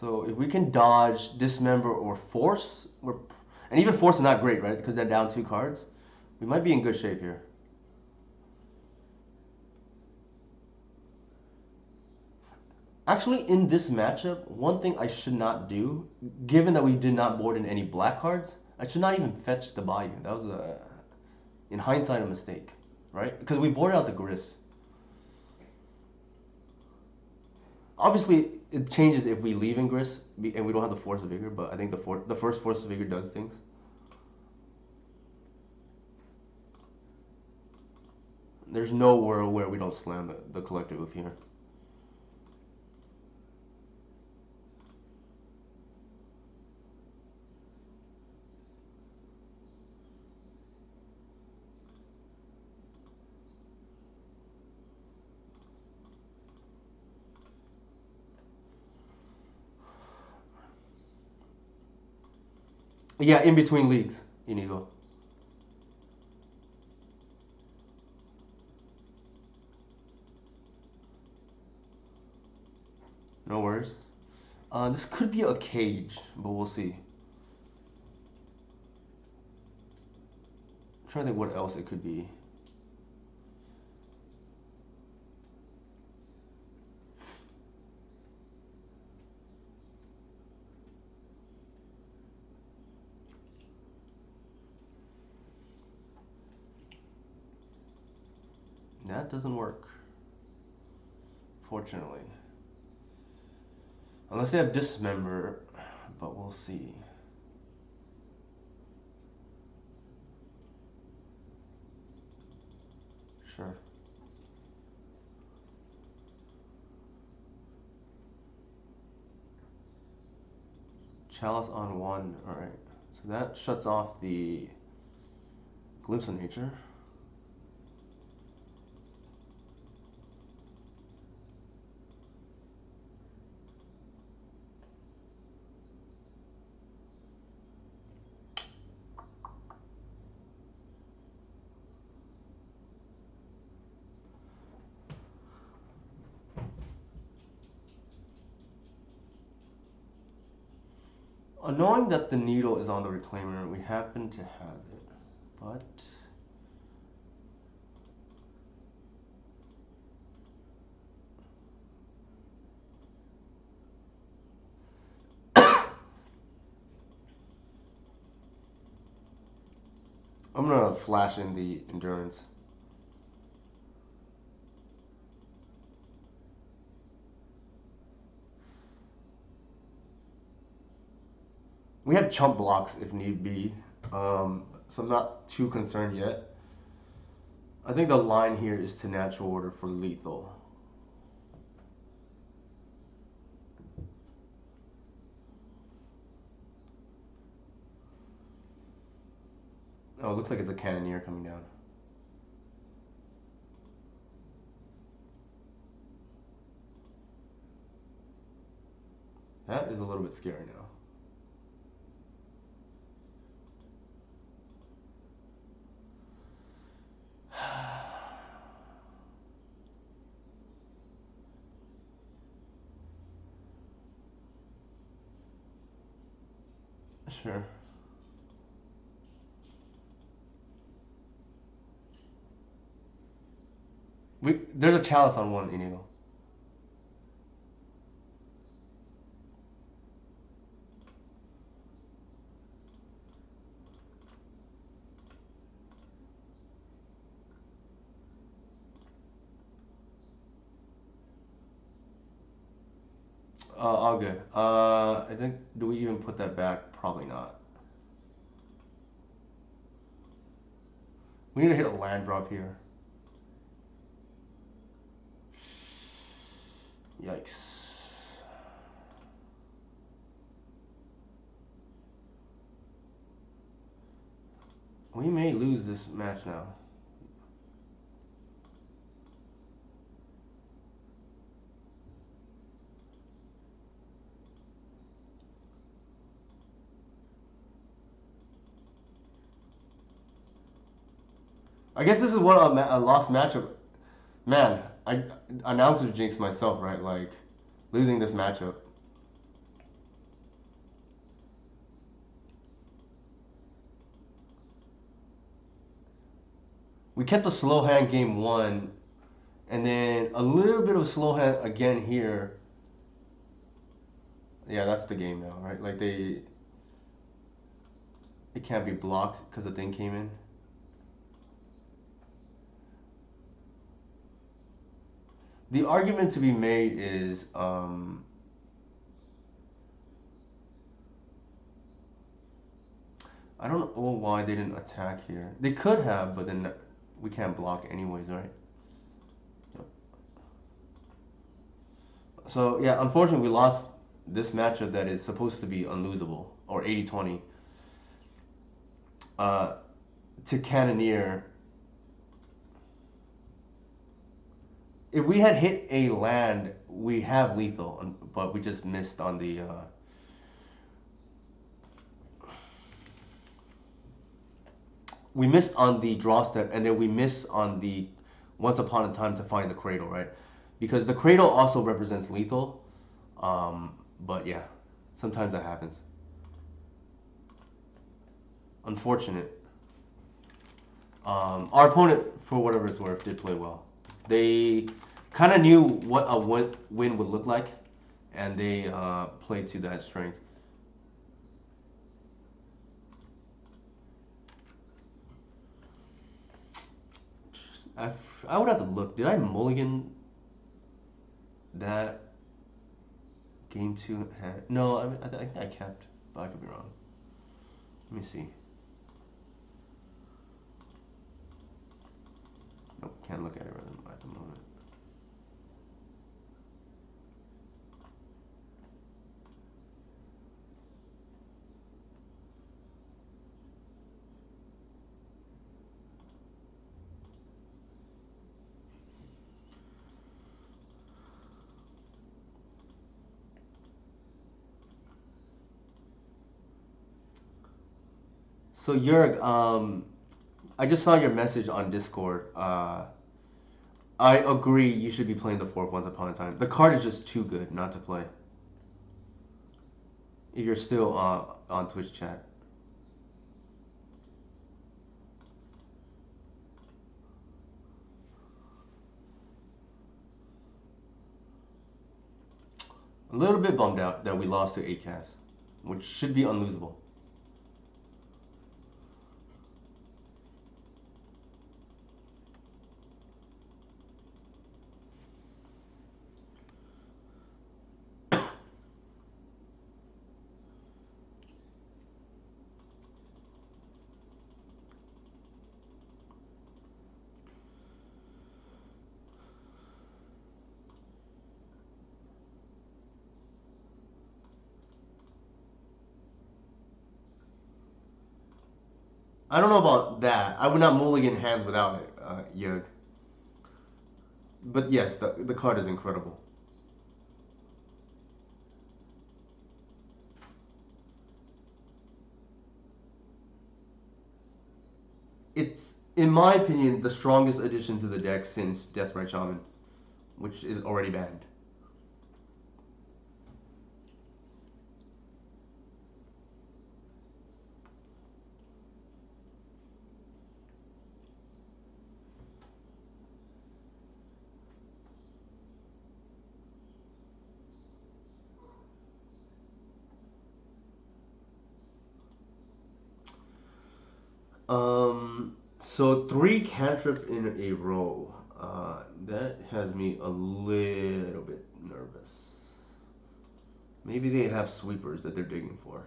So if we can dodge Dismember or Force, and even Force is not great, right? Because they're down 2 cards. We might be in good shape here. Actually, in this matchup, one thing I should not do, given that we did not board in any black cards, I should not even fetch the Bayou. That was in hindsight, a mistake, right? Because we boarded out the Gris. Obviously, it changes if we leave in Gris and we don't have the Force of Vigor, but I think the first Force of Vigor does things. There's no world where we don't slam the Collector Oof here. Yeah, in between leagues, Inigo. No worries. This could be a cage, but we'll see. I'm trying to think what else it could be. That doesn't work, fortunately. Unless they have Dismember, but we'll see. Sure. Chalice on 1, alright. So that shuts off the Glimpse of Nature. Knowing that the needle is on the Reclaimer, we happen to have it, but I'm gonna flash in the Endurance. We have chump blocks if need be, so I'm not too concerned yet. I think the line here is to natural order for lethal. Oh, it looks like it's a Cannoneer coming down. That is a little bit scary now. Sure. There's a Chalice on 1, Inigo. All good. I think, do we even put that back? Probably not. We need to hit a land drop here. Yikes. We may lose this match now. I guess this is what a lost matchup. Man, I announcer jinx myself, right? Like losing this matchup. We kept a slow hand game one, and then a little bit of a slow hand again here. Yeah, that's the game now, right? Like it can't be blocked because the thing came in. The argument to be made is I don't know why they didn't attack here. They could have, but then we can't block anyways, right? Yep. So yeah, unfortunately, we lost this matchup that is supposed to be unlosable or 80-20 uh, to Cannoneer. If we had hit a land, we have lethal, but we just missed on the. We missed on the draw step, and then we missed on the once upon a time to find the cradle, right? Because the cradle also represents lethal. But yeah, sometimes that happens. Unfortunate. Our opponent, for whatever it's worth, did play well. They kind of knew what a win would look like, and they played to that strength. I, I would have to look. Did I mulligan that game two? No, I think I kept, but I could be wrong. Let me see. Nope, can't look at it right at the moment. So Jurg, I just saw your message on Discord. I agree. You should be playing the fourth Once Upon a Time. The card is just too good not to play. If you're still on Twitch chat, a little bit bummed out that we lost to ACAS, which should be unlosable. I don't know about that. I would not mulligan hands without it, Jurg. But yes, the card is incredible. It's, in my opinion, the strongest addition to the deck since Deathrite Shaman, which is already banned. So three cantrips in a row. That has me a little bit nervous. Maybe they have sweepers that they're digging for.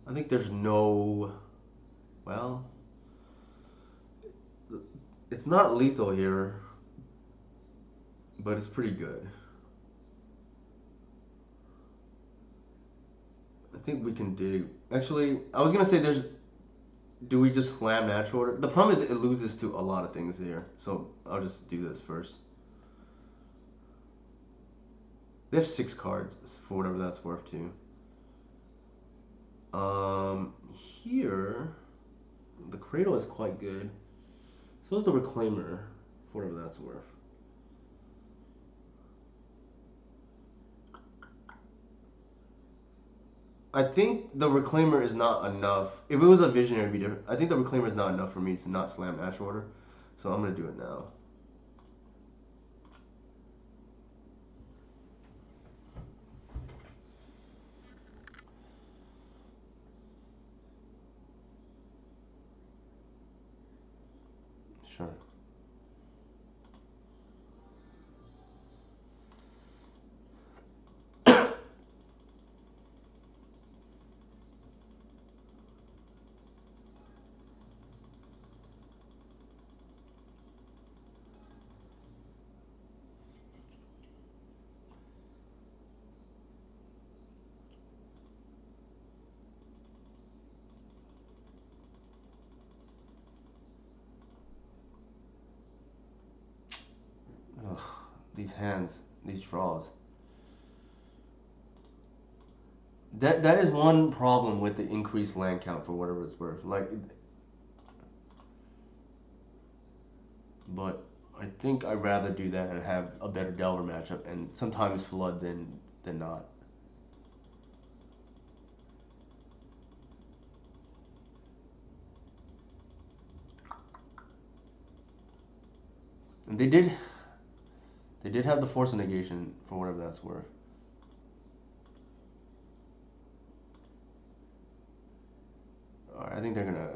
I think there's no. Well, it's not lethal here, but it's pretty good. I think we can dig. Actually, I was gonna say there's. Do we just slam natural order? The problem is it loses to a lot of things here, so I'll just do this first. They have 6 cards for whatever that's worth too. Here, the Cradle is quite good. So is the Reclaimer, for whatever that's worth. I think the Reclaimer is not enough. If it was a Visionary, it'd be different. I think the Reclaimer is not enough for me to not slam Ash Order. So I'm going to do it now. Sure. Ugh, these hands, these draws. That is one problem with the increased land count for whatever it's worth. Like, but I think I'd rather do that and have a better Delver matchup, and sometimes flood than not. And they did have the Force of Negation for whatever that's worth. Alright, I think they're gonna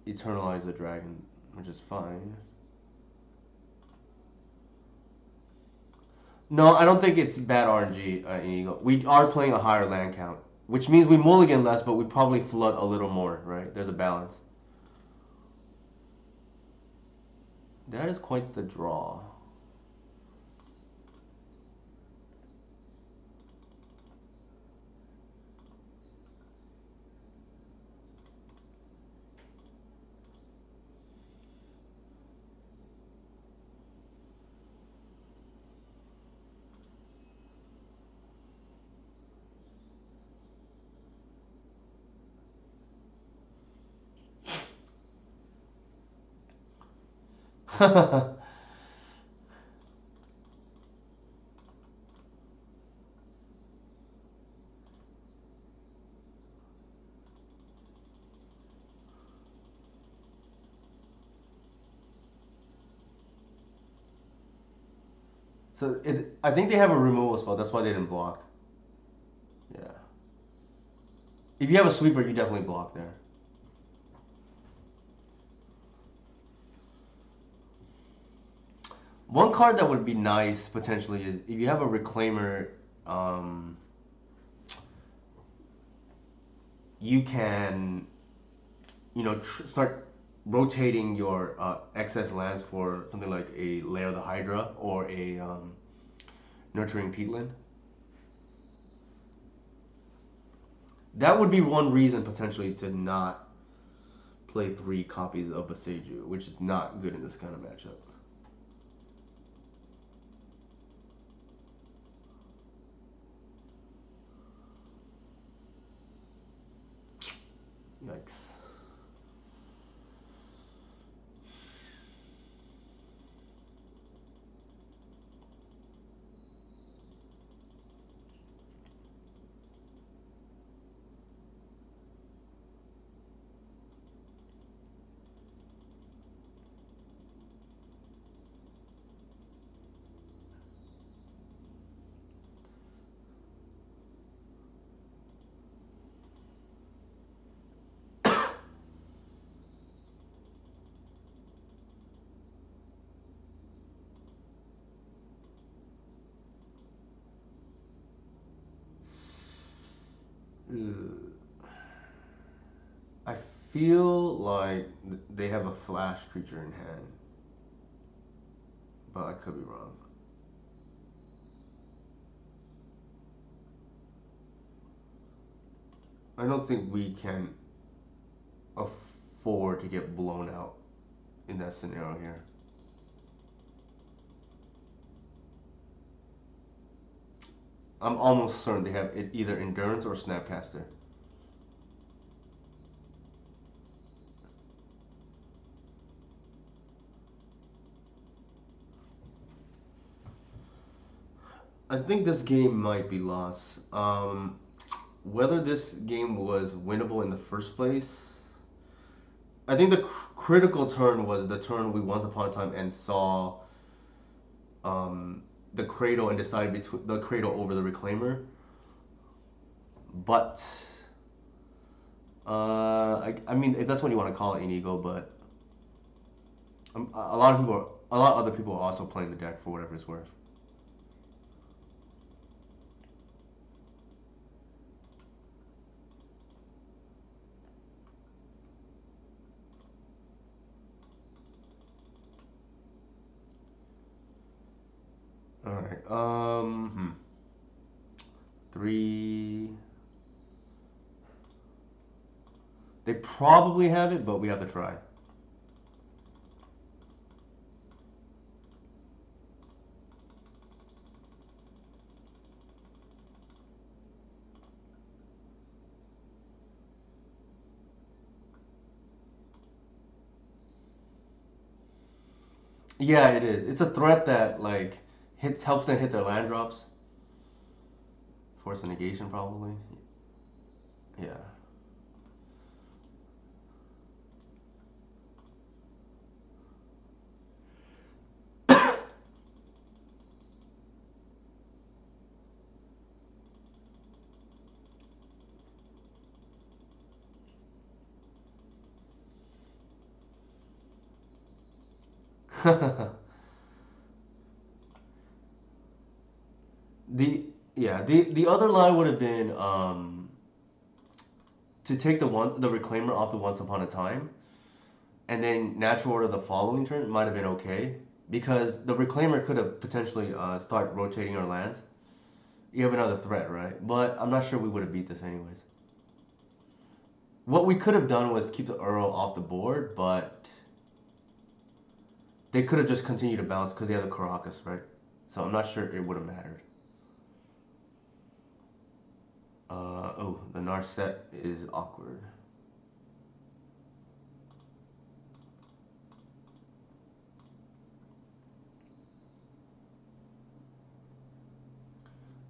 eternalize the dragon, which is fine. No, I don't think it's bad RNG in Eagle. We are playing a higher land count, which means we mulligan less, but we probably flood a little more, right? There's a balance. That is quite the draw. I think they have a removal spell. That's why they didn't block. Yeah. If you have a sweeper, you definitely block there. One card that would be nice potentially is if you have a Reclaimer, um, you can, start rotating your excess lands for something like a Lair of the Hydra or a Nurturing Peatland. That would be one reason potentially to not play 3 copies of Boseiju, which is not good in this kind of matchup. Yikes. I feel like they have a flash creature in hand, but I could be wrong. I don't think we can afford to get blown out in that scenario here. I'm almost certain they have it either endurance or snapcaster. I think this game might be lost. Whether this game was winnable in the first place, I think the critical turn was the turn we once upon a time and saw the Cradle and decided between the Cradle over the Reclaimer. But I mean, if that's what you want to call it, Inigo, but a lot of people, a lot of other people are also playing the deck for whatever it's worth. All right. Three. They probably have it, but we have to try. Yeah, it is. It's a threat that like hits helps them hit their land drops. Force a negation, probably. Yeah. the the other line would have been to take the reclaimer off the once upon a time, and then natural order the following turn might have been okay because the reclaimer could have potentially start rotating our lands. You have another threat, right? But I'm not sure we would have beat this anyways. What we could have done was keep the Earl off the board, but they could have just continued to bounce because they have the Caracas, right? So I'm not sure it would have mattered. Oh, the Narset is awkward.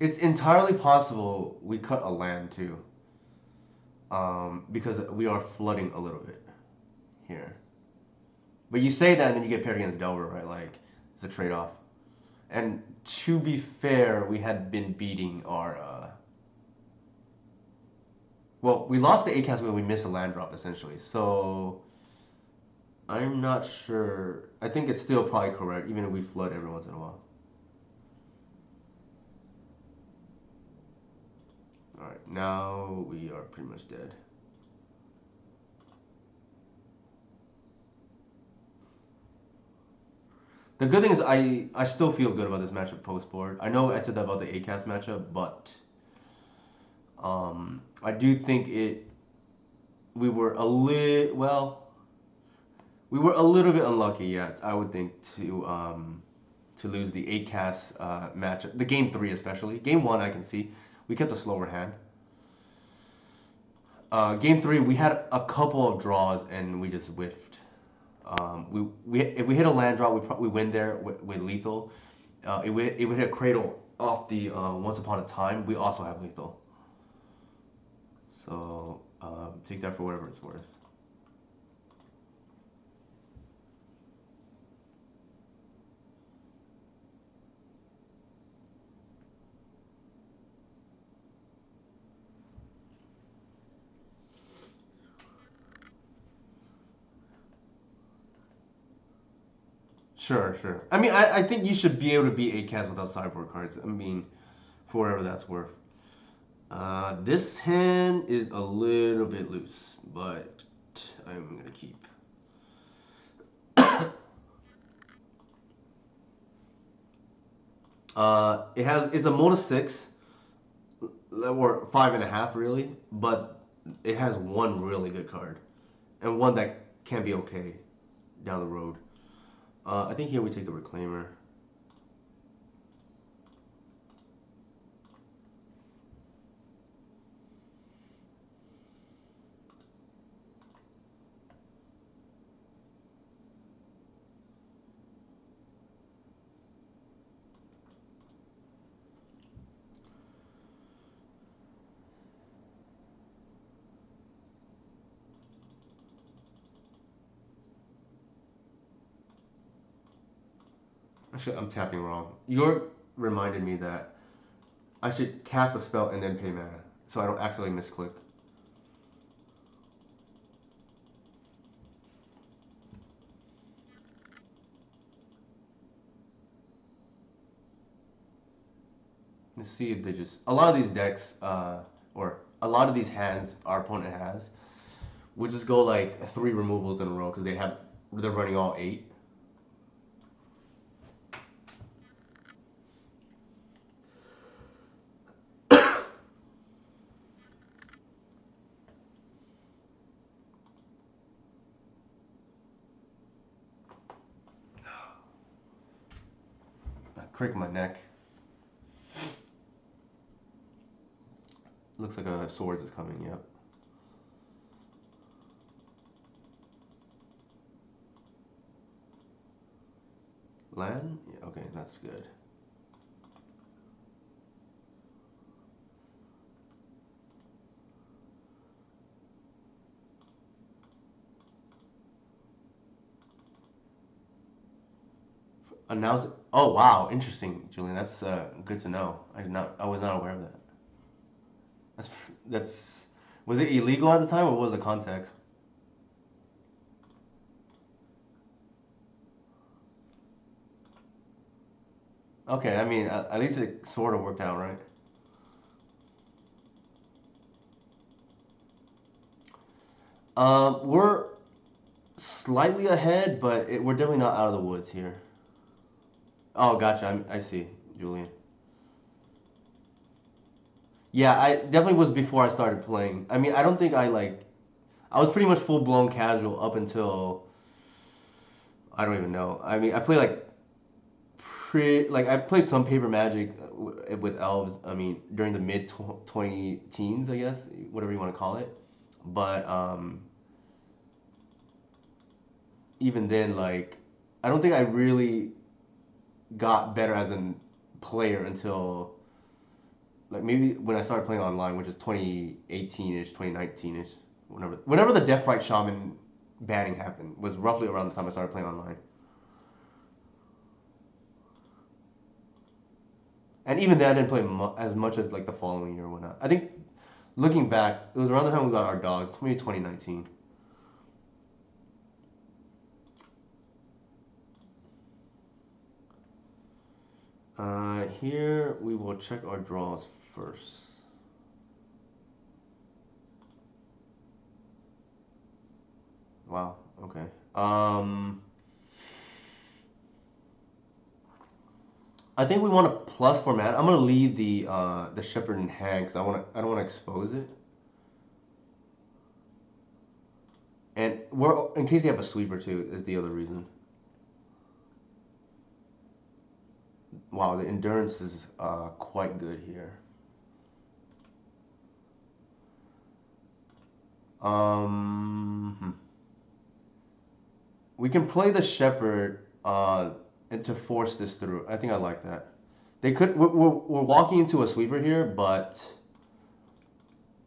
It's entirely possible we cut a land too, because we are flooding a little bit here. But you say that and then you get paired against Delver, right? Like it's a trade-off. And to be fair, we had been beating our. Well, we lost the ACAS when we missed a land drop essentially. So I'm not sure. I think it's still probably correct, even if we flood every once in a while. All right, now we are pretty much dead. The good thing is I still feel good about this matchup post board. I know I said that about the ACAS matchup, but I do think it we were a little we were a little bit unlucky. Yeah, I would think to lose the ACAS matchup, the game three especially. Game one I can see we kept a slower hand. Game three we had a couple of draws and we just whiffed. We if we hit a land drop, we win there with lethal. If we hit a cradle off the once upon a time, we also have lethal. So take that for whatever it's worth. Sure, sure. I mean, I think you should be able to beat 8 cats without sideboard cards. I mean, for whatever that's worth. This hand is a little bit loose, but I'm gonna keep. It's a mode of 6 or 5.5 really, but it has one really good card and one that can be okay down the road. I think here we take the Reclaimer. Actually, I'm tapping wrong. York reminded me that I should cast a spell and then pay mana, so I don't accidentally misclick. Let's see if they just. A lot of these decks, or a lot of these hands our opponent has, would just go like 3 removals in a row because they're running all 8. I crick my neck. Looks like a swords is coming. Yep. Land? Yeah, okay, that's good. Announce. Oh wow, interesting, Julian. That's good to know. I did not. I was not aware of that. That's that's. Was it illegal at the time, or what was the context? Okay, I mean, at least it sort of worked out, right? We're slightly ahead, but we're definitely not out of the woods here. Oh, gotcha. I see, Julian. Yeah, I definitely was before I started playing. I mean, I don't think I like. I was pretty much full blown casual up until I don't even know. I mean, I play like like I played some Paper Magic with elves. I mean, during the mid 20 teens, I guess, whatever you want to call it. But even then, like, I don't think I really got better as a player until like maybe when I started playing online, which is 2018 ish, 2019 ish, whenever the Death Right Shaman banning happened was roughly around the time I started playing online. And even then, I didn't play as much as like the following year or whatnot. I think looking back, it was around the time we got our dogs, maybe 2019. Here we will check our draws first. Wow. Okay. I think we want a plus for mana. I'm gonna leave the shepherd in hand because I don't want to expose it. And we're in case they have a sweeper too is the other reason. Wow, the endurance is quite good here. We can play the shepherd and to force this through. I think I like that. They could. We're walking into a sweeper here, but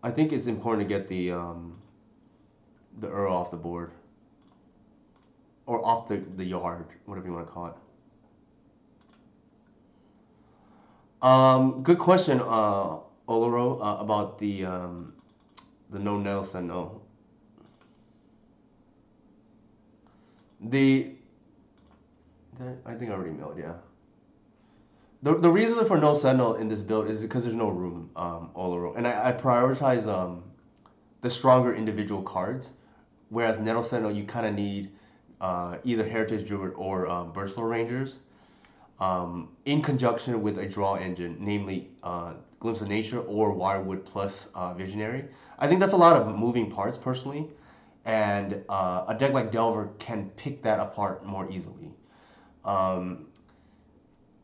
I think it's important to get the Earl off the board or off the yard, whatever you want to call it. Good question, Oloro, about the no Nelson. No, the I think I already mailed. Yeah. The reason for no Sentinel in this build is because there's no room, Oloro, and I prioritize the stronger individual cards, whereas Nettle Sentinel you kind of need either Heritage Druid or Burstlord Rangers. in conjunction with a draw engine, namely Glimpse of Nature or Wirewood plus Visionary. I think that's a lot of moving parts personally, and a deck like Delver can pick that apart more easily. Um,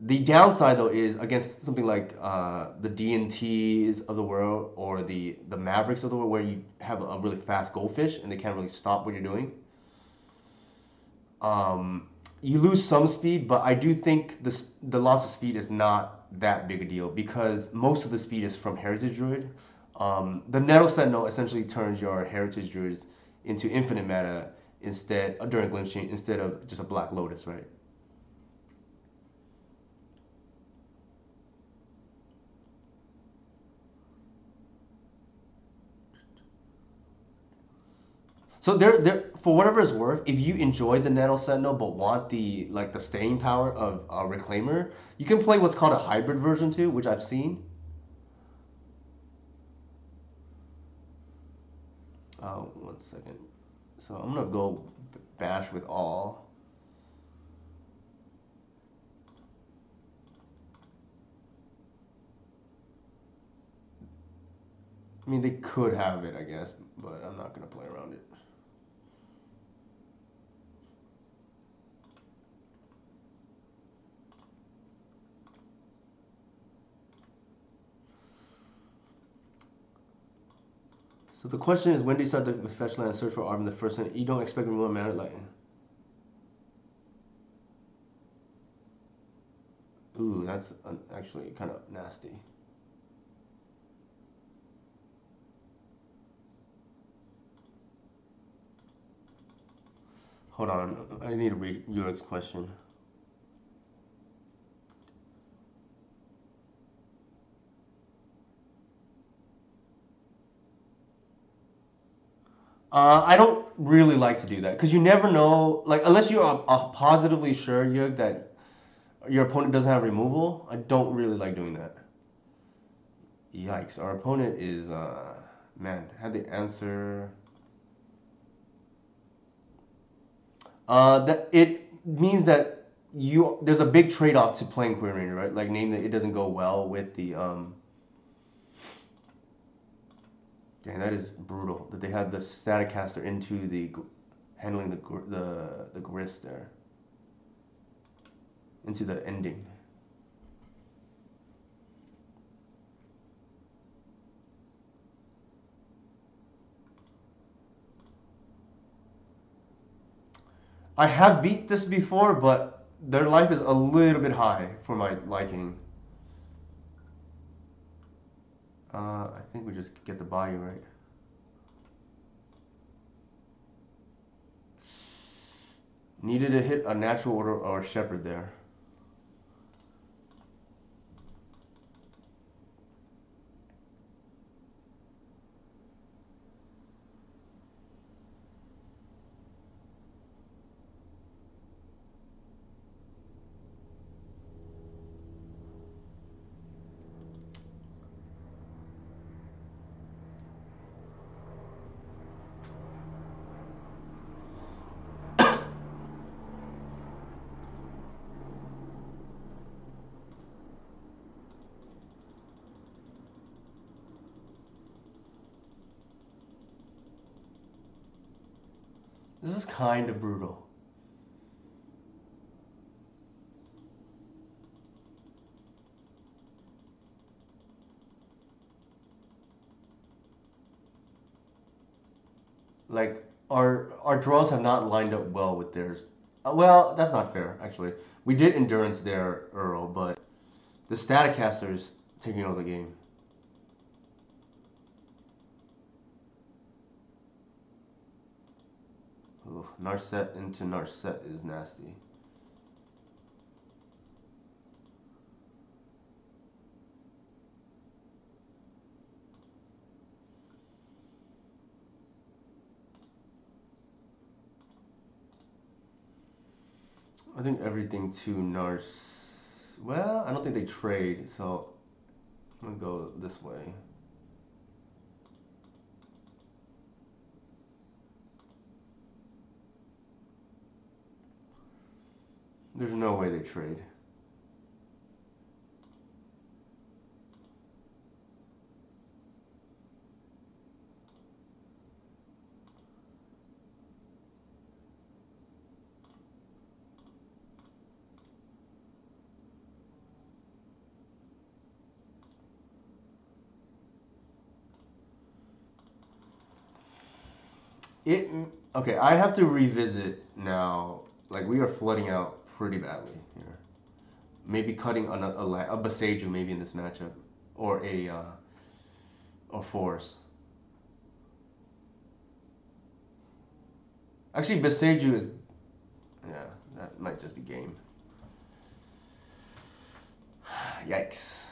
the downside though is against something like the D&Ts of the world or the Mavericks of the world, where you have a really fast goldfish and they can't really stop what you're doing. Um, you lose some speed, but I do think the loss of speed is not that big a deal because most of the speed is from Heritage Druid. The Nettle Sentinel essentially turns your Heritage Druids into infinite mana instead during Glimpse Chain instead of just a Black Lotus, right? So there, for whatever it's worth, if you enjoy the Nano Sentinel but want the staying power of a Reclaimer, you can play what's called a hybrid version too, which I've seen. One second. So I'm gonna go bash with all. I mean, they could have it, I guess, but I'm not gonna play around it. So the question is, when do you start the fetch land and search for Arb in the first hand? You don't expect more mana, like. Ooh, that's actually kind of nasty. Hold on, I need to read Yurik's question. I don't really like to do that because you never know. Like, unless you're positively sure that your opponent doesn't have removal, I don't really like doing that. Yikes! Our opponent is man had the answer. That it means that there's a big trade off to playing Queer Ranger, right? Like, name that it doesn't go well with the. Dang, that is brutal. That they have the static caster into the handling the grist there into the ending. I have beat this before, but their life is a little bit high for my liking. I think we just get the bayou right. Needed to hit a natural order or shepherd there. This is kind of brutal. Like, our draws have not lined up well with theirs. Well, that's not fair, actually. We did endurance there, Earl, but the static caster's taking over the game. Ooh, Narset into Narset is nasty. I think everything to Nars. Well, I don't think they trade, so I'm gonna go this way. There's no way they trade. It okay. I have to revisit now. Like we are flooding out pretty badly here. Maybe cutting a Baseju maybe in this matchup, or a or Force. Actually, Baseju is yeah. That might just be game. Yikes.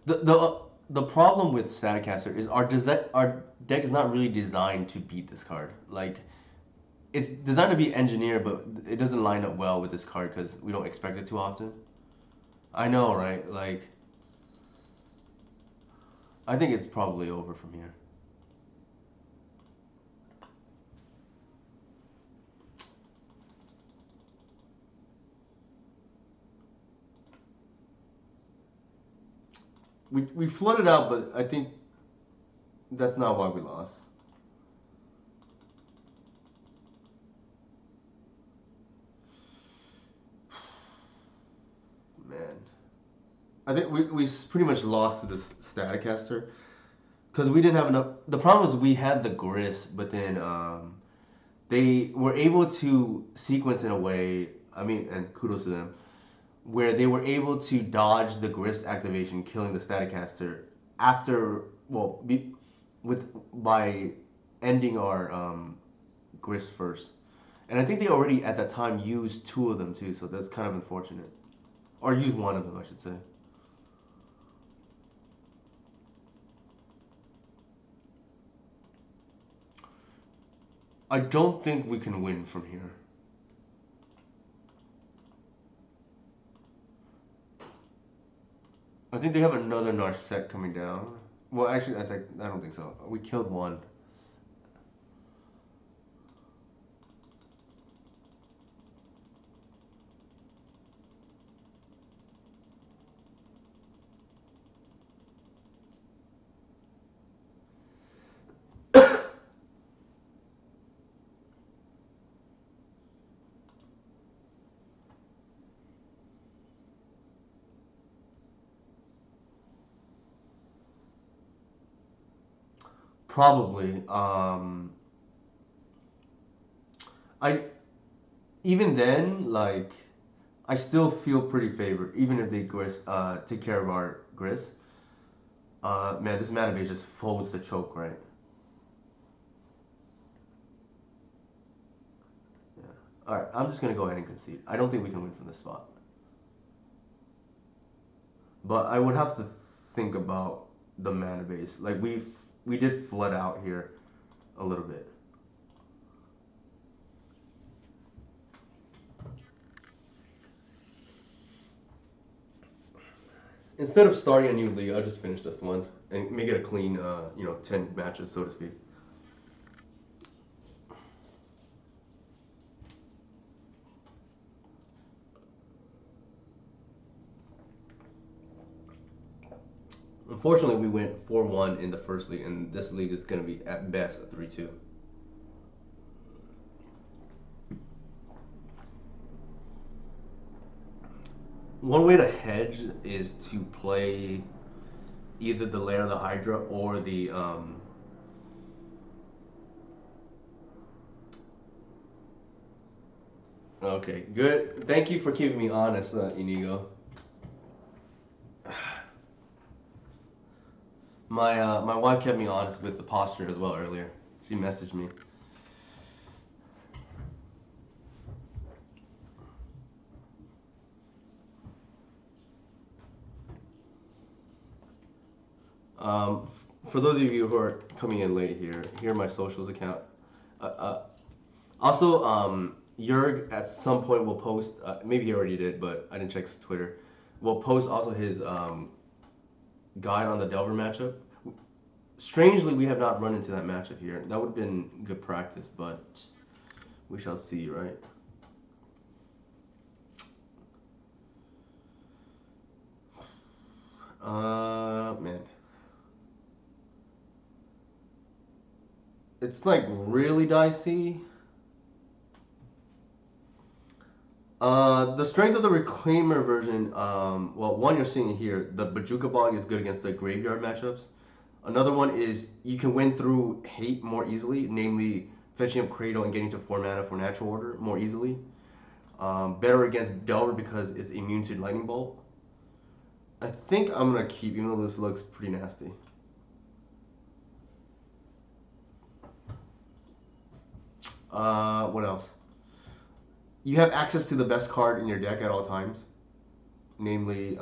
The problem with Staticaster is our deck is not really designed to beat this card. Like it's designed to be engineered, but it doesn't line up well with this card because we don't expect it too often. I know, right? Like I think it's probably over from here. We flooded out, but I think that's not why we lost. Man, I think we pretty much lost to this Staticaster because we didn't have enough. The problem is we had the grist, but then they were able to sequence in a way. I mean, and kudos to them, where they were able to dodge the grist activation, killing the Staticaster after with by ending our grist first. And I think they already at that time used two of them too, so that's kind of unfortunate. Or used one of them, I should say. I don't think we can win from here. I think they have another Narset coming down. Well, actually, I don't think so. We killed one. Probably. I even then like I still feel pretty favored, even if they grist take care of our grist. Man, this mana base just folds the choke, right? Yeah. All right, I'm just gonna go ahead and concede. I don't think we can win from this spot, but I would have to think about the mana base. Like we did flood out here a little bit. Instead of starting a new league, I'll just finish this one and make it a clean, 10 matches, so to speak. Unfortunately, we went 4-1 in the first league, and this league is going to be at best a 3-2. One way to hedge is to play either the Lair of the Hydra or the. Okay, good. Thank you for keeping me honest, Inigo. My wife kept me honest with the posture as well earlier. She messaged me. For those of you who are coming in late here are my socials account. Uh, Also, Jurg at some point will post. Maybe he already did, but I didn't check his Twitter. Will post also his guide on the Delver matchup. Strangely, we have not run into that matchup here. That would have been good practice, but we shall see, right? Man, it's like really dicey. The strength of the Reclaimer version, well, one you're seeing here, the Bajuka Bog is good against the graveyard matchups. Another one is you can win through hate more easily, namely fetching up Cradle and getting to 4 mana for natural order more easily. Better against Delver because it's immune to Lightning Bolt. I think I'm gonna keep, even though this looks pretty nasty. What else? You have access to the best card in your deck at all times, namely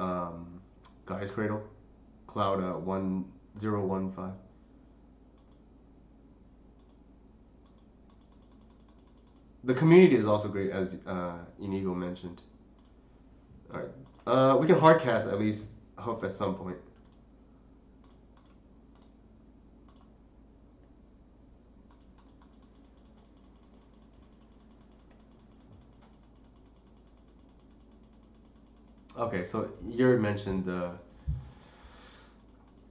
Guy's Cradle, Cloud 1015. The community is also great, as Inigo mentioned. All right, we can hardcast at least Huff at some point. Okay, so you mentioned the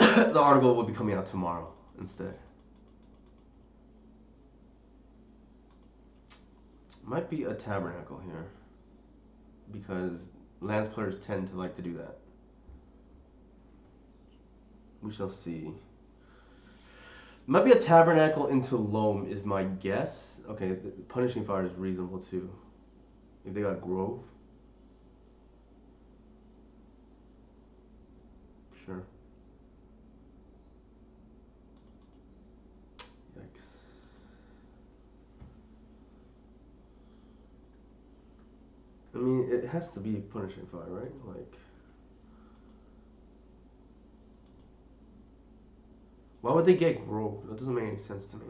article will be coming out tomorrow instead. Might be a tabernacle here because Lance players tend to like to do that. We shall see. Might be a tabernacle into Loam is my guess. Okay, punishing fire is reasonable too. If they got Grove, sure. Yikes. I mean, it has to be punishing fire, right? Like, why would they get Grove? That doesn't make any sense to me.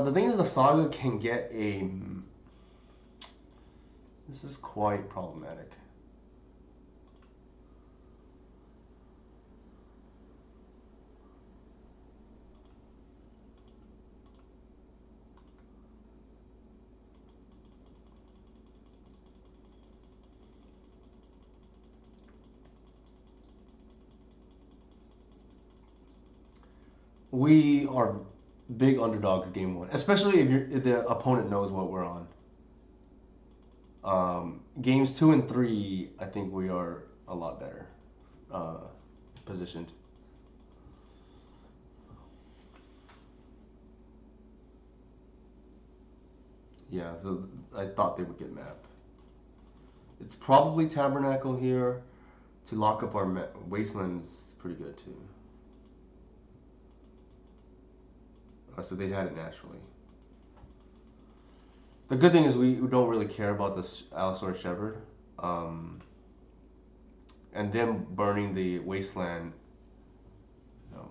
The thing is, the Saga can get a. This is quite problematic. We are big underdogs game one, especially if the opponent knows what we're on. Games two and three, I think we are a lot better uh, positioned. Yeah, so I thought they would get map. It's probably Tabernacle here to lock up our Wasteland's pretty good too. So they had it naturally. The good thing is we don't really care about this Allosaur Shepherd. Um, and them burning the Wasteland. No.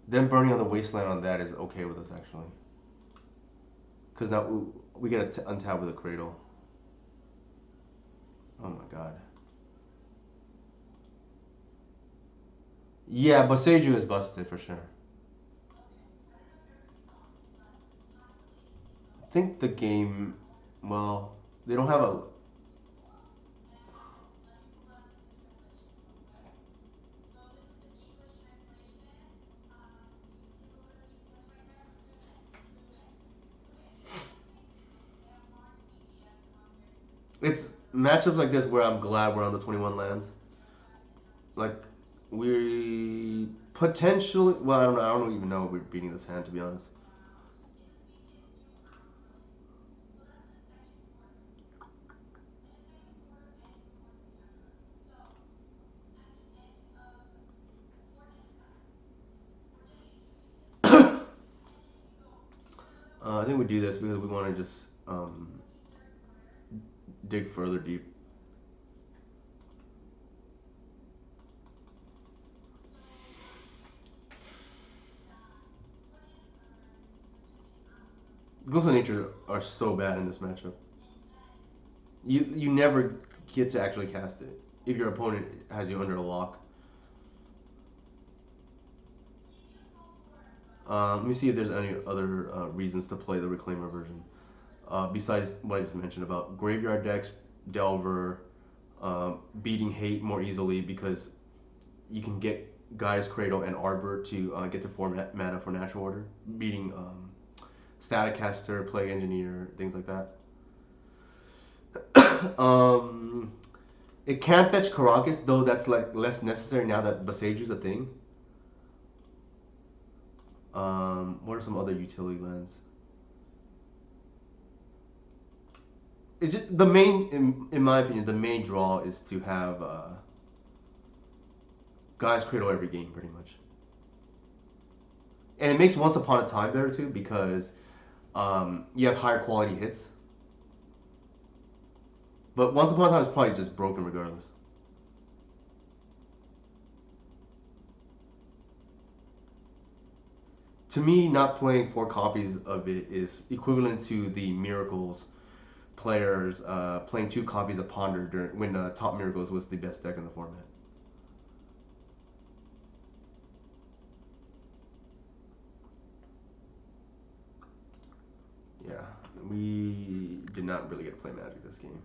Them burning on the Wasteland on that is okay with us actually. Because now we get to untap with a Cradle. Oh my god. Yeah, but Seiju is busted for sure. I think the game, well, they don't have a. It's matchups like this where I'm glad we're on the 21 lands. Like, we potentially. Well, I don't know. I don't even know if we're beating this hand, to be honest. I think we do this because we want to just dig further deep. Ghost of Nature are so bad in this matchup. You never get to actually cast it if your opponent has you under a lock. Let me see if there's any other reasons to play the Reclaimer version. besides what I just mentioned about graveyard decks, Delver, beating hate more easily because you can get Gaia's Cradle and Arbor to get to 4 mana for natural order, beating Staticaster, Plague Engineer, things like that. um, it can fetch Karakas, though that's like less necessary now that Boseju's a thing. What are some other utility lands? It's just the main, in my opinion, the main draw is to have Gaia's Cradle every game, pretty much. And it makes Once Upon a Time better too because you have higher quality hits. But Once Upon a Time is probably just broken regardless. To me, not playing 4 copies of it is equivalent to the Miracles players playing 2 copies of Ponder during when Top Miracles was the best deck in the format. Yeah, we did not really get to play Magic this game.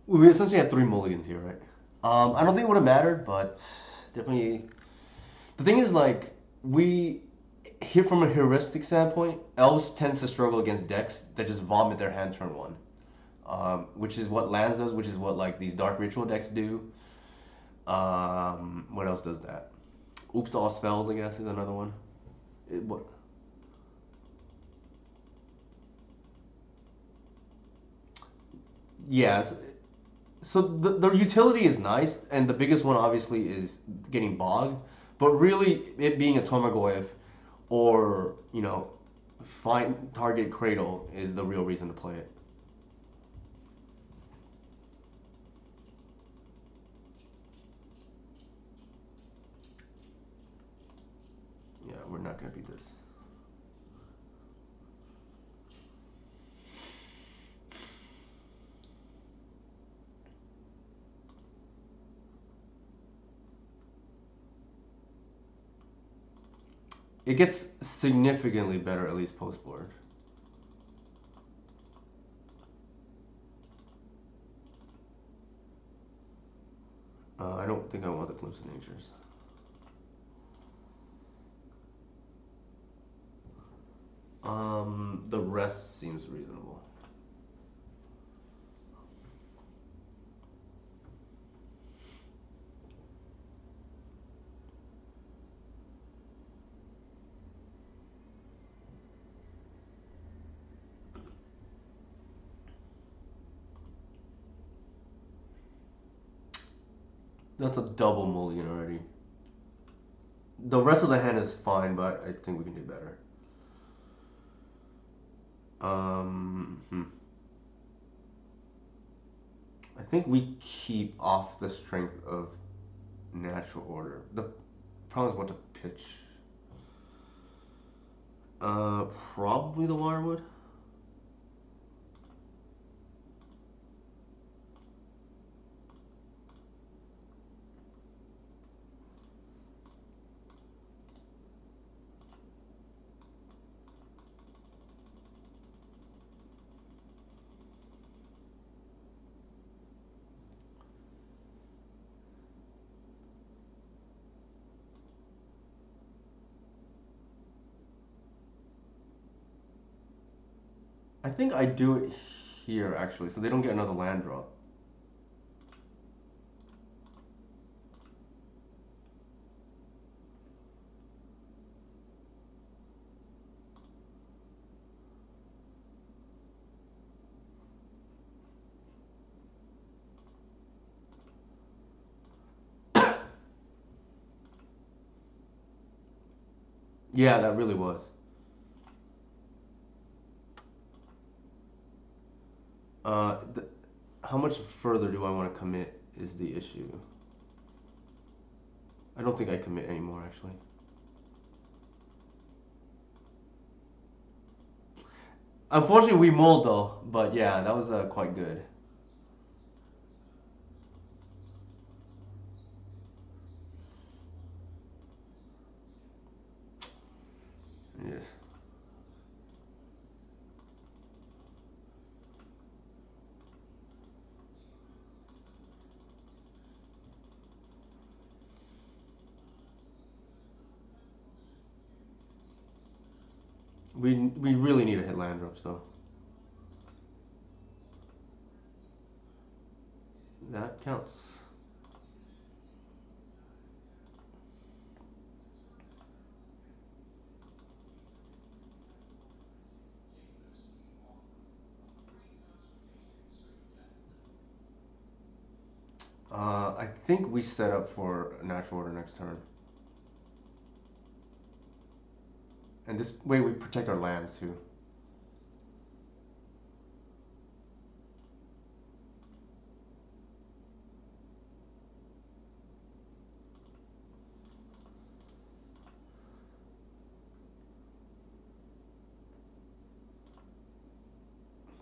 We essentially had 3 mulligans here, right? I don't think it would have mattered, but definitely. The thing is, like, we here from a heuristic standpoint, elves tends to struggle against decks that just vomit their hand turn one, which is what lands does, which is what like these dark ritual decks do. What else does that? Oops, all spells, I guess, is another one. What? Yeah. So the utility is nice, and the biggest one obviously is getting bogged. But really, it being a Tomagoyf or find target Cradle is the real reason to play it. Yeah, we're not gonna beat this. It gets significantly better at least post board. I don't think I want the Glimpse of Natures. The rest seems reasonable. That's a double mulligan already. The rest of the hand is fine, but I think we can do better. Hmm. I think we keep off the strength of natural order. The problem is what to pitch. Probably the Wirewood. I think I do it here actually, so they don't get another land drop. Yeah, that really was. Th how much further do I want to commit is the issue. I don't think I commit anymore actually. Unfortunately, we mulled though, but yeah, that was quite good. Yes. We really need to hit land drops though. That counts. I think we set up for a natural order next turn. And this way we protect our lands too.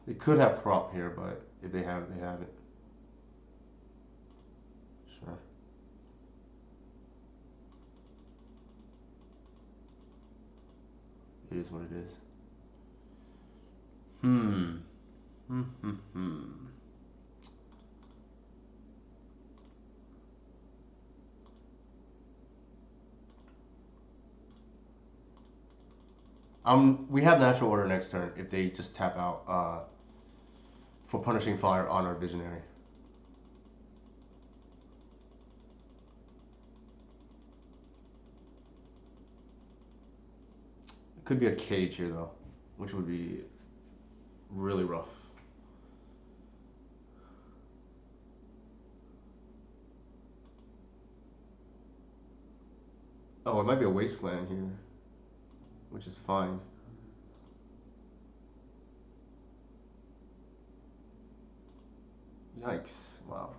They could have prop here, but if they have it, they have it. Sure. It is what it is. Hmm. Hmm. Hmm. Hmm. We have natural order next turn if they just tap out for punishing fire on our visionary. It could be a cage here though, which would be really rough. Oh, it might be a wasteland here, which is fine. Yikes! Wow.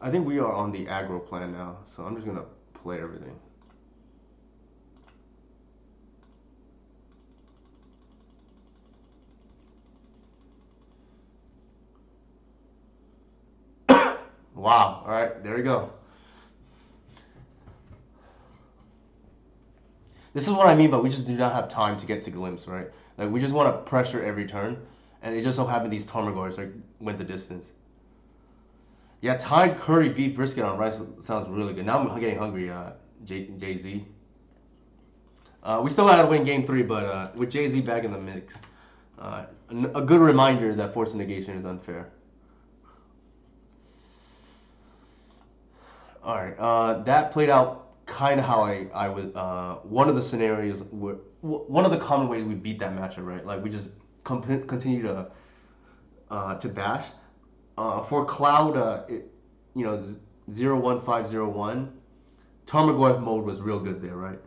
I think we are on the aggro plan now, so I'm just gonna play everything. Wow. All right, there we go. This is what I mean, but we just do not have time to get to glimpse, right? Like we just want to pressure every turn, and it just so happened these Tarmogoyfs like went the distance. Yeah, Thai curry beef brisket on rice sounds really good. Now I'm getting hungry. Jay Z. We still got to win game three, but with Jay Z back in the mix, a good reminder that force negation is unfair. All right, that played out kind of how I was. One of the scenarios where one of the common ways we beat that matchup, right? Like we just continue to bash. For Cloud, you know, 01501, Tarmogoyf mode was real good there, right?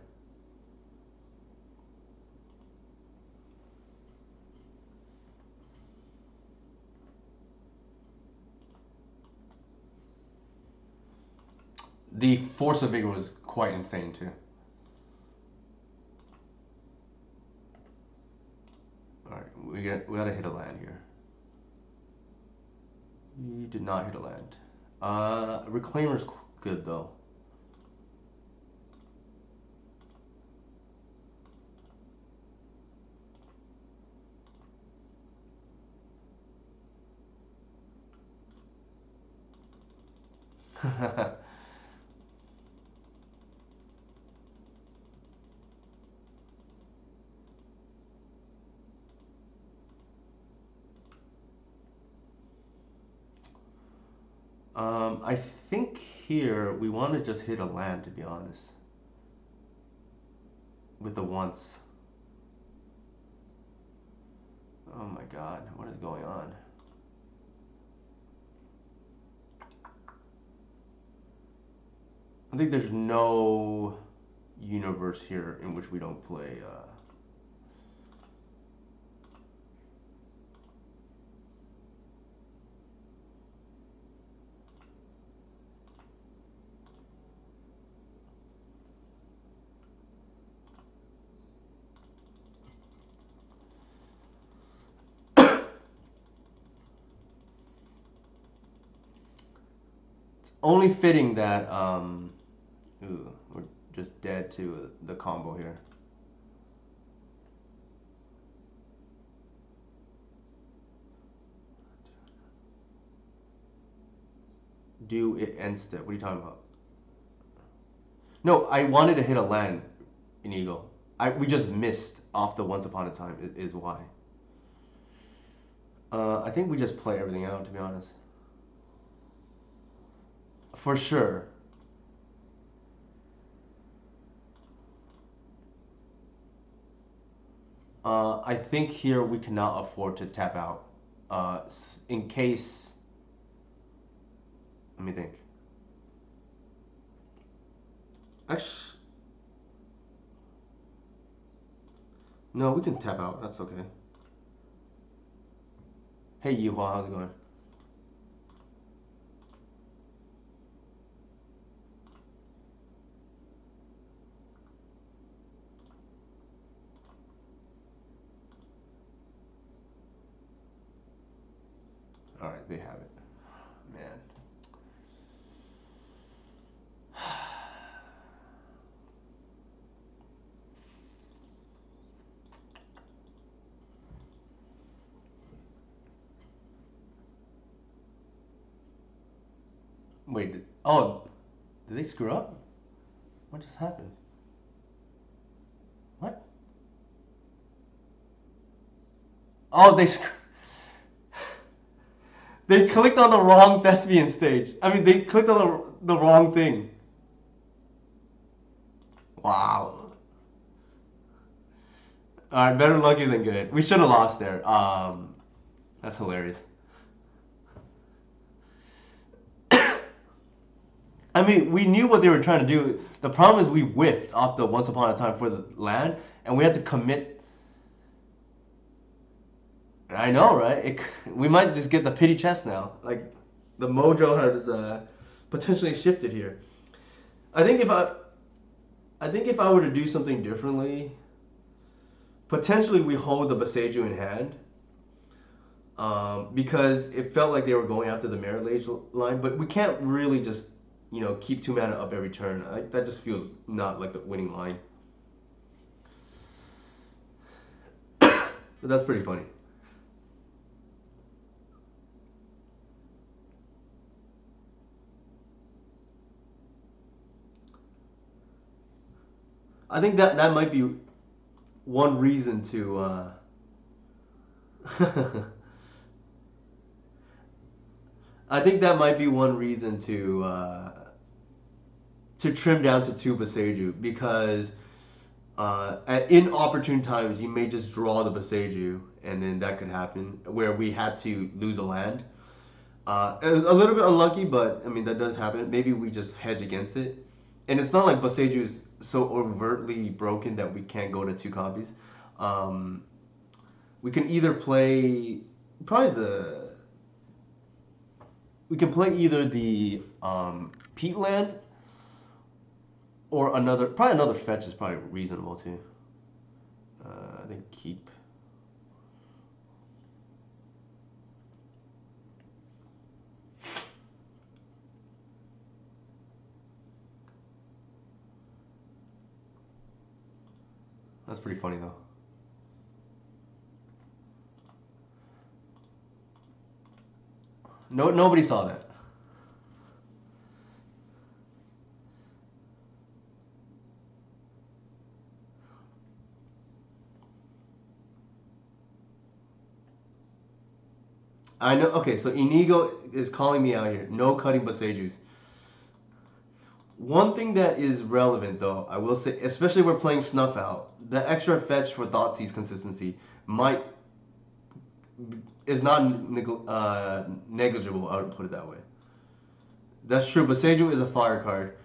The force of vigor was quite insane too. All right, we gotta hit a land here. We did not hit a land. Reclaimer's good though. I think here we want to just hit a land to be honest. With the once. Oh my god, what is going on? I think there's no universe here in which we don't play. only fitting that ooh, we're just dead to the combo here. Do it end step. What are you talking about? No, I wanted to hit a land in Eagle. We just missed off the Once Upon a Time is why. I think we just play everything out, to be honest. For sure. I think here we cannot afford to tap out. In case, let me think. Actually, no, we can tap out. That's okay. Hey, Yuhua, how's it going? All right, they have it. Man. Wait, oh, did they screw up? What just happened? What? Oh, they clicked on the wrong thespian stage. I mean, they clicked on the wrong thing. Wow. All right, better lucky than good. We should have lost there. That's hilarious. I mean, we knew what they were trying to do. The problem is we whiffed off the Once Upon a Time for the land, and we had to commit. I know, right? We might just get the pity chest now. Like, the mojo has potentially shifted here. I think if I, I think if I were to do something differently, potentially we hold the Boseiju in hand, because it felt like they were going after the Merit Lage line, but we can't really just keep 2 mana up every turn. That just feels not like the winning line. But that's pretty funny. I think that might be one reason to. I think that might be one reason to trim down to two Boseiju because at inopportune times you may just draw the Boseiju and then that could happen where we had to lose a land. It was a little bit unlucky, but I mean that does happen. Maybe we just hedge against it, and it's not like Boseiju is so overtly broken that we can't go to two copies. Um, we can either play probably the we can play either the Peat land or probably another fetch is probably reasonable too. I think keep. That's pretty funny though. No, nobody saw that. I know. Okay, so Inigo is calling me out here. No cutting Boseijus. One thing that is relevant, though, I will say, especially if we're playing Snuff Out, the extra fetch for Thoughtseize consistency might is not negligible. I would put it that way. That's true. Boseiju is a fire card.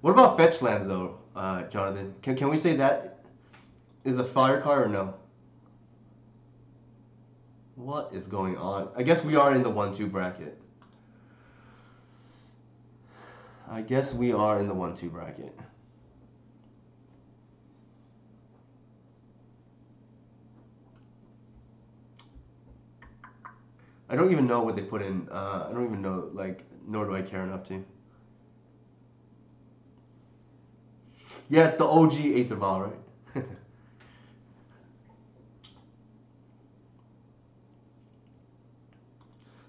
What about fetch lands, though, Jonathan? Can we say that is a fire card or no? What is going on? I guess we are in the 1-2 bracket. I guess we are in the 1-2 bracket. I don't even know what they put in. I don't even know, like, nor do I care enough to. Yeah, it's the OG Aether Vial, right?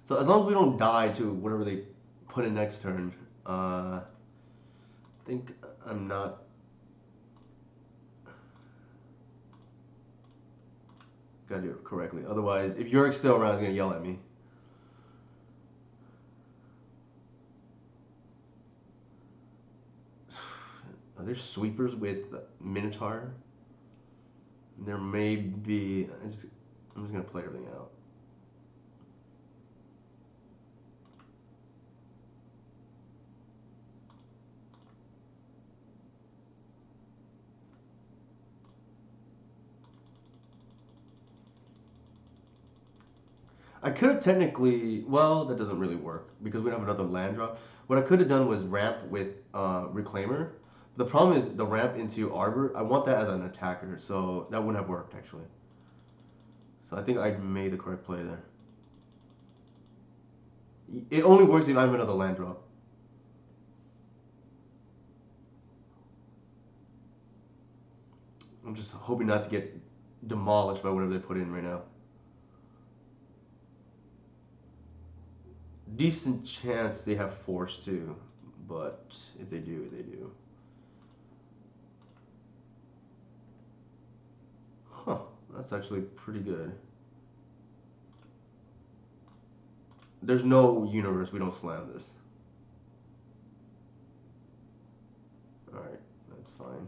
So as long as we don't die to whatever they put in next turn, I think I'm not. Gotta do it correctly. Otherwise, if Yurik's still around, he's gonna yell at me. Are there sweepers with Minotaur? There may be. I'm just gonna play everything out. I could have technically, well, that doesn't really work because we don't have another land drop. What I could have done was ramp with Reclaimer. The problem is the ramp into Arbor. I want that as an attacker, so that wouldn't have worked actually. So I think I made the correct play there. It only works if I have another land drop. I'm just hoping not to get demolished by whatever they put in right now. Decent chance they have force too, but if they do, they do. Huh, that's actually pretty good. There's no universe we don't slam this. Alright, that's fine.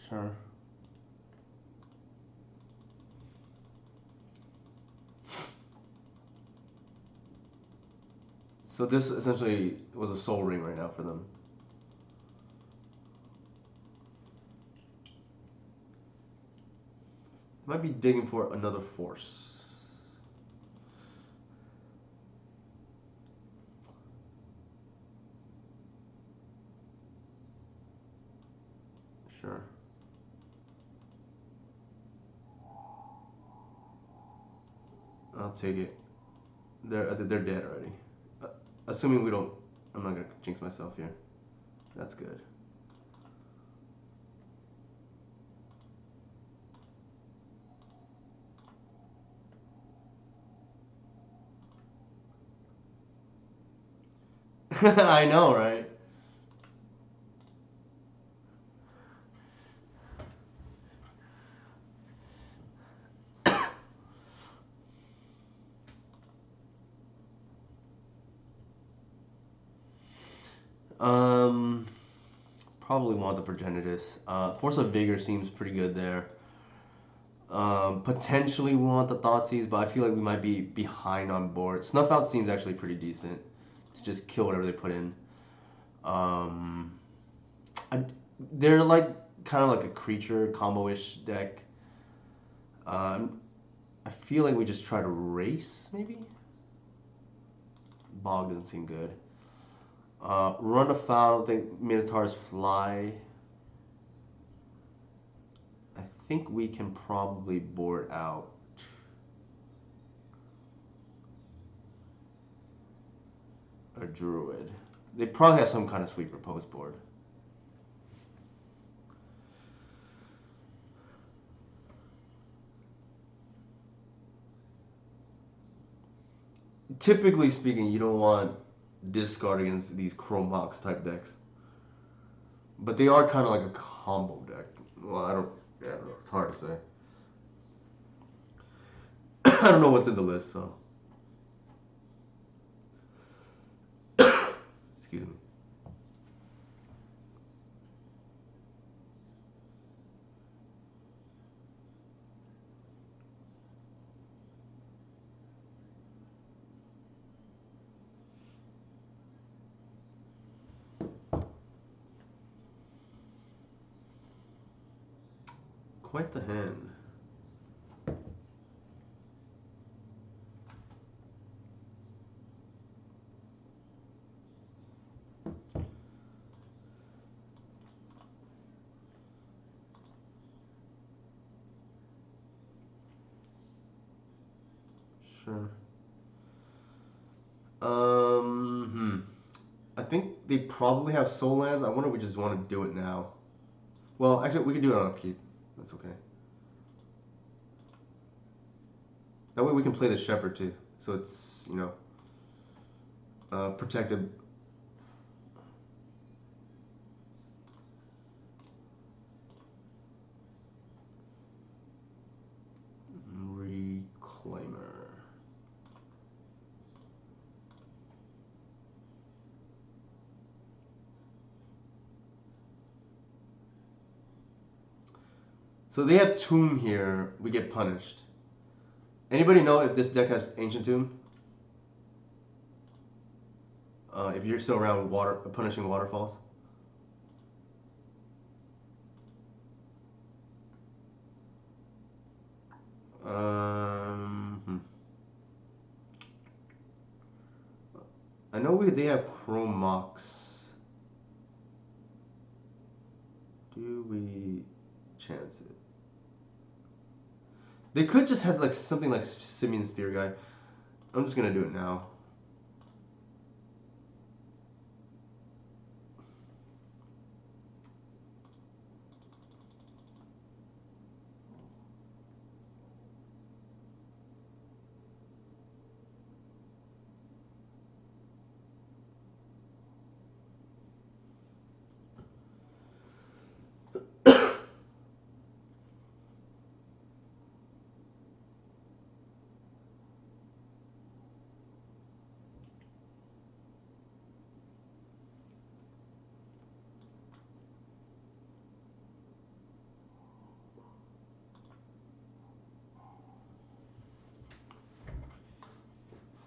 Sure. So this essentially was a soul ring right now for them. Might be digging for another force. Sure. I'll take it. They're dead already. Assuming we don't. I'm not gonna jinx myself here. That's good. I know, right? Um, Probably want the Progenitus. Force of Vigor seems pretty good there. Potentially we want the Thoughtseize, but I feel like we might be behind on board. Snuff Out seems actually pretty decent to just kill whatever they put in. Um, I, they're like kind of like a creature combo-ish deck. I feel like we just try to race, maybe? Bog doesn't seem good. Run afoul, I think Minotaurs fly. I think we can probably board out. A Druid. They probably have some kind of sweeper post board. Typically speaking, you don't want discard against these Chrome Box type decks. But they are kind of like a combo deck. Well, I don't know. It's hard to say. I don't know what's in the list, so. Excuse me. Quite the hand. sure. I think they probably have soul lands. I wonder if we just want to do it now. Well, actually, we could do it on upkeep. That's okay. That way we can play the shepherd too. So it's, protected. Reclaimer. So they have Tomb here. We get punished. Anybody know if this deck has Ancient Tomb? If you're still around water punishing waterfalls. Um, I know they have Chrome Mox. Do we chance it? They could just have like something like Simian Spear Guy. I'm just gonna do it now.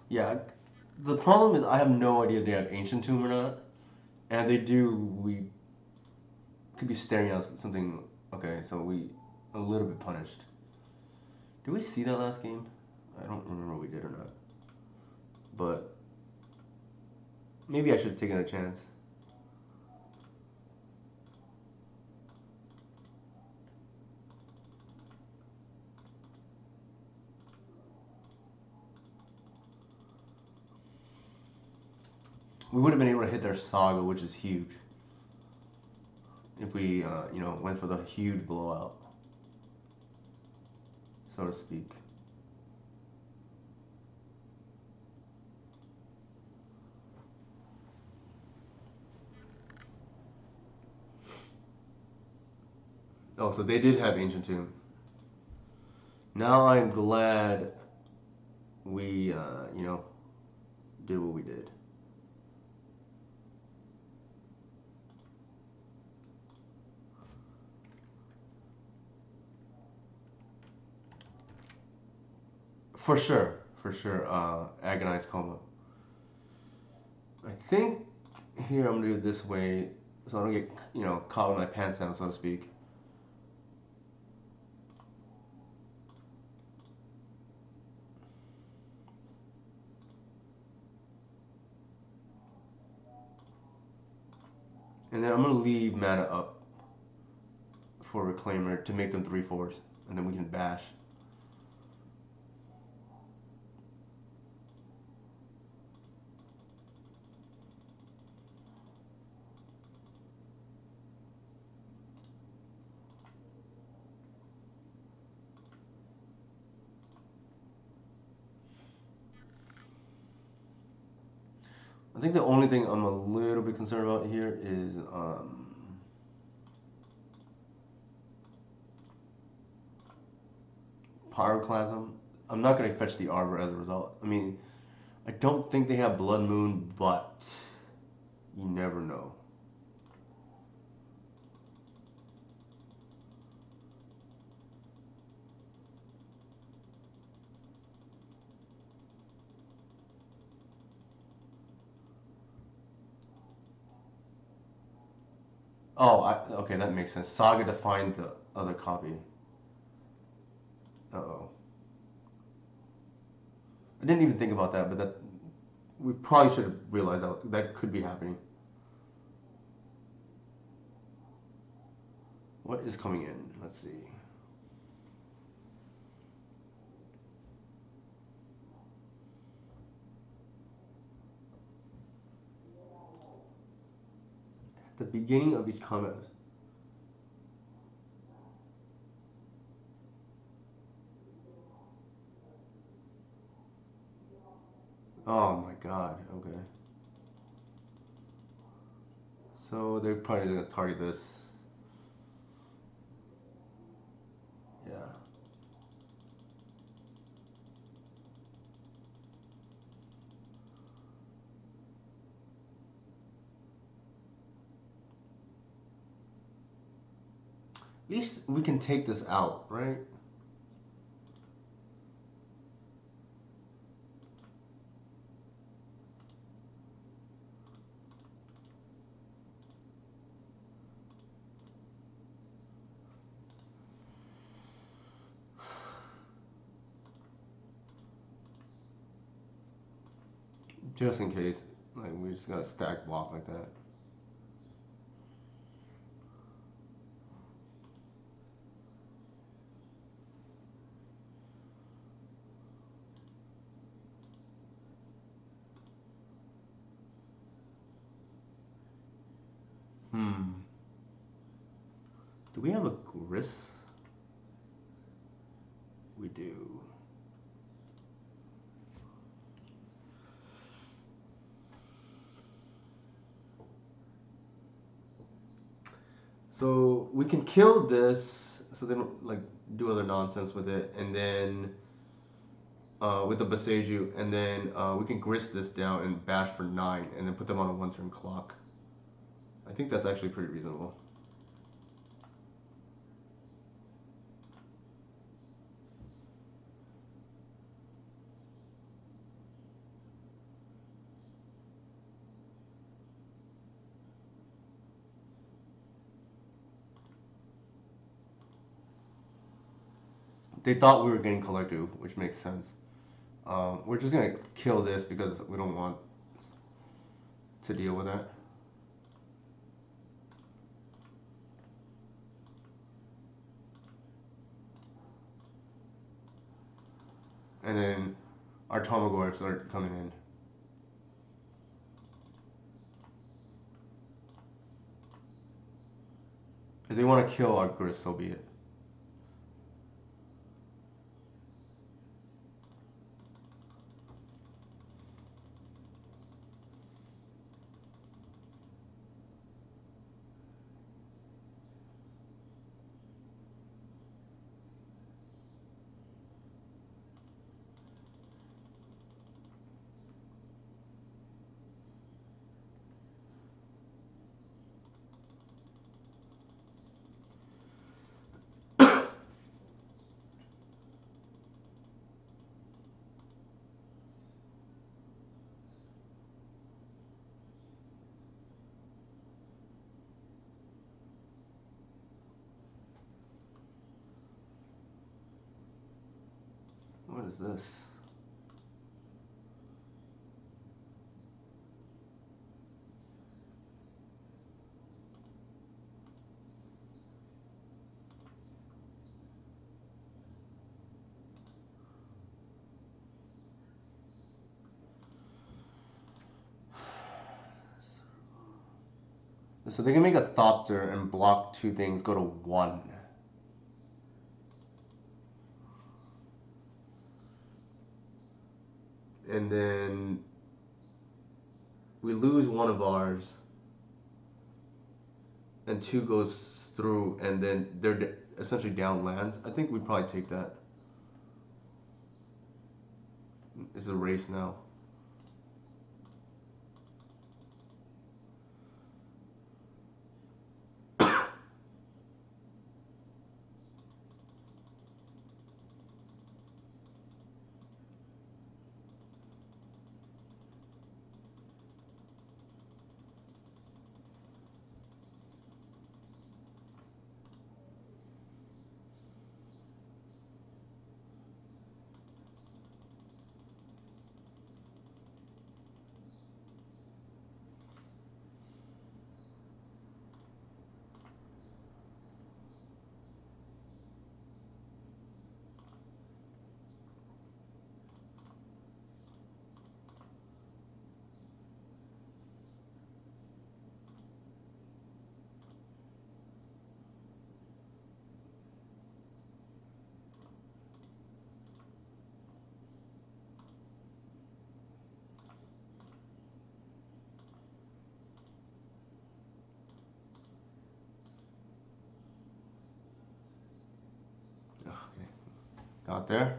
Yeah, the problem is I have no idea if they have Ancient Tomb or not. And if they do, we could be staring at something. Okay, so we a little bit punished. Did we see that last game? I don't remember if we did or not. But maybe I should have taken a chance. We would have been able to hit their Saga, which is huge. If we, went for the huge blowout, so to speak. Oh, so they did have Ancient Tomb. Now I'm glad we, did what we did. For sure, for sure. Agonized Coma. I think here I'm gonna do it this way, so I don't get caught with my pants down, so to speak. And then I'm gonna leave mana up for Reclaimer to make them 3/4s, and then we can bash. I think the only thing I'm a little bit concerned about here is Pyroclasm. I'm not going to fetch the Arbor as a result. I mean, I don't think they have Blood Moon, but you never know. Oh, okay, that makes sense. Saga to find the other copy. Uh-oh. I didn't even think about that, but that we probably should have realized that could be happening. What is coming in? Let's see. The beginning of each combat. Oh my god. Okay. So they're probably gonna target this. Yeah. At least we can take this out, right? Just in case. Like we just got a stack block like that. Hmm. Do we have a grist? We do. So we can kill this so they don't like do other nonsense with it, and then with the Boseiju, and then we can grist this down and bash for 9, and then put them on a 1 turn clock. I think that's actually pretty reasonable. They thought we were getting Collective, which makes sense. We're just gonna kill this because we don't want to deal with that. And then our Tomagors are coming in. If they want to kill our grist, so be it. What is this? So they can make a Thopter and block 2 things, go to 1. And then we lose one of ours, and 2 goes through, and then they're essentially down lands. I think we'd probably take that. It's a race now. out there.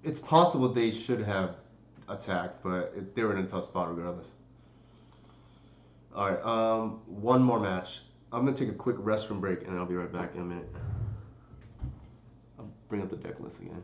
It's possible they should have attacked, but they were in a tough spot regardless. All right, one more match. I'm gonna take a quick restroom break, and I'll be right back in a minute. I'll bring up the deck list again.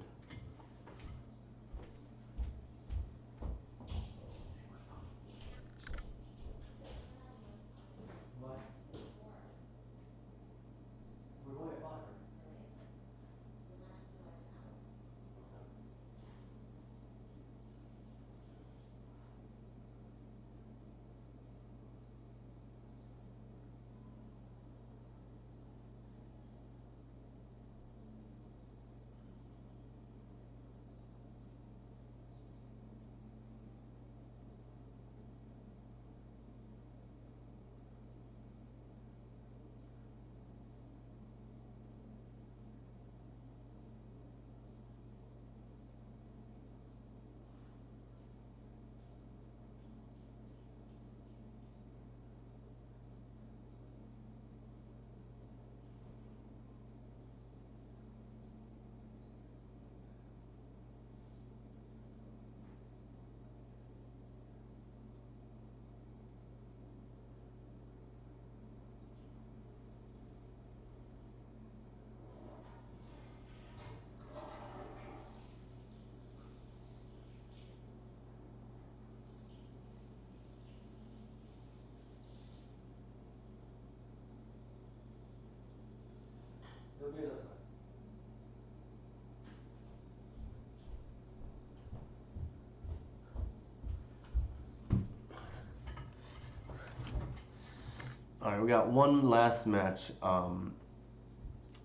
All right, we got one last match, and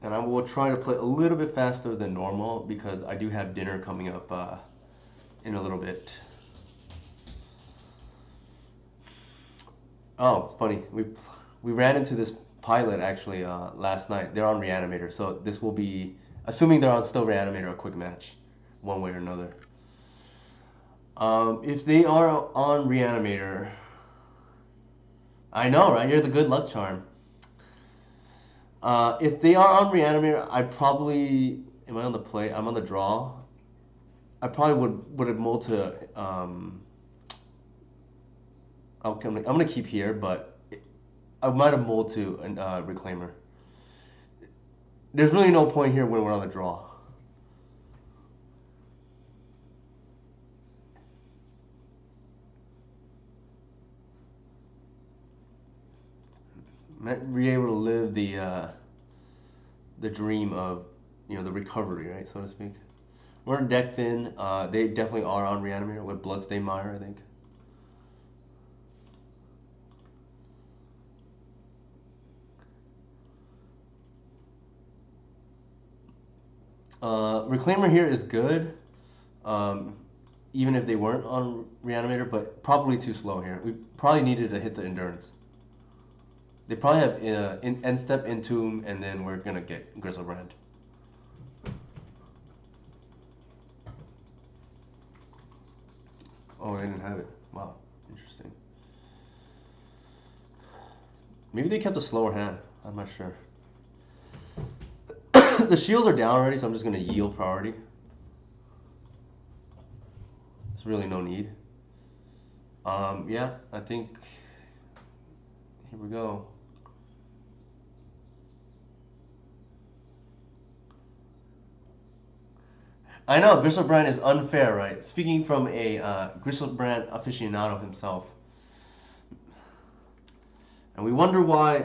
I will try to play a little bit faster than normal because I do have dinner coming up in a little bit. Oh, it's funny. We ran into this pilot actually last night. They're on Reanimator, so this will be, assuming they're on still Reanimator, a quick match, one way or another. If they are on Reanimator, I know, right? You're the good luck charm. If they are on Reanimator, I probably, am I on the play? I'm on the draw. I probably would have mulled to. I'm gonna keep here, but I might have mulled to a Reclaimer. There's really no point here when we're on the draw. Might be able to live the dream of, the recovery, right, so to speak. We're decked in. They definitely are on Reanimator with Bloodstained Mire, I think. Reclaimer here is good, even if they weren't on Reanimator, but probably too slow here. We probably needed to hit the Endurance. They probably have End Step, Entomb, and then we're going to get Grizzlebrand. Oh, they didn't have it. Wow, interesting. Maybe they kept a slower hand. I'm not sure. The shields are down already, so I'm just going to yield priority. There's really no need. Yeah, I think... Here we go. I know, Grizzlebrand is unfair, right? Speaking from a Grizzlebrand aficionado himself. And we wonder why,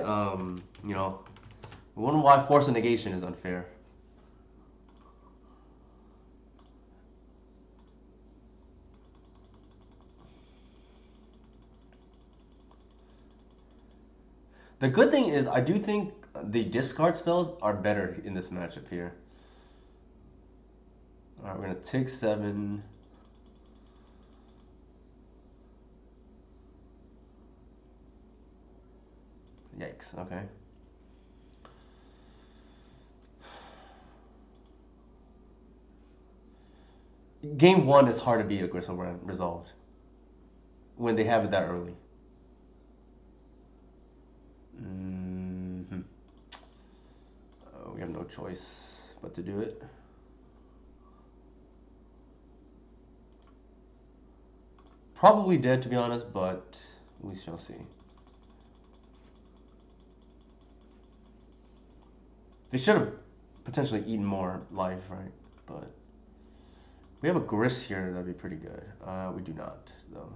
we wonder why Force of Negation is unfair. The good thing is, I do think the discard spells are better in this matchup here. Alright, we're going to take 7. Yikes, okay. Game one is hard to be aggressive when resolved when they have it that early. Hmm. We have no choice but to do it. Probably dead to be honest, but we shall see. They should have potentially eaten more life, right? But we have a grist here, that'd be pretty good. We do not, though.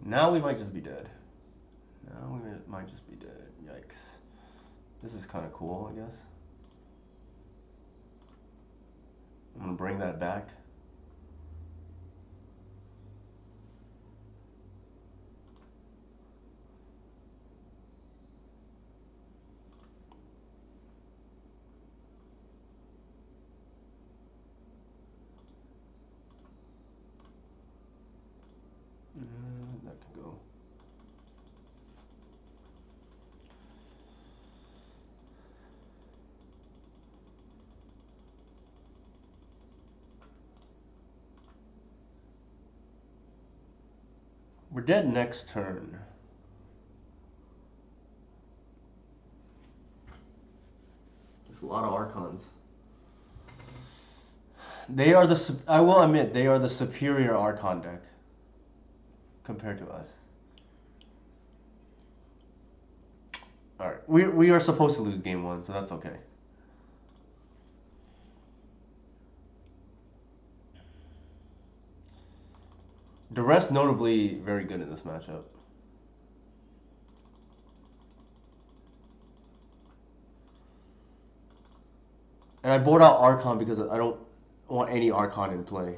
Now we might just be dead. Now we might just be dead. Yikes. This is kind of cool, I guess. I'm gonna bring that back. That can go. We're dead next turn. There's a lot of Archons. They are the. I will admit they are the superior Archon deck compared to us. All right, we are supposed to lose game one, so that's okay. The rest notably very good in this matchup. And I board out Archon because I don't want any Archon in play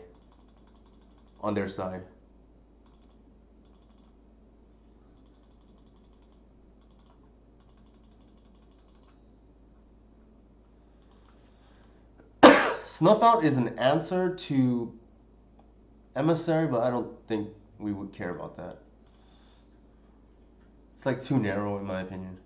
on their side. Snuff Out is an answer to Emissary, but I don't think we would care about that. It's like too narrow in my opinion.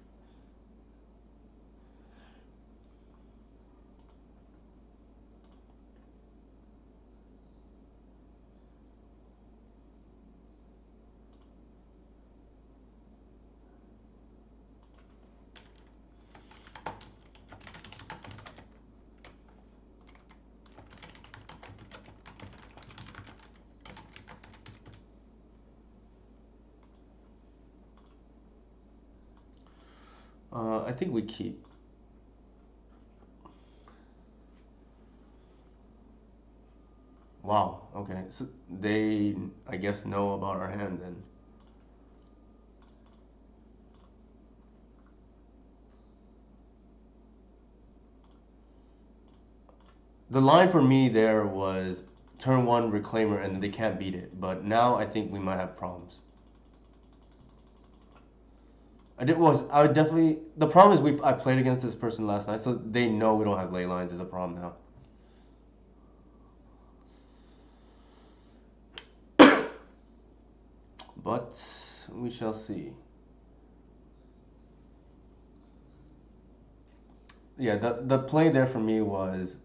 I think we keep. Wow, okay. So they, I guess, know about our hand then. The line for me there was turn one Reclaimer and they can't beat it. But now I think we might have problems. I would definitely, the problem is I played against this person last night, so they know we don't have ley lines is a problem now. But we shall see. Yeah, the play there for me was,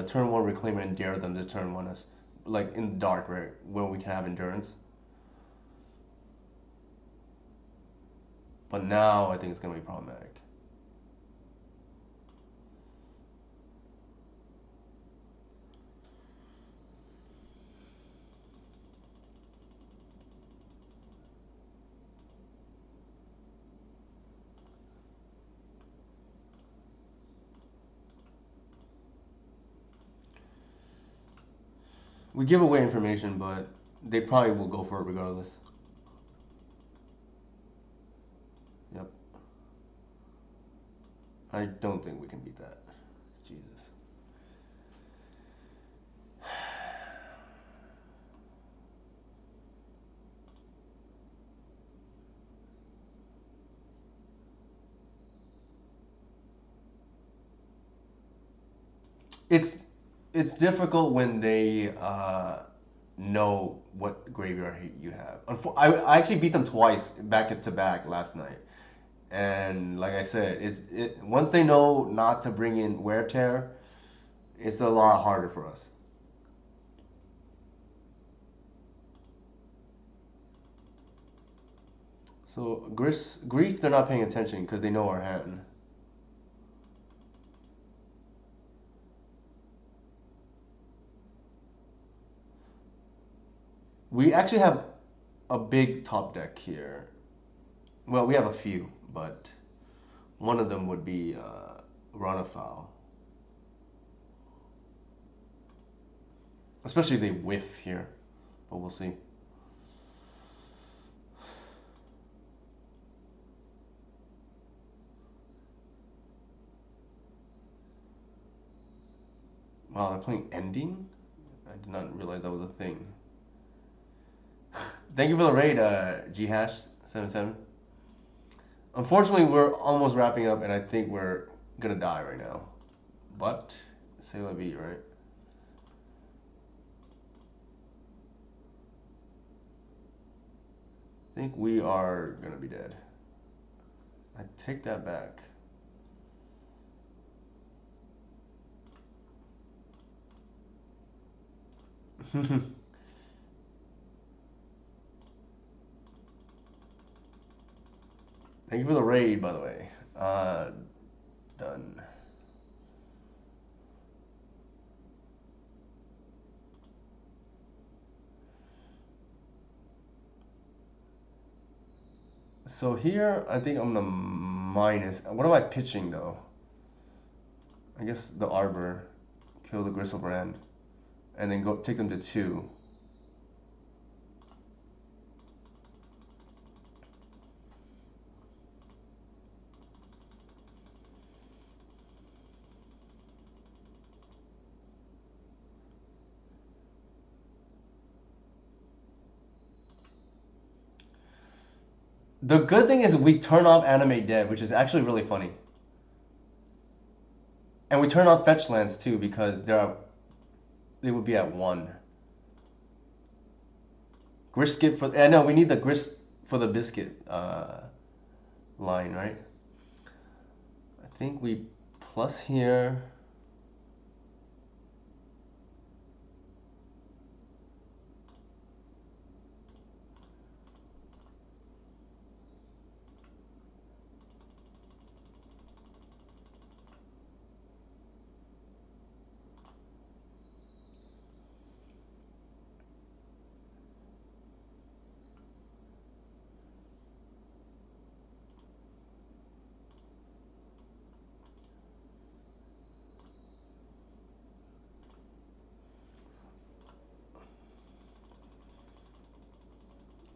turn one Reclaimer and dare them to turn one us, like in the dark, right, where we can have endurance. But now I think it's gonna be problematic. We give away information, but they probably will go for it regardless. Yep. I don't think we can beat that. Jesus. It's it's difficult when they know what graveyard hit you have. I actually beat them twice back to back last night, and like I said, once they know not to bring in wear tear, it's a lot harder for us. So grief, they're not paying attention because they know our hand. We actually have a big top deck here. Well, we have a few, but one of them would be run afoul. Especially if they whiff here, but we'll see. Wow, they're playing ending? I did not realize that was a thing. Thank you for the raid, G hash 77. Unfortunately, we're almost wrapping up, and I think we're gonna die right now. But c'est la vie, right? I think we are gonna be dead. I take that back. Thank you for the raid, by the way. Done. So here, I think I'm gonna minus. What am I pitching though? I guess the Arbor, kill the Gristlebrand, and then go take them to 2. The good thing is we turn off Animate Dead, which is actually really funny. And we turn off Fetch Lands too because they would be at 1. Grisket for no, we need the grist for the biscuit line, right? I think we plus here.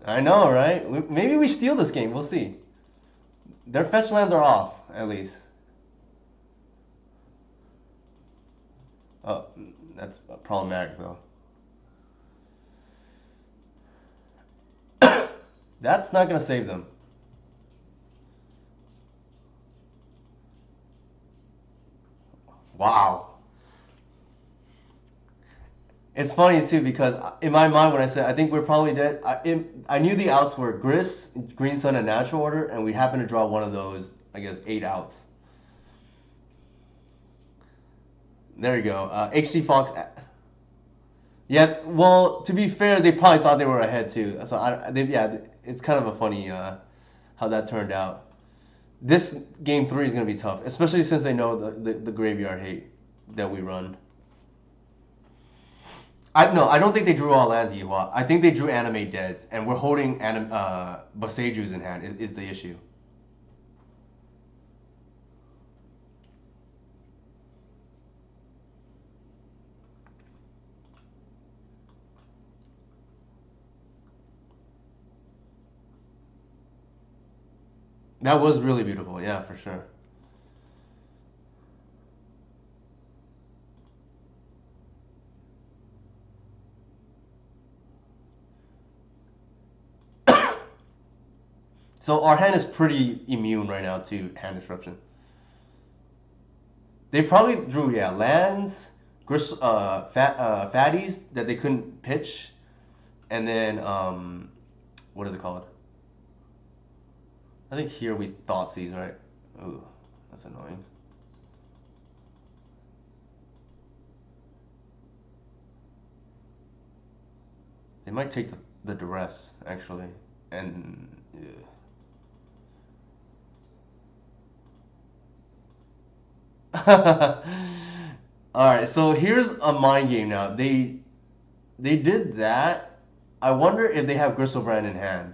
I know, right? Maybe we steal this game. We'll see. Their fetch lands are off, at least. Oh, that's problematic, though. That's not going to save them. Wow. It's funny, too, because in my mind, when I said I think we're probably dead, I knew the outs were Gris, Green Sun, and Natural Order, and we happened to draw one of those, I guess, 8 outs. There you go. HC Fox. Yeah, well, to be fair, they probably thought they were ahead too. So yeah, it's kind of a funny how that turned out. This game 3 is gonna be tough, especially since they know the graveyard hate that we run. I don't think they drew all lands, Yihua. I think they drew Animate Deads, and we're holding Boseju's in hand is the issue. That was really beautiful, yeah, for sure. So our hand is pretty immune right now to hand disruption. They probably drew, yeah, lands, fatties that they couldn't pitch, and then what is it called? I think here we Thoughtseize, right? Ooh, that's annoying. They might take the duress actually, and yeah. All right, so here's a mind game now. They did that. I wonder if they have Griselbrand in hand.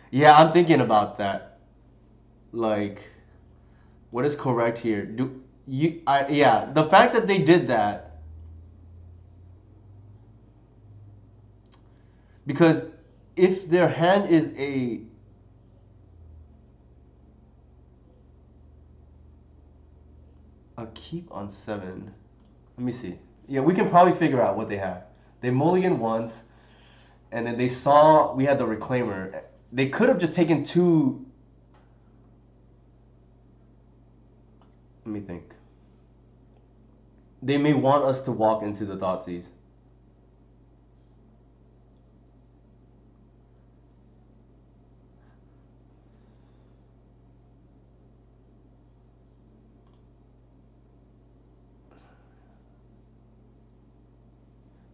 Yeah, I'm thinking about that. Like, what is correct here? Do you? Yeah, the fact that they did that because if their hand is a keep on seven, let me see. Yeah, we can probably figure out what they have. They mulligan once, and then they saw we had the reclaimer. They could have just taken two. Let me think. They may want us to walk into the Thoughtseize.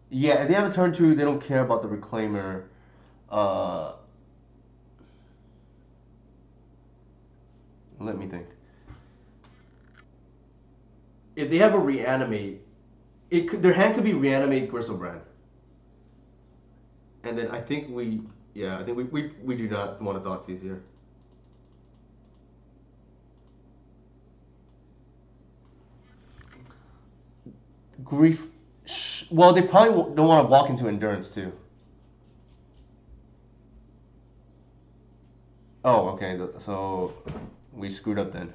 Yeah, if they have a turn two, they don't care about the reclaimer. Uh, Let me think. If they have a reanimate, their hand could be reanimate Griselbrand, and then I think I think we do not want to Thoughtseize here. Grief. Well, they probably don't want to walk into endurance too. Oh, okay. So we screwed up then.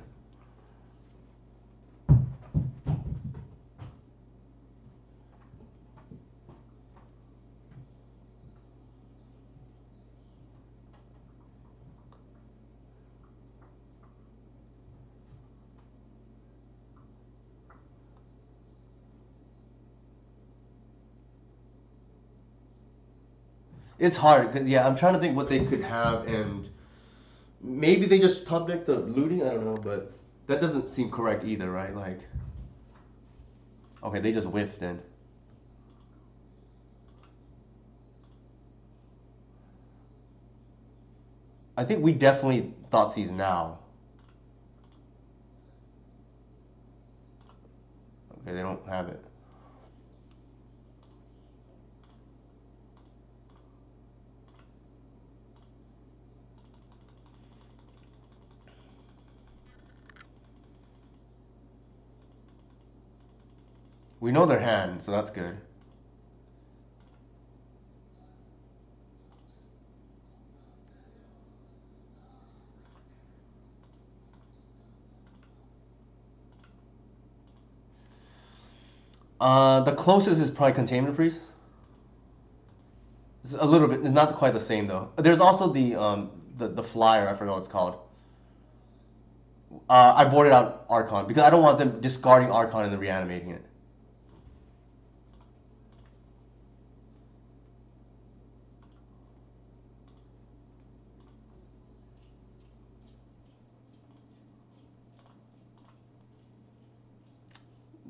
It's hard because yeah, I'm trying to think what they could have, and maybe they just top deck the looting. I don't know, but that doesn't seem correct either, right? Like, okay, they just whiffed then. I think we definitely Thoughtseize now. Okay, they don't have it. We know their hand, so that's good. The closest is probably Containment Priest. It's a little bit. It's not quite the same though. There's also the flyer. I forgot what it's called. I boarded out Archon because I don't want them discarding Archon and then reanimating it.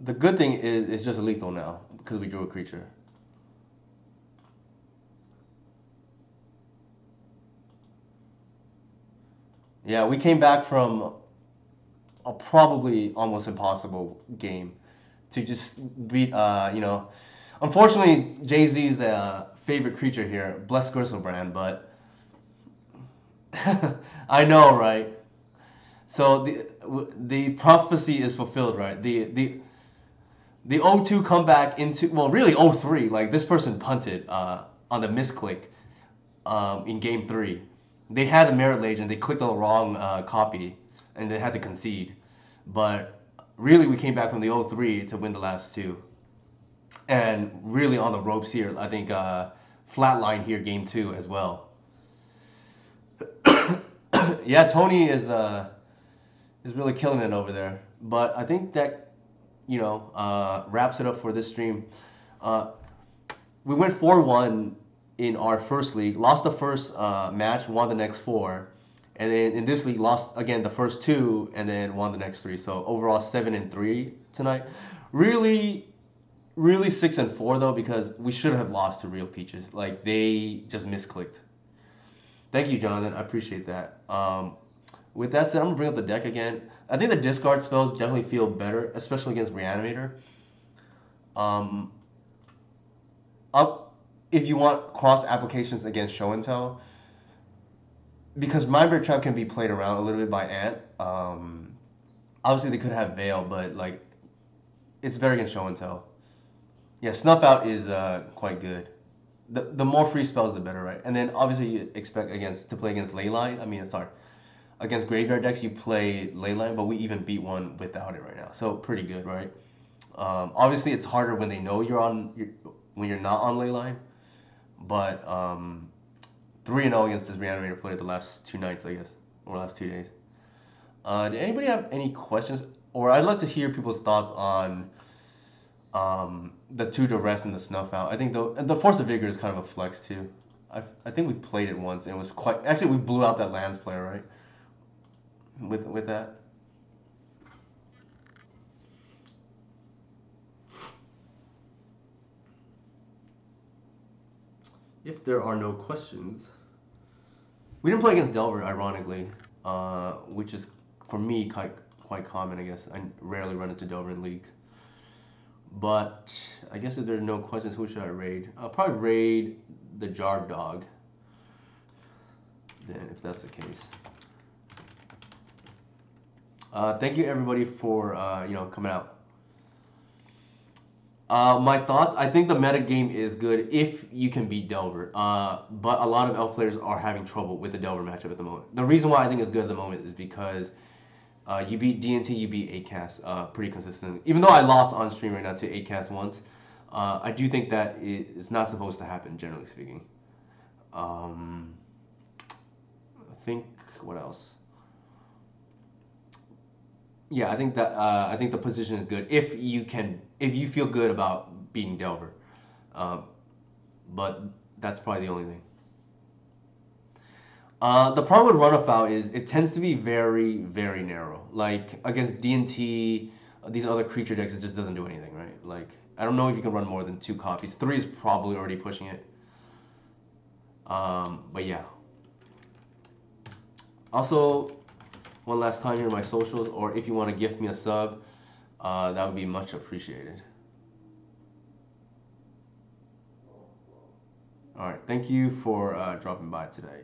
The good thing is it's just lethal now because we drew a creature. Yeah, we came back from a probably almost impossible game to just beat. Unfortunately, Jay Z's favorite creature here, Bless Griselbrand, but I know, right? So the prophecy is fulfilled, right? The 0-2 comeback into well, really 0-3. Like this person punted on the misclick in game three. They had a merit legend. They clicked on the wrong copy, and they had to concede. But really, we came back from the 0-3 to win the last two, and really on the ropes here. I think flatline here game two as well. Yeah, Tony is. is really killing it over there. But I think that wraps it up for this stream. Uh, we went 4-1 in our first league, lost the first match, won the next four, and then in this league lost again the first two, and then won the next three. So overall 7-3 tonight. Really, really 6-4 though, because we should have lost to Real Peaches. Like they just misclicked. Thank you, Jonathan. I appreciate that. With that said, I'm gonna bring up the deck again. I think the discard spells definitely feel better, especially against Reanimator. Um, up if you want cross applications against Show and Tell, because Mindbreak Trap can be played around a little bit by Ant. Obviously they could have Veil, but like it's better against Show and Tell. Yeah, Snuff Out is quite good. The more free spells, the better, right? And then obviously you expect to play against Leyline. I mean, sorry, against graveyard decks you play Leyline, but we even beat one without it right now, so pretty good, right? Obviously it's harder when they know when you're not on Leyline, but 3-0 against this Reanimator player the last two nights, I guess, or last 2 days. Did anybody have any questions? Or I'd like to hear people's thoughts on the two to rest and the Snuff Out. I think the Force of Vigor is kind of a flex too. I think we played it once and it was quite. Actually, we blew out that lands player, right? With that. If there are no questions, we didn't play against Delver, ironically, which is for me quite common. I guess I rarely run into Delver in leagues. But I guess if there are no questions, who should I raid? I'll probably raid the Jarb Dog. Then, if that's the case. Thank you everybody for coming out. My thoughts. I think the meta game is good if you can beat Delver. But a lot of Elf players are having trouble with the Delver matchup at the moment. The reason why I think it's good at the moment is because you beat DNT, you beat 8cast pretty consistently. Even though I lost on stream right now to 8cast once, I do think that it's not supposed to happen, generally speaking. I think, what else? Yeah, I think the position is good if you feel good about beating Delver. But that's probably the only thing. The problem with Run-Afoul is it tends to be very, very narrow. Like against DNT, these other creature decks, it just doesn't do anything, right? Like I don't know if you can run more than 2 copies. 3 is probably already pushing it. But yeah. Also, one last time here, my socials, or if you want to gift me a sub, that would be much appreciated. All right, thank you for dropping by today.